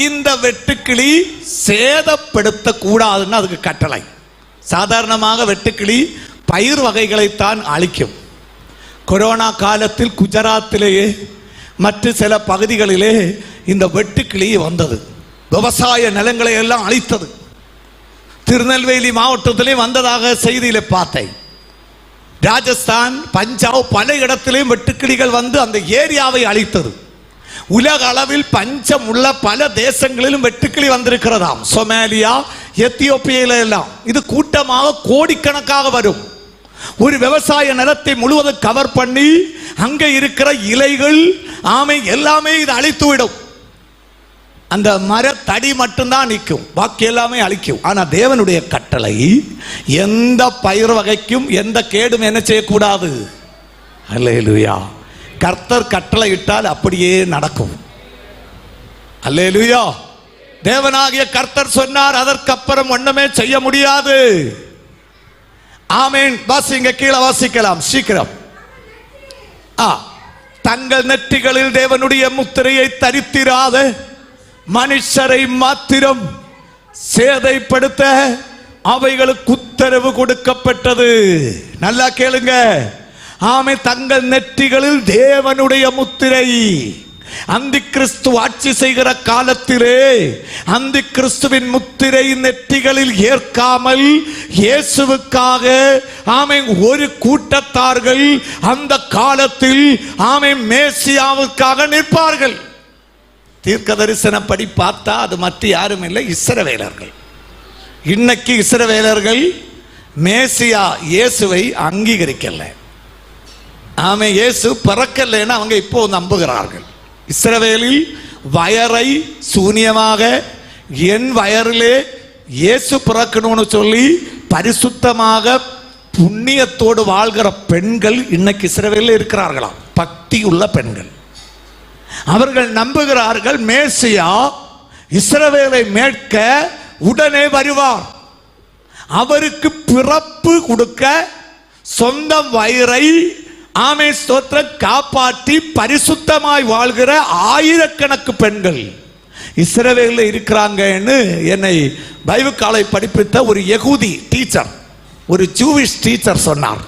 இந்த வெட்டுக்கிளி சேதப்படுத்த கூடாதுன்னு அதுக்கு கட்டளை. சாதாரணமாக வெட்டுக்கிளி பயிர் வகைகளைத்தான் அழிக்கும். கொரோனா காலத்தில் குஜராத்திலேயே மற்ற சில பகுதிகளிலே இந்த வெட்டுக்கிளி வந்தது, விவசாய நிலங்களை எல்லாம் அழித்தது. திருநெல்வேலி மாவட்டத்திலே வந்ததாக செய்தியில பார்த்தேன். ராஜஸ்தான், பஞ்சாப் பல இடத்திலேயும் வெட்டுக்கிளிகள் வந்து அந்த ஏரியாவை அழித்தது. உலக அளவில் பஞ்சம் உள்ள பல தேசங்களிலும் வெட்டுக்கிளி வந்திருக்கிறதாம். சொமாலியா, எத்தியோப்பியில எல்லாம் இது கூட்டமாக கோடிக்கணக்காக வரும். ஒரு விவசாய நிலத்தை முழுவதும் கவர் பண்ணி அங்கே இருக்கிற இலைகள் எல்லாமே இது அழித்து விடும். அந்த மரத்தடி மட்டும்தான் நிற்கும், பாக்கி எல்லாமே அழிக்கும். ஆனா தேவனுடைய கட்டளை, எந்த பயிர் வகைக்கும் எந்த கேடும் என்ன செய்யக்கூடாது. அல்லேலூயா. கர்த்தர் கட்டளை இட்டால் அப்படியே நடக்கும். அல்லேலூயா. தேவனாகிய கர்த்தர் சொன்னார், அதற்கப்புறம் ஒண்ணுமே செய்ய முடியாது. ஆமென். வாசிங்க, கீழே வாசிக்கலாம் சீக்கிரம். தங்கள் நெற்றிகளில் தேவனுடைய முத்திரையை தரித்திராத மனுஷரை மாத்திரம் சேதைப்படுத்த அவைகளுக்கு உத்தரவு கொடுக்கப்பட்டது. நல்லா கேளுங்க. தங்கள் நெற்றிகளில் தேவனுடைய முத்திரை. அந்தி கிறிஸ்து ஆட்சி செய்கிற காலத்திலே அந்தி கிறிஸ்துவின் முத்திரை நெற்றிகளில் ஏற்காமல் இயேசுவுக்காக ஒரு கூட்டத்தார்கள் அந்த காலத்தில் மேசியாவுக்காக நிற்பார்கள். தீர்க்க தரிசனப்படி பார்த்தா அது மற்ற யாரும் இல்லை, இஸ்ரவேலர்கள். இன்னைக்கு இஸ்ரவேலர்கள் மேசியா இயேசுவை அங்கீகரிக்கல. இயேசு பிறக்கலைன்னு அவங்க இப்போ நம்புகிறார்கள். இஸ்ரவேலில் வயரை சூனியமாக என் வயரிலே இயேசு பிறக்கணும்னு சொல்லி பரிசுத்தமாக புண்ணியத்தோடு வாழ்கிற பெண்கள் இன்னைக்கு இஸ்ரவேலில் இருக்கிறார்களாம். பக்தி உள்ள பெண்கள். அவர்கள் நம்புகிறார்கள் மேசியா இஸ்ரவேலை மீட்க உடனே வருவார். அவருக்கு பிறப்பு கொடுக்க சொந்த வயிறை காப்பாற்றி பரிசுத்தமாய் வாழ்கிற ஆயிரக்கணக்கு பெண்கள் இஸ்ரவேலில் இருக்கிறாங்கன்னு என்னை பைபிள் காலை படிப்பித்த ஒரு யகூதி டீச்சர், ஒரு ஜூவிஷ் டீச்சர் சொன்னார்.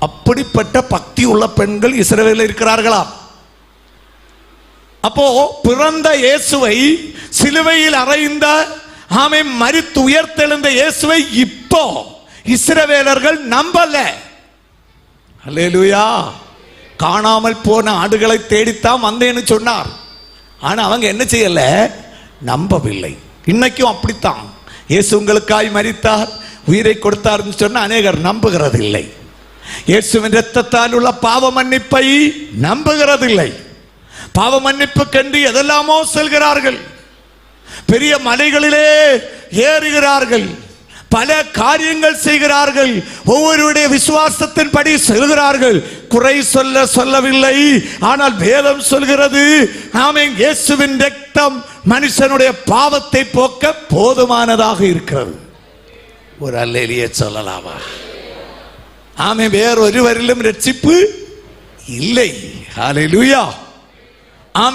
அப்படிப்பட்ட பக்தி உள்ள பெண்கள் இஸ்ரவேலில் இருக்கிறார்களா? அப்போ பிறந்த இயேசுவை, சிலுவையில் அறைந்த மரித்து உயர்த்தெழுந்த இயேசுவை இப்போ இஸ்ரவேலர்கள் நம்பல. அல்லேலூயா. காணாமல் போன ஆடுகளை தேடித்தான் வந்தேன்னு சொன்னார். ஆனா அவங்க என்ன செய்யல, நம்பவில்லை. இன்னைக்கும் அப்படித்தான். இயேசு உங்களுக்காய் மரித்தார், உயிரை கொடுத்தார்னு சொன்ன அநேகர் நம்புகிறதில்லை. இயேசுவின் இரத்தத்தால் உள்ள பாவ மன்னிப்பை நம்புகிறதில்லை. பாவ மன்னிப்புக்கென்று எதெல்லாமோ செல்கிறார்கள். பெரிய மலைகளிலே ஏறுகிறார்கள், பல காரியங்கள் செய்கிறார்கள், ஒவ்வொருடைய விசுவாசத்தின் படி செல்கிறார்கள். குறை சொல்லவில்லை. ஆனால் வேதம் சொல்கிறது, இயேசுவின் இரத்தம் மனுஷனுடைய பாவத்தை போக்க போதுமானதாக இருக்கிறது. ஒரு அல்லேலியே சொல்லலாமா? வேறொருவரிலும் ரட்சிப்பு இல்லை. ஹல்லேலூயா.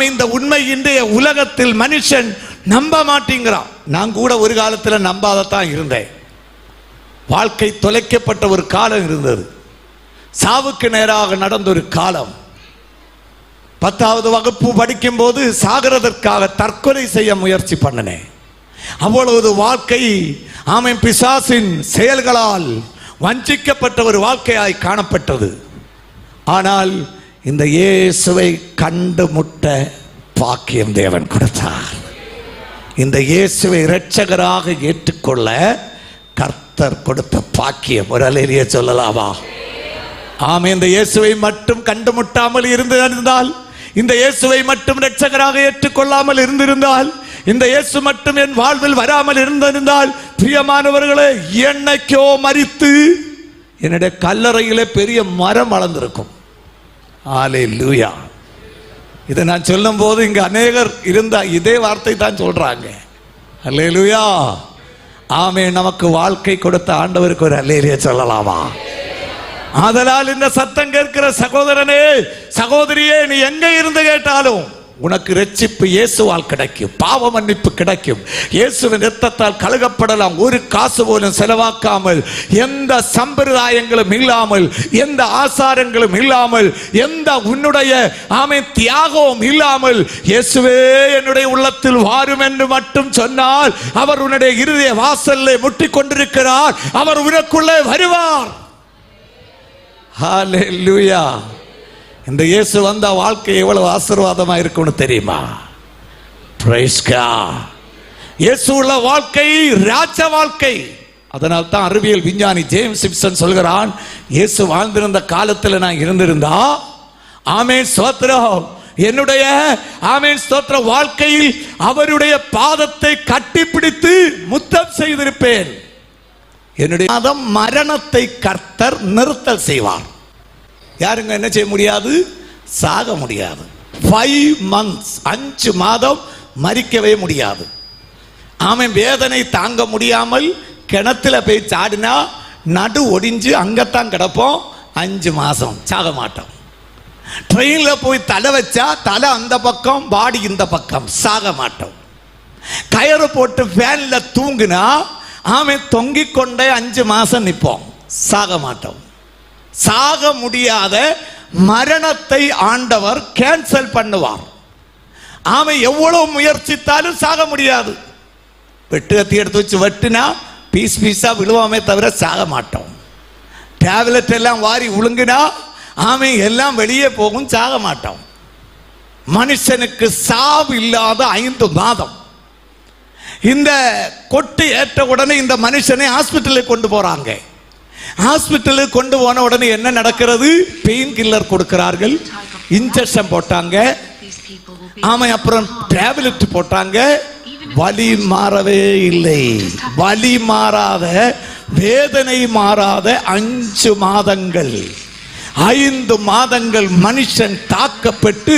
இந்த உண்மை இன்றைய உலகத்தில் மனுஷன் நம்ப மாட்டேங்கிறான். நான் கூட ஒரு காலத்தில் நம்பாதத்தான் இருந்தேன். வாழ்க்கை தொலைக்கப்பட்ட ஒரு காலம் இருந்தது. சாவுக்கு நேராக நடந்த ஒரு காலம். 10வது வகுப்பு படிக்கும் போது சாகிறதற்காக தற்கொலை செய்ய முயற்சி பண்ணினேன். அவ்வளவு வாழ்க்கை பிசாசின் செயல்களால் வஞ்சிக்கப்பட்ட ஒரு வாழ்க்கையாய் காணப்பட்டது. ஆனால் இந்த இயேசுவை கண்டு முட்ட பாக்கியம் தேவன் கொடுத்தார். இந்த இயேசுவை இரட்சகராக ஏற்றுக்கொள்ள கர்த்தர் கொடுத்த பாக்கியம். ஒரு அல்லேலூயா சொல்லலாமா? இந்த இயேசுவை மட்டும் கண்டு முட்டாமல் இருந்திருந்தால், இந்த இயேசுவை மட்டும் இரட்சகராக ஏற்றுக்கொள்ளாமல் இருந்திருந்தால், இந்த இயேசு மட்டும் என் வாழ்வில் வராமல் இருந்திருந்தால், பிரியமானவர்களே, என்னைக்கோ மரித்து என்னுடைய கல்லறையிலே பெரிய மரம் வளர்ந்திருக்கும். அல்லேலூயா. இதை நான் சொல்லும் போது இங்க அநேகர் இருந்தா இதே வார்த்தை தான் சொல்றாங்க. அல்லேலூயா. ஆமென். நமக்கு வாழ்க்கை கொடுத்த ஆண்டவருக்கு ஒரு அல்லேலூயா சொல்லலாமா? ஆதலால் இந்த சத்தம் கேட்கிற சகோதரனே, சகோதரியே, நீ எங்க இருந்து கேட்டாலும் உனக்கு ரட்சிப்பு இயேசுவால் கிடைக்கும், பாவ மன்னிப்பு கிடைக்கும். இயேசுவின் இரத்தத்தால் கழுகப்படலாம். ஒரு காசு போலும் செலவாக்காமல், எந்த சம்பிரதாயங்களும் இல்லாமல், எந்த ஆசாரங்களும் இல்லாமல், எந்த உன்னுடைய தியாகமும் இல்லாமல், இயேசுவே என்னுடைய உள்ளத்தில் வாரும் என்று மட்டும் சொன்னால் அவர் உன்னுடைய இருதய வாசல்ல முட்டிக் கொண்டிருக்கிறார். அவர் உனக்குள்ளே வருவார். ஹல்லேலூயா. இந்த இயேசு வந்த வாழ்க்கை எவ்வளவு ஆசீர்வாதமா இருக்கும்னு தெரியுமா? Praise God. இயேசு உள்ள வாழ்க்கை ராஜ வாழ்க்கை. அதனால் தான் அறிவியல் விஞ்ஞானி ஜேம்ஸ் சிப்சன் சொல்கிறான், இயேசு வாழ்ந்திருந்த காலத்தில் நான் இருந்திருந்தா, ஆமென் ஸ்தோத்திரம், என்னுடைய ஆமென் ஸ்தோத்திர வாழ்க்கையில் அவருடைய பாதத்தை கட்டிப்பிடித்து முத்தம் செய்திருப்பேன். என்னுடைய மரணத்தை கர்த்தர் நிறுத்தல் செய்வார். யாருங்க என்ன செய்ய முடியாது? சாக முடியாது. 5 months 5 மாதம் மரிக்கவே முடியாது. ஆமென். வேதனை தாங்க முடியாமல் கிணத்துல போய் சாடினா நடு ஒடிஞ்சு அங்கத்தான் கிடப்போம். 5 மாதம் சாக மாட்டோம். ட்ரெயின்ல போய் தலை வச்சா தலை அந்த பக்கம், பாடி இந்த பக்கம், சாக மாட்டோம். கயிறு போட்டு ஃபேன்ல தூங்குனா தொங்கிக் கொண்டே 5 மாதம் நிற்போம், சாக மாட்டோம். சாக முடியாத மரணத்தை ஆண்டவர் கேன்சல் பண்ணுவார். எவ்வளவு முயற்சித்தாலும் சாக முடியாது. வெட்டு கத்தி எடுத்து வச்சு வெட்டினா பீஸ் பீஸா விழுவாமே தவிர சாக மாட்டோம். டேப்லெட் எல்லாம் வாரி உழுங்கினா எல்லாம் வெளியே போகும், சாக மாட்டோம். மனுஷனுக்கு சாவு இல்லாத 5 மாதம். இந்த கொட்டு ஏற்ற உடனே இந்த மனுஷனை ஹாஸ்பிட்டலுக்கு கொண்டு போறாங்க. ஹாஸ்பிட்டலுக்கு கொண்டு போன உடனே என்ன நடக்கிறது? பெயின் கில்லர் கொடுக்கிறார்கள், இன்ஜெக்ஷன் போட்டாங்க, அப்புறம் டேப்லெட் போட்டாங்க. வலி மாறவே இல்லை. வலி மாறாத, வேதனை மாறாத 5 மாதங்கள் 5 மாதங்கள் மனுஷன் தாக்கப்பட்டு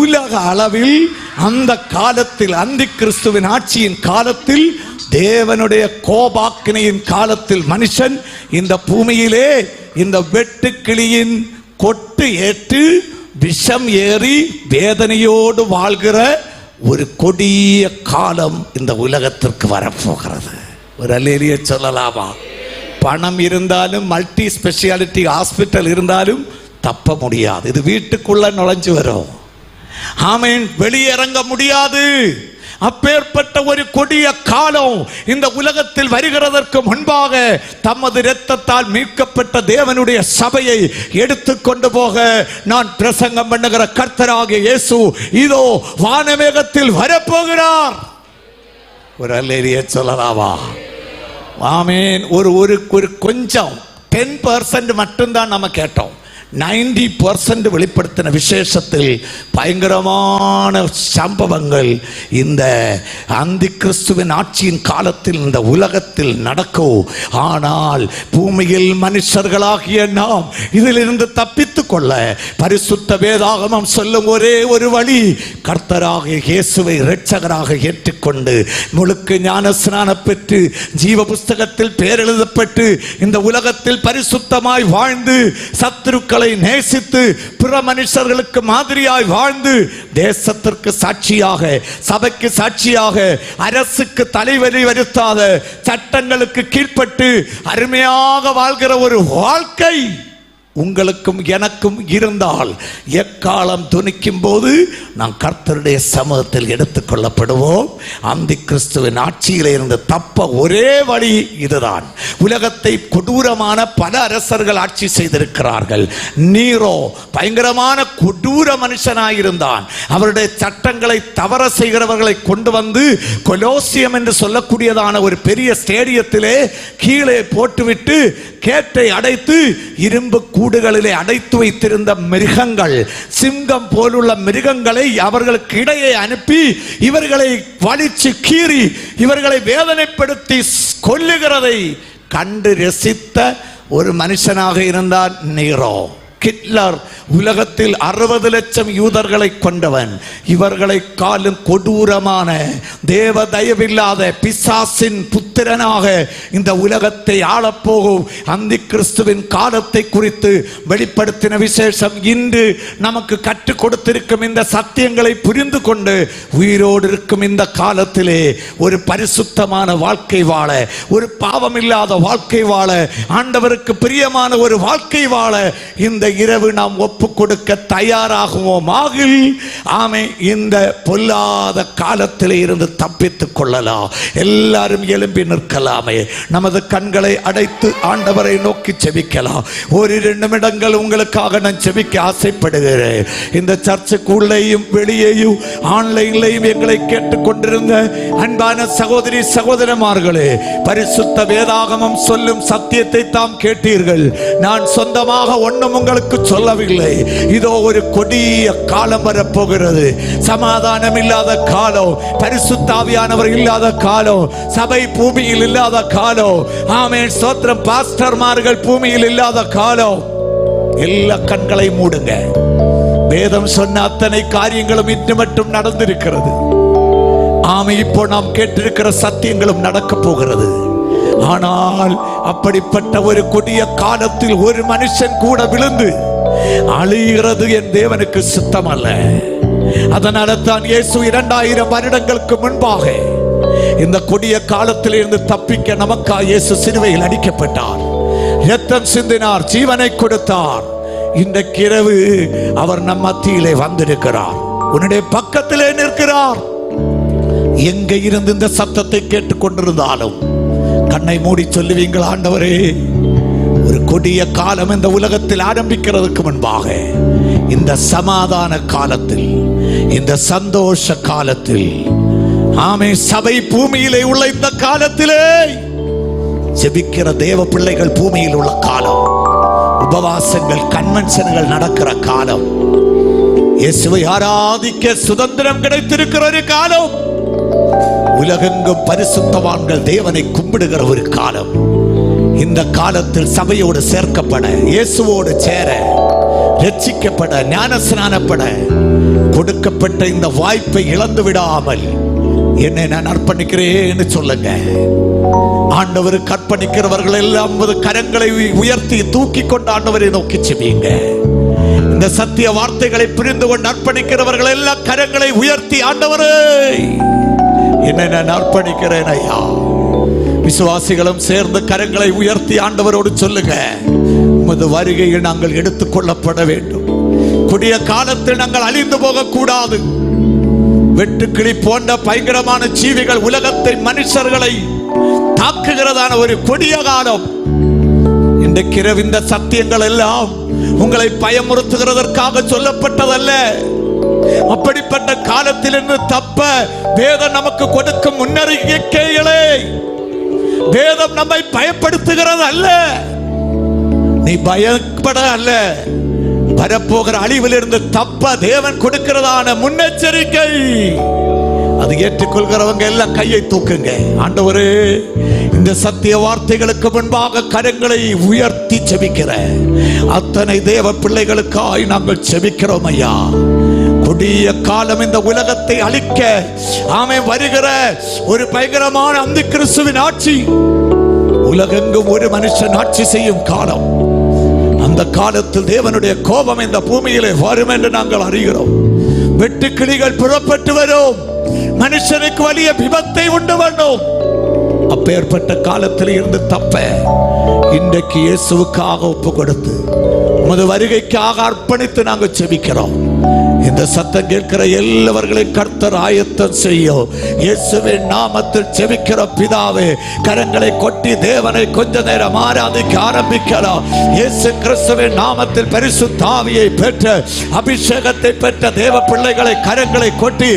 உலக அளவில் அந்த காலத்தில், அந்தி கிறிஸ்துவின் ஆட்சியின் காலத்தில், தேவனுடைய கோபாக்கினையின் காலத்தில் மனுஷன் இந்த பூமியிலே இந்த வெட்டுக்கிளியின் கொட்டு ஏற்று விஷம் ஏறி வேதனையோடு வாழ்கிற ஒரு கொடிய காலம் இந்த உலகத்திற்கு வரப்போகிறது. ஒரு அல்லேலூயா சொல்லலாமா? பணம் இருந்தாலும், மல்டி ஸ்பெஷாலிட்டி ஹாஸ்பிட்டல் இருந்தாலும் தப்ப முடியாது. இது வீட்டுக்குள்ள நுழைஞ்சு வரும். வெளியிறங்க முடியாது. அப்பேற்பட்ட ஒரு கொடிய காலம் இந்த உலகத்தில் வருகிறதற்கு முன்பாக தமது இரத்தத்தால் மீட்கப்பட்ட தேவனுடைய சபையை எடுத்துக்கொண்டு போக நான் பிரசங்கம் பண்ணுகிற கர்த்தராகிய இயேசு இதோ வானமேகத்தில் வரப்போகிறார். ஒரு அல்லேலூயா சொல்லலாமா? ஆமென். ஒரு கொஞ்சம் 10% மட்டும்தான் நம்ம கேட்டோம். 90% வெளிப்படுத்தின விசேஷத்தில் பயங்கரமான சம்பவங்கள் இந்த அந்தி கிறிஸ்துவின் ஆட்சியின் காலத்தில் இந்த உலகத்தில் நடக்கும். ஆனால் பூமியில் மனுஷர்களாகிய நாம் இதிலிருந்து தப்பித்துக் கொள்ள பரிசுத்த வேதாகமம் சொல்லும் ஒரே ஒரு வழி, கர்த்தராகிய இயேசுவை இரட்சகராக ஏற்றுக்கொண்டு முழுக்க ஞான ஸ்நானம் பெற்று ஜீவ புஸ்தகத்தில் பெயர் எழுதப்பட்டு இந்த உலகத்தில் பரிசுத்தமாய் வாழ்ந்து சத்துருக்களை நேசித்து பிற மனுஷர்களுக்கு மாதிரியாய் வாழ்ந்து தேசத்திற்கு சாட்சியாக, சபைக்கு சாட்சியாக, அரசுக்கு தலைவலி வருத்தாத, சட்டங்களுக்கு கீழ்ப்பட்டு அருமையாக வாழ்கிற ஒரு வாழ்க்கை உங்களுக்கும் எனக்கும் இருந்தால் எக்காலம் துணிக்கும் போது நாம் கர்த்தருடைய சமூகத்தில் எடுத்துக் கொள்ளப்படுவோம். அந்தி கிறிஸ்துவின் ஆட்சியில இருந்து தப்ப ஒரே வழி இதுதான். உலகத்தை கொடூரமான பல அரசர்கள் ஆட்சி செய்திருக்கிறார்கள். நீரோ பயங்கரமான கொடூர மனுஷனாயிருந்தான். அவருடைய சட்டங்களை தவற செய்கிறவர்களை கொண்டு வந்து கொலோசியம் என்று சொல்லக்கூடியதான ஒரு பெரிய ஸ்டேடியத்திலே கீழே போட்டுவிட்டு கேட்டை அடைத்து இரும்பு கூடுகளிலே அடைத்து வைத்திருந்த மிருகங்கள், சிங்கம் போலுள்ள மிருகங்களை அவர்களுக்கு இடையே அனுப்பி இவர்களை வலிச்சு கீறி இவர்களை வேதனைப்படுத்தி கொல்லுகிறதை கண்டு ரசித்த ஒரு மனுஷனாக இருந்தான் நீரோ. ஹிட்லர் உலகத்தில் 60 லட்சம் யூதர்களை கொண்டவன். இவர்களை காலும் கொடூரமான தேவ தயவில்லாத பிசாசின் புத்திரனாக இந்த உலகத்தை ஆளப்போகும் அந்தி கிறிஸ்துவின் காலத்தை குறித்து வெளிப்படுத்தின விசேஷம் இன்று நமக்கு கற்றுக் கொடுத்திருக்கும் இந்த சத்தியங்களை புரிந்து கொண்டு உயிரோடு இருக்கும் இந்த காலத்திலே ஒரு பரிசுத்தமான வாழ்க்கை வாழ, ஒரு பாவமில்லாத வாழ்க்கை வாழ, ஆண்டவருக்கு பிரியமான ஒரு வாழ்க்கை வாழ இந்த இரவு நாம் ஒப்பு கொடுக்க தயாராகுவோம். ஆகில் ஆமே, இந்த பொல்லாத காலத்திலே இருந்து தப்பித்துக் கொள்ளலாம். எல்லாரும் எழும்பி நிற்கலாமே. நமது கண்களை அடைத்து ஆண்டவரை நோக்கி செபிக்கலாம். ஒரு 2 நிமிடங்கள் உங்களுக்காக நான் செபிக்க ஆசைப்படுகிறேன். இந்த சர்ச்சுக்குள்ளேயும் வெளியேயும் ஆன்லைன்லையும் எங்களை கேட்டுக்கொண்டிருந்த அன்பான சகோதரி சகோதரமார்களே, பரிசுத்த வேதாகமம் சொல்லும் சத்தியத்தை தாம் கேட்டீர்கள். நான் சொந்தமாக ஒன்றும் உங்களுக்கு சொல்லவில்லை. இதோ ஒரு கொடிய காலம் வரப்போகிறது. சமாதானம் இல்லாத காலம், பரிசுத்த ஆவியானவர் இல்லாத காலம், சபை பூமியில் இல்லாத காலம், ஆமென் ஸ்தோத்திரம், பாஸ்டர்மார்கள் பூமியில் இல்லாத காலம். எல்லா கண்களை மூடுங்க. வேதம் சொன்ன அத்தனை காரியங்களும் இன்று மட்டும் நடந்திருக்கிறது. ஆமை, இப்போ நாம் கேட்டிருக்கிற சத்தியங்களும் நடக்க போகிறது. ஆனால் அப்படிப்பட்ட ஒரு கொடிய காலத்தில் ஒரு மனுஷன் கூட விழுந்து அழிகிறது என் தேவனுக்கு சித்தம் அல்ல. அதனால தான் இயேசு 2000 வருடங்களுக்கு முன்பாக இந்த கொடிய காலத்தில் இருந்து தப்பிக்க நமக்காக இயேசு சிலுவையில் அடிக்கப்பட்டார், இரத்தம் சிந்தினார், ஜீவனை கொடுத்தார். இன்றைக்கு இரவு அவர் நம் மத்தியிலே வந்திருக்கிறார், உன்னுடைய பக்கத்திலே நிற்கிறார். எங்க இருந்து இந்த சத்தத்தை கேட்டுக்கொண்டிருந்தாலும் கண்ணை மூடி சொல்லுவீங்கள், ஆண்டவரே, ஒரு கொடிய காலம் இந்த உலகத்தில் ஆரம்பிக்கிறதுக்கு முன்பாக இந்த சமாதான காலத்தில், இந்த சந்தோஷ காலத்தில், ஆமே சபை பூமியிலே உள்ள இந்த காலத்திலே ஜெபிக்கிற தேவ பிள்ளைகள் பூமியில் உள்ள காலம், உபவாசங்கள், கன்வென்ஷன்கள் நடக்கிற காலம், இயேசுவை ஆராதிக்க சுதந்திரம் கிடைத்திருக்கிற ஒரு காலம், உலகெங்கும் பரிசுத்தவான்கள் தேவனை கும்பிடுகிற ஒரு காலம். இந்த காலத்தில் சபையோடு சேர்க்கப்பட, இயேசுவோடு சேர, ரட்சிக்கப்பட, ஞானஸ்நானப்பட கொடுக்கப்பட்ட இந்த வாய்ப்பை இழந்து விடாமல் என்னை நான் அர்ப்பணிக்கிறேன்னு சொல்லுங்க. ஆண்டவருக்கு அர்ப்பணிக்கிறவர்கள் எல்லாம் கரங்களை உயர்த்தி தூக்கி கொண்டு ஆண்டவரை நோக்கி செபியுங்க. இந்த சத்திய வார்த்தைகளை புரிந்து கொண்டு அர்ப்பணிக்கிறவர்கள் எல்லாம் கரங்களை உயர்த்தி, ஆண்டவரே என்னை நான் அர்ப்பணிக்கிறேன் ஐயா. விசுவாசிகளும் சேர்ந்து கரங்களை உயர்த்தி ஆண்டவரோடு சொல்லுங்க, உமது வருகையில் நாங்கள் எடுத்துக் கொள்ளப்பட வேண்டும். கொடிய காலத்தில் நாங்கள் அழிந்து போக கூடாது. வெட்டுக்கிளி போன்ற பயங்கரமான ஜீவிகள் உலகத்தை, மனுஷர்களை தாக்குகிறதான ஒரு கொடிய காலம். இன்றைக்கு இரவு இந்த சத்தியங்கள் எல்லாம் உங்களை பயமுறுத்துகிறதற்காக சொல்லப்பட்டதல்ல. அப்படிப்பட்ட காலத்திலிருந்து தப்ப வேதம் நமக்கு கொடுக்கும் முன்னறிக்கைகளே. வேதம் நம்மை பயப்படுத்துகிறது அல்ல, நீ பயப்பட அல்ல, வரப்போகிற அழிவிலிருந்து தப்ப தேவன் கொடுக்கிறதான முன்னெச்சரிக்கை. அது ஏற்றுக்கொள்கிறவங்க எல்லாம் கையை தூக்குங்க. ஆண்டவரே, இந்த சத்திய வார்த்தைகளுக்கு முன்பாக கரங்களை உயர்த்தி செபிக்கிற அத்தனை தேவ பிள்ளைகளுக்காய் நாங்கள் செபிக்கிறோம் ஐயா. கொடிய காலம் இந்த உலகத்தை அழிக்க ஆமே வருகிற ஒரு பயங்கரமான அந்தி கிறிஸ்துவின் ஆட்சி, உலகெங்கும் ஒரு மனுஷன் ஆட்சி செய்யும் காலம். அந்த காலத்தில் தேவனுடைய கோபம் இந்த பூமியிலே வரும் என்று நாங்கள் அறிகிறோம். வெட்டுக்கிளிகள் புறப்பட்டு வரும், மனுஷனுக்கு வலிய விபத்தை உண்டு பண்ணும். அப்பேற்பட்ட காலத்தில் இருந்து தப்ப இன்றைக்கு இயேசுவுக்காக ஒப்பு கொடுத்து உமது வருகைக்காக அர்ப்பணித்து நாங்கள் செபிக்கிறோம். இந்த சத்தம் கேட்கிற எல்லாவர்களையும் கர்த்தர் ஆயத்தம் செய்யும். இயேசுவின் நாமத்தில் செபிக்கிற பிதாவே, கரங்களை கொட்டி தேவனை கொஞ்ச நேரம் ஆராதிக்க ஆரம்பிக்கலாம். இயேசு கிறிஸ்துவின் நாமத்தில் பரிசுத்த ஆவியை பெற்ற, அபிஷேகத்தை பெற்ற தேவ பிள்ளைகளை கரங்களை கொட்டி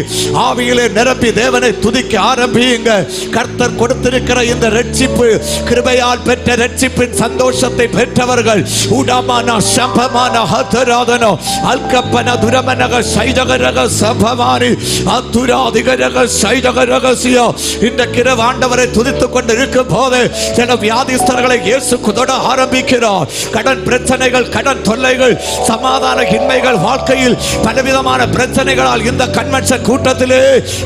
ஆவியிலே நிரப்பி தேவனை துதிக்க ஆரம்பியுங்க. கர்த்தர் கொடுத்திருக்கிற இந்த ரட்சிப்பு, கிருபையால் பெற்ற ரட்சிப்பின் சந்தோஷத்தை பெற்றவர்கள் உடமான சம்பமான ஹதராதனோ அல்கப்பன துரமனக சைதகரக சபமாரி அத்துராதிகரக சைதகரகசியா. இந்த கிரவ ஆண்டவரை துதித்துக் கொண்டு இருக்கும் போது சில வியாதிஸ்தர்களை இயேசு தொட ஆரம்பிக்கிறார். கடன் பிரச்சனைகள், கடன் தொல்லைகள், சமாதான இன்மைகள், வாழ்க்கையில் பலவிதமான பிரச்சனைகளால் இந்த கன்வென்ஷன் கூட்டத்திலே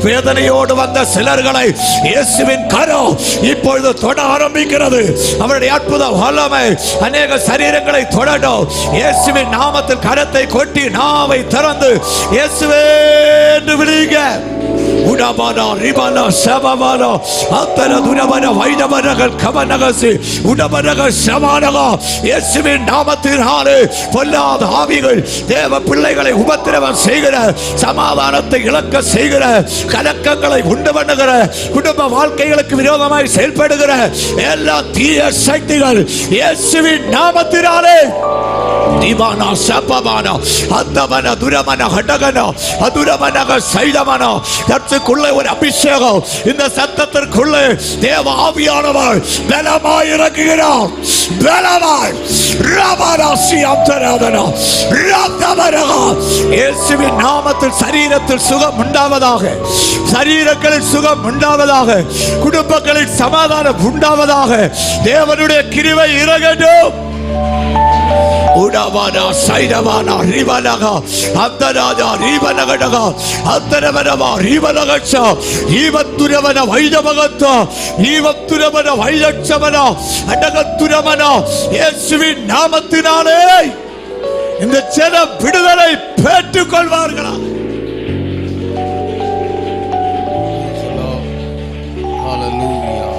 வேதனையோடு வந்த சிலர்களை இயேசுவின் கரம் இப்பொழுது தொட ஆரம்பிக்கிறது. அவருடைய அற்புத வல்லமை அநேக சரீரங்களை தொடரும். இயேசுவின் நாமத்தில் கரத்தை கொட்டி நாவை திறந்து இயேசுவே என்று விடுங்க. உடபனா ரிபனா சபமானா அத்தர துரபன வைதபனகள் கவனகசி உடபனக சமானகா. இயேசுவின் நாமத்தினாலே பொல்லாத ஆவிகள் தேவ பிள்ளைகளை உபத்திரவம் செய்கிற, சமாதானத்தை இழக்க செய்கிற, கலக்கங்களை உண்டு பண்ணுகிற, குடும்ப வாழ்க்கைகளுக்கு விரோதமாய் செயல்படுகிற எல்லா தீய சக்திகள் இயேசுவின் நாமத்தினாலே திவானா சபமானா அத்தமன துரமன ஹடகன அதுரமனக சைதமன. கர்த்தருக்குள்ளே ஒரு அபிஷேகம், இந்த சத்தத்திற்குள்ளே தேவ ஆவியானவர் பலமாய் இறங்குகிறார். பலமாய் ரபராசி அந்தராதனா ரத்தமரகா. இயேசுவின் நாமத்தில் சரீரத்தில் சுகம் உண்டாவதாக, சரீரங்களில் சுகம் உண்டாவதாக, குடும்பங்களில் சமாதானம் உண்டாவதாக. தேவனுடைய கிருபை இறங்கட்டும். உடவானா சைரவானா ரிவலகா அந்தராஜா ரிவலகடகா அந்தரவனவா ரிவலகச்சா ஈவத்துரவன வைதமகத்தா ஈவத்துரவன வைதச்சவனா அடகத்துரவனா. இயேசுவின் நாமத்தினாலே இந்த ஜனம் விடுதலை பெற்றுக் கொள்வார்களா? Hallelujah.